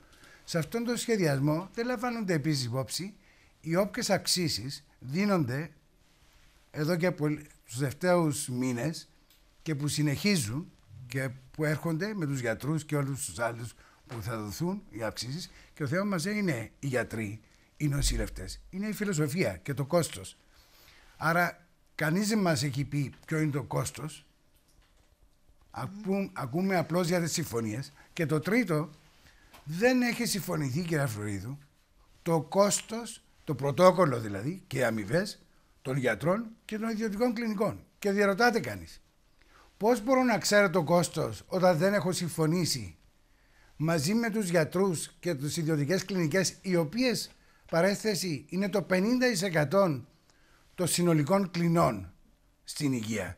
Σε αυτόν τον σχεδιασμό δεν λαμβάνονται επίσης υπόψη οι όποιες αυξήσεις δίνονται εδώ και τους τελευταίους μήνες και που συνεχίζουν και που έρχονται με τους γιατρούς και όλους τους άλλους που θα δοθούν οι αυξήσεις. Και το θέμα μας δεν είναι οι γιατροί, οι νοσηλευτές, είναι η φιλοσοφία και το κόστος. Άρα κανείς δεν μας έχει πει ποιο είναι το κόστος. Ακούμε απλώς για τις συμφωνίες. Και το τρίτο, δεν έχει συμφωνηθεί, κύριε Φλωρίδου, το κόστος, το πρωτόκολλο δηλαδή και οι αμοιβές των γιατρών και των ιδιωτικών κλινικών. Και διαρωτάται κανείς, πώς μπορώ να ξέρω το κόστος όταν δεν έχω συμφωνήσει μαζί με τους γιατρούς και τις ιδιωτικές κλινικές, οι οποίες παρέθεση είναι το 50% των συνολικών κλινών στην υγεία.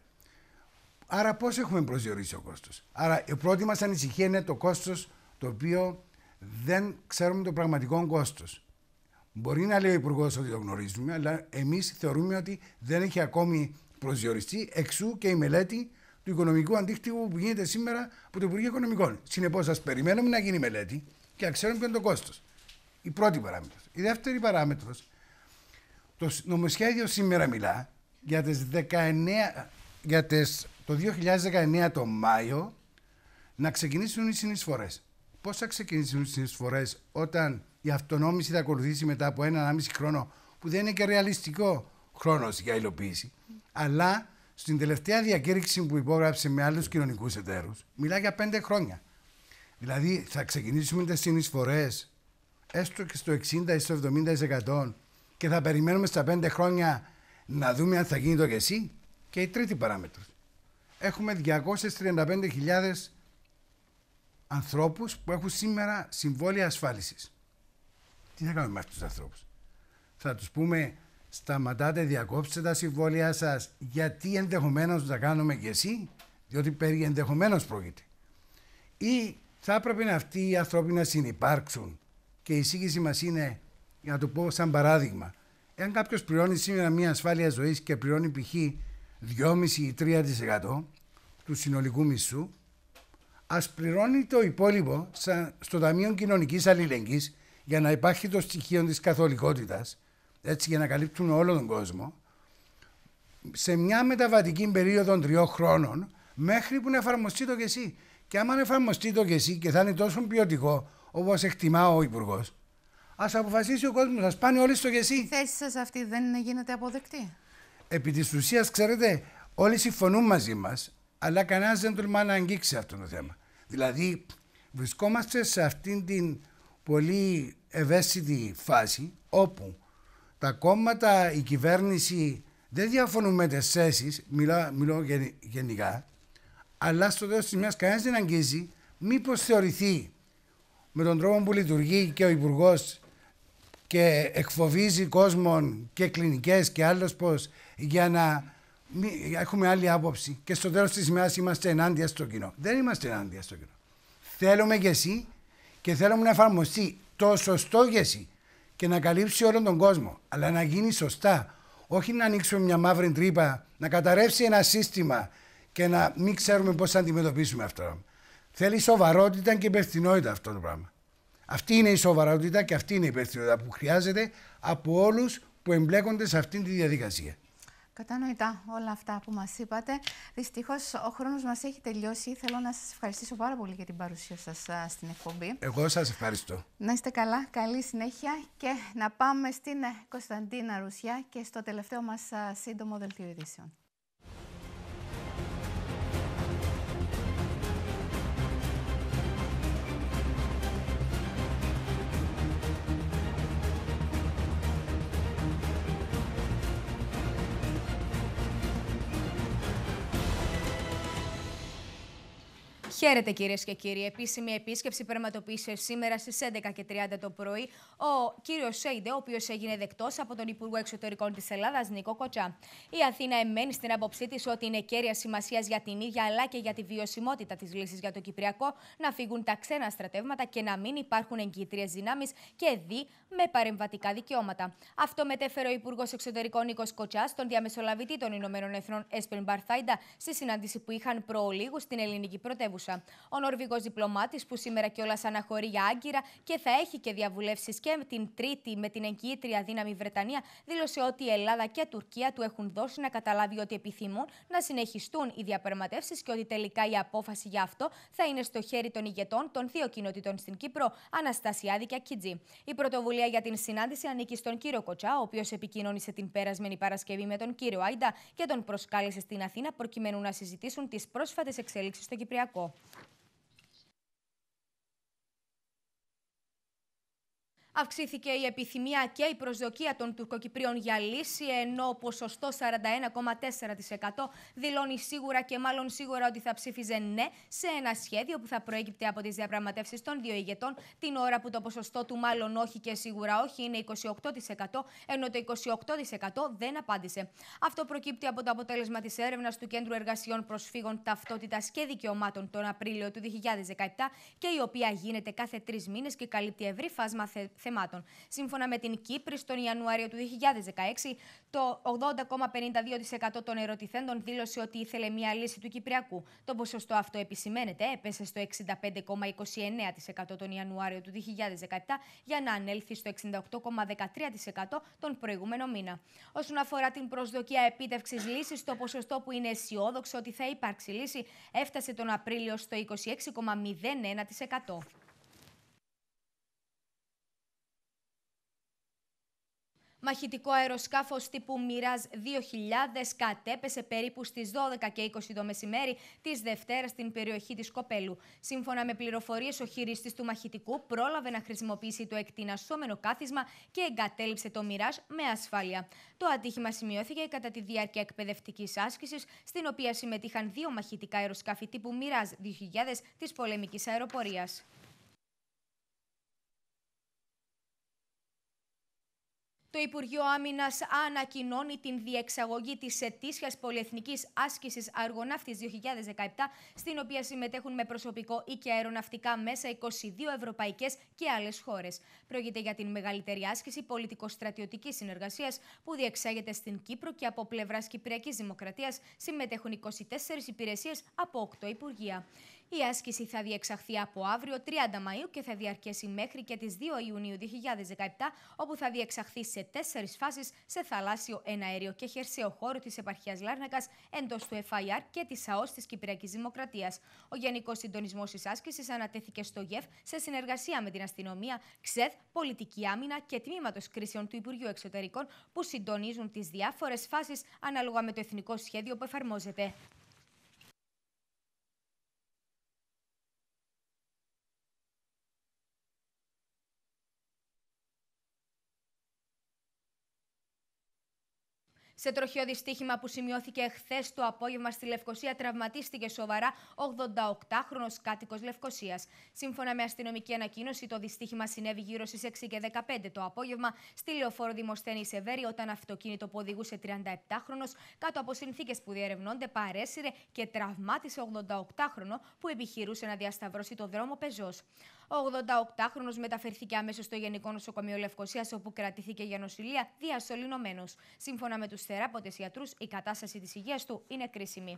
Άρα πώς έχουμε προσδιορίσει το κόστος? Άρα η πρώτη μας ανησυχία είναι το κόστος, το οποίο δεν ξέρουμε το πραγματικό κόστος. Μπορεί να λέει ο Υπουργός ότι το γνωρίζουμε, αλλά εμείς θεωρούμε ότι δεν έχει ακόμη προσδιοριστεί, εξού και η μελέτη του οικονομικού αντίκτυπου που γίνεται σήμερα από το Υπουργείο Οικονομικών. Συνεπώς, ας περιμένουμε να γίνει η μελέτη και να ξέρουμε ποιο είναι το κόστος. Η πρώτη παράμετρος. Η δεύτερη παράμετρος, το νομοσχέδιο σήμερα μιλά για το 2019 το Μάιο να ξεκινήσουν οι συνεισφορές. Πώς θα ξεκινήσουν οι συνεισφορές όταν η αυτονόμηση θα ακολουθήσει μετά από 1,5 χρόνο, που δεν είναι και ρεαλιστικό χρόνος για υλοποίηση, αλλά στην τελευταία διακήρυξη που υπόγραψε με άλλους κοινωνικούς εταίρους, μιλά για 5 χρόνια. Δηλαδή θα ξεκινήσουμε τις συνεισφορές έστω και στο 60% ή στο 70% και θα περιμένουμε στα 5 χρόνια να δούμε αν θα γίνει το ΓΕΣΥ. Και η τρίτη παράμετρος. Έχουμε 235.000 ανθρώπους που έχουν σήμερα συμβόλαια ασφάλισης. Τι θα κάνουμε με αυτούς τους ανθρώπους? Θα τους πούμε, σταματάτε, διακόψτε τα συμβόλαια σας, γιατί ενδεχομένως θα κάνουμε και εσύ, διότι περί ενδεχομένως πρόκειται. Ή θα έπρεπε αυτοί οι άνθρωποι να συνυπάρξουν, και η εισήγηση μας είναι, για να το πω σαν παράδειγμα, εάν κάποιος πληρώνει σήμερα μια ασφάλεια ζωής και πληρώνει π.χ. 2,5 ή 3% του συνολικού μισθού, ας πληρώνει το υπόλοιπο στο Ταμείο Κοινωνικής Αλληλεγγύης για να υπάρχει το στοιχείο της καθολικότητας, έτσι, για να καλύπτουν όλο τον κόσμο, σε μια μεταβατική περίοδο 3 χρόνων μέχρι που να εφαρμοστεί το ΓΕΣΥ. Και άμα εφαρμοστεί το ΓΕΣΥ και θα είναι τόσο ποιοτικό όπως εκτιμά ο Υπουργός, ας αποφασίσει ο κόσμος, ας πάνε όλοι στο ΓΕΣΥ. Η θέση σας αυτή δεν γίνεται αποδεκτή? Επί της ουσίας, ξέρετε, όλοι συμφωνούν μαζί μας, αλλά κανένας δεν τολμά να αγγίξει αυτό το θέμα. Δηλαδή, βρισκόμαστε σε αυτήν την πολύ ευαίσθητη φάση, όπου τα κόμματα, η κυβέρνηση δεν διαφωνούν με τις θέσεις, μιλώ γενικά, αλλά στο τέλος της ημέρας κανένας δεν αγγίζει μήπως θεωρηθεί με τον τρόπο που λειτουργεί και ο Υπουργός και εκφοβίζει κόσμον και κλινικές και άλλος πώς, για να έχουμε άλλη άποψη και στο τέλος της ημέρας είμαστε ενάντια στο κοινό. Δεν είμαστε ενάντια στο κοινό. Θέλουμε ΓΕΣΥ και θέλουμε να εφαρμοστεί το σωστό ΓΕΣΥ και να καλύψει όλον τον κόσμο, αλλά να γίνει σωστά. Όχι να ανοίξουμε μια μαύρη τρύπα, να καταρρεύσει ένα σύστημα και να μην ξέρουμε πώς θα αντιμετωπίσουμε αυτό. Θέλει σοβαρότητα και υπευθυνότητα αυτό το πράγμα. Αυτή είναι η σοβαρότητα και αυτή είναι η υπευθυνότητα που χρειάζεται από όλους που εμπλέκονται σε αυτήν τη διαδικασία. Κατανοητά όλα αυτά που μας είπατε. Δυστυχώς ο χρόνος μας έχει τελειώσει. Θέλω να σας ευχαριστήσω πάρα πολύ για την παρουσία σας στην εκπομπή. Εγώ σας ευχαριστώ. Να είστε καλά, καλή συνέχεια και να πάμε στην Κωνσταντίνα Ρουσιά και στο τελευταίο μας σύντομο δελτίο ειδήσεων. Χαίρετε κυρίες και κύριοι. Επίσημη επίσκεψη πραγματοποίησε σήμερα στις 11:30 το πρωί ο κύριος Σέιντε, ο οποίος έγινε δεκτός από τον Υπουργό Εξωτερικών της Ελλάδας, Νίκο Κοτσά. Η Αθήνα εμένει στην άποψή της ότι είναι κέρια σημασίας για την ίδια αλλά και για τη βιωσιμότητα της λύσης για το Κυπριακό να φύγουν τα ξένα στρατεύματα και να μην υπάρχουν εγκύτριες δυνάμεις και με παρεμβατικά δικαιώματα. Αυτό μετέφερε ο Υπουργός Εξωτερικών Νίκος Κοτσάς στον διαμεσολαβητή των Ηνωμένων Εθνών Έσπερ Μπαρθάιντα στη συνάντηση που είχαν προολίγου στην ελληνική πρωτεύουσα. Ο Νορβηγός διπλωμάτης, που σήμερα κιόλας αναχωρεί για Άγκυρα και θα έχει και διαβουλεύσεις και με την Τρίτη με την εγκύτρια δύναμη Βρετανία, δήλωσε ότι η Ελλάδα και η Τουρκία του έχουν δώσει να καταλάβει ότι επιθυμούν να συνεχιστούν οι διαπραγματεύσεις και ότι τελικά η απόφαση για αυτό θα είναι στο χέρι των ηγετών των δύο κοινοτήτων στην Κύπρο, Αναστασιάδη και Ακιτζή. Η πρωτοβουλία για την συνάντηση ανήκει στον κύριο Κοτσά, ο οποίος επικοινώνησε την περασμένη Παρασκευή με τον κύριο Άιντα και τον προσκάλεσε στην Αθήνα προκειμένου να συζητήσουν τις πρόσφατες εξελίξεις στο Κυπριακό. Αυξήθηκε η επιθυμία και η προσδοκία των Τουρκοκυπρίων για λύση, ενώ ποσοστό 41,4% δηλώνει σίγουρα και μάλλον σίγουρα ότι θα ψήφιζε ναι σε ένα σχέδιο που θα προέκυπτε από τις διαπραγματεύσεις των δύο ηγετών, την ώρα που το ποσοστό του μάλλον όχι και σίγουρα όχι είναι 28%, ενώ το 28% δεν απάντησε. Αυτό προκύπτει από το αποτέλεσμα της έρευνας του Κέντρου Εργασιών Προσφύγων Ταυτότητας και Δικαιωμάτων τον Απρίλιο του 2017 και η οποία γίνεται κάθε 3 μήνες και καλύπτει ευρύ φάσμα θεμάτων. Σύμφωνα με την Κύπρη, τον Ιανουάριο του 2016, το 80,52% των ερωτηθέντων δήλωσε ότι ήθελε μια λύση του Κυπριακού. Το ποσοστό αυτό επισημαίνεται έπεσε στο 65,29% τον Ιανουάριο του 2017 για να ανέλθει στο 68,13% τον προηγούμενο μήνα. Όσον αφορά την προσδοκία επίτευξης λύσης, το ποσοστό που είναι αισιόδοξο ότι θα υπάρξει λύση έφτασε τον Απρίλιο στο 26,01%. Μαχητικό αεροσκάφος τύπου Mirage 2000 κατέπεσε περίπου στις 12:20 το μεσημέρι της Δευτέρας στην περιοχή της Κοπέλου. Σύμφωνα με πληροφορίες, ο χειριστής του μαχητικού πρόλαβε να χρησιμοποιήσει το εκτινασσόμενο κάθισμα και εγκατέλειψε το Mirage με ασφάλεια. Το ατύχημα σημειώθηκε κατά τη διάρκεια εκπαιδευτικής άσκησης, στην οποία συμμετείχαν 2 μαχητικά αεροσκάφη τύπου Mirage 2000 της πολεμικής αεροπορίας. Το Υπουργείο Άμυνας ανακοινώνει την διεξαγωγή της ετήσιας πολυεθνικής άσκησης Αργοναύτης 2017, στην οποία συμμετέχουν με προσωπικό ή και αεροναυτικά μέσα 22 ευρωπαϊκές και άλλες χώρες. Πρόκειται για την μεγαλύτερη άσκηση πολιτικο-στρατιωτικής συνεργασίας που διεξάγεται στην Κύπρο και από πλευράς Κυπριακής Δημοκρατίας συμμετέχουν 24 υπηρεσίες από 8 υπουργεία. Η άσκηση θα διεξαχθεί από αύριο 30 Μαΐου και θα διαρκέσει μέχρι και τις 2 Ιουνίου 2017, όπου θα διεξαχθεί σε 4 φάσεις σε θαλάσσιο, εναέριο και χερσαίο χώρο της επαρχίας Λάρνακας, εντός του FIR και της ΑΟΣ της Κυπριακής Δημοκρατίας. Ο Γενικός Συντονισμός της άσκησης ανατέθηκε στο ΓΕΦ σε συνεργασία με την αστυνομία, ΞΕΔ, Πολιτική Άμυνα και Τμήματος Κρίσεων του Υπουργείου Εξωτερικών, που συντονίζουν τις διάφορες φάσεις ανάλογα με το εθνικό σχέδιο που εφαρμόζεται. Σε τροχαίο δυστύχημα που σημειώθηκε χθες το απόγευμα στη Λευκοσία, τραυματίστηκε σοβαρά 88χρονος κάτοικος Λευκοσίας. Σύμφωνα με αστυνομική ανακοίνωση, το δυστύχημα συνέβη γύρω στις 6:15 το απόγευμα στη λεωφόρο Δημοσθένη Σεβέρη, όταν αυτοκίνητο που οδηγούσε 37χρονος κάτω από συνθήκες που διερευνώνται παρέσυρε και τραυμάτισε 88χρονο που επιχειρούσε να διασταυρώσει το δρόμο πεζός. Ο 88χρονος μεταφερθήκε αμέσως στο Γενικό Νοσοκομείο Λευκοσίας, όπου κρατήθηκε για νοσηλεία διασωληνωμένος. Σύμφωνα με τους θεράποντες ιατρούς, η κατάσταση της υγείας του είναι κρίσιμη.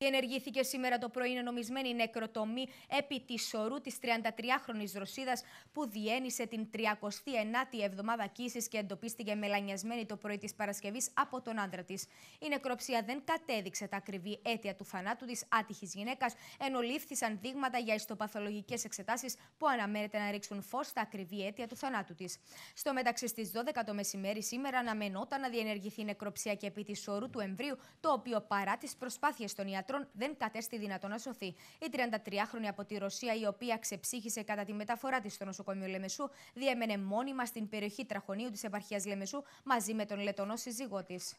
Διενεργήθηκε σήμερα το πρωί νομισμένη νεκροτομή επί της σωρού της 33χρονης Ρωσίδας που διένυσε την 39η εβδομάδα κύσης και εντοπίστηκε μελανιασμένη το πρωί της Παρασκευής από τον άντρα της. Η νεκροψία δεν κατέδειξε τα ακριβή αίτια του θανάτου της άτυχης γυναίκας, ενώ λήφθησαν δείγματα για ιστοπαθολογικές εξετάσεις που αναμένεται να ρίξουν φως στα ακριβή αίτια του θανάτου της. Στο μεταξύ, στις 12 το μεσημέρι σήμερα αναμενόταν να διενεργηθεί η νεκροψία και επί της σωρού του εμβρίου, το οποίο παρά τις προσπάθειες των ιατρών δεν κατέστη δυνατό να σωθεί. Η 33χρονη από τη Ρωσία, η οποία ξεψύχησε κατά τη μεταφορά της στο νοσοκομείο Λεμεσού, διέμενε μόνιμα στην περιοχή Τραχωνίου της επαρχίας Λεμεσού μαζί με τον Λετονό σύζυγό της.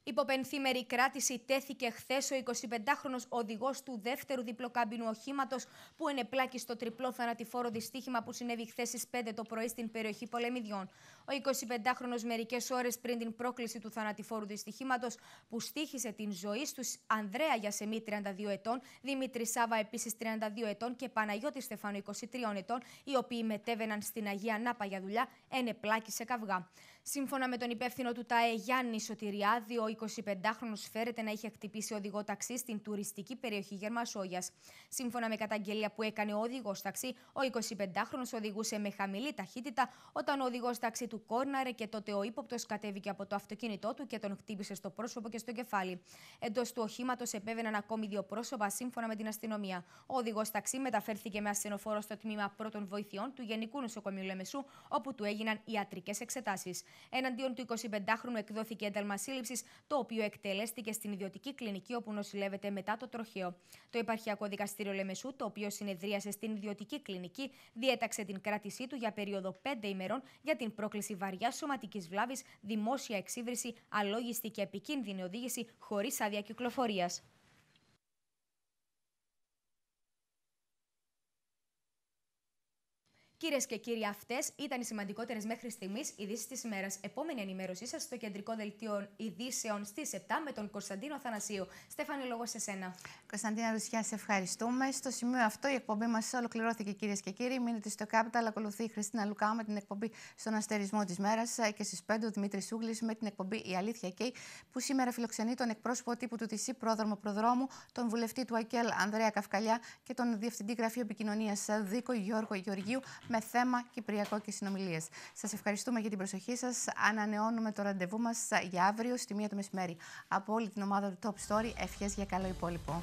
Υποπενθήμερη κράτηση τέθηκε χθες ο 25χρονος οδηγός του δεύτερου διπλοκάμπινου οχήματος που ενεπλάκη στο τριπλό θανατηφόρο δυστύχημα που συνέβη χθες στις 5 το πρωί στην περιοχή Πολεμιδιών. Ο 25χρονος μερικές ώρες πριν την πρόκληση του θανατηφόρου δυστυχήματος που στοίχησε την ζωή στους Ανδρέα Γιασεμί 32 ετών, Δημήτρη Σάβα επίσης 32 ετών και Παναγιώτη Στεφάνου 23 ετών, οι οποίοι μετέβαιναν στην Αγία Νάπα για δουλειά, ενεπλάκη σε καυγά. Σύμφωνα με τον υπεύθυνο του ΤΑΕ Γιάννη Σωτηριάδη, ο 25χρονος φέρεται να είχε χτυπήσει οδηγό ταξί στην τουριστική περιοχή Γερμασόγιας. Σύμφωνα με καταγγελία που έκανε ο οδηγός ταξί, ο 25χρονος οδηγούσε με χαμηλή ταχύτητα όταν ο οδηγός ταξί του κόρναρε και τότε ο ύποπτος κατέβηκε από το αυτοκίνητό του και τον χτύπησε στο πρόσωπο και στο κεφάλι. Εντός του οχήματος επέβαιναν ακόμη 2 πρόσωπα, σύμφωνα με την αστυνομία. Ο οδηγός ταξί μεταφέρθηκε με ασθενοφόρο στο τμήμα πρώτων βοηθειών του Γενικού Νοσοκομείου Λεμεσού, όπου του έγιναν ιατρικές εξετάσεις. Εναντίον του 25χρονου εκδόθηκε ένταλμα σύλληψης, το οποίο εκτελέστηκε στην ιδιωτική κλινική όπου νοσηλεύεται μετά το τροχαίο. Το Επαρχιακό Δικαστήριο Λεμεσού, το οποίο συνεδρίασε στην ιδιωτική κλινική, διέταξε την κράτησή του για περίοδο 5 ημερών για την πρόκληση βαριάς σωματικής βλάβης, δημόσια εξύβριση, αλόγιστη και επικίνδυνη οδήγηση χωρίς άδεια κυκλοφορίας. Κυρίες και κύριοι, αυτές ήταν οι σημαντικότερες μέχρι στιγμής ειδήσεις της ημέρας. Επόμενη ενημέρωσή σας στο κεντρικό δελτίο ειδήσεων στις 7 με τον Κωνσταντίνο Αθανασίου. Στέφανη, λόγο σε σένα. Κωνσταντίνα Ρουσιά, σε ευχαριστούμε. Στο σημείο αυτό η εκπομπή μας ολοκληρώθηκε, κυρίες και κύριοι. Μείνετε στο Capital. Ακολουθεί η Χριστίνα Λουκά με την εκπομπή Στον Αστερισμό της Μέρας και στις 5 ο Δημήτρης Σούγλης με την εκπομπή Η Αλήθεια Καίει, που σήμερα φιλοξενεί τον εκπρόσωπο τύπου του ΤΙΣΥ Πρόδρομο Προδρόμου, τον βουλευτή του ΑΚΕΛ Ανδρέα Καυκαλιά και τον διευθυντή Γραφείου Επικοινωνίας Δίκο Γιώργο Γεωργίου, με θέμα Κυπριακό και συνομιλίες. Σας ευχαριστούμε για την προσοχή σας. Ανανεώνουμε το ραντεβού μας για αύριο στη 1 το μεσημέρι. Από όλη την ομάδα του Top Story, ευχές για καλό υπόλοιπο.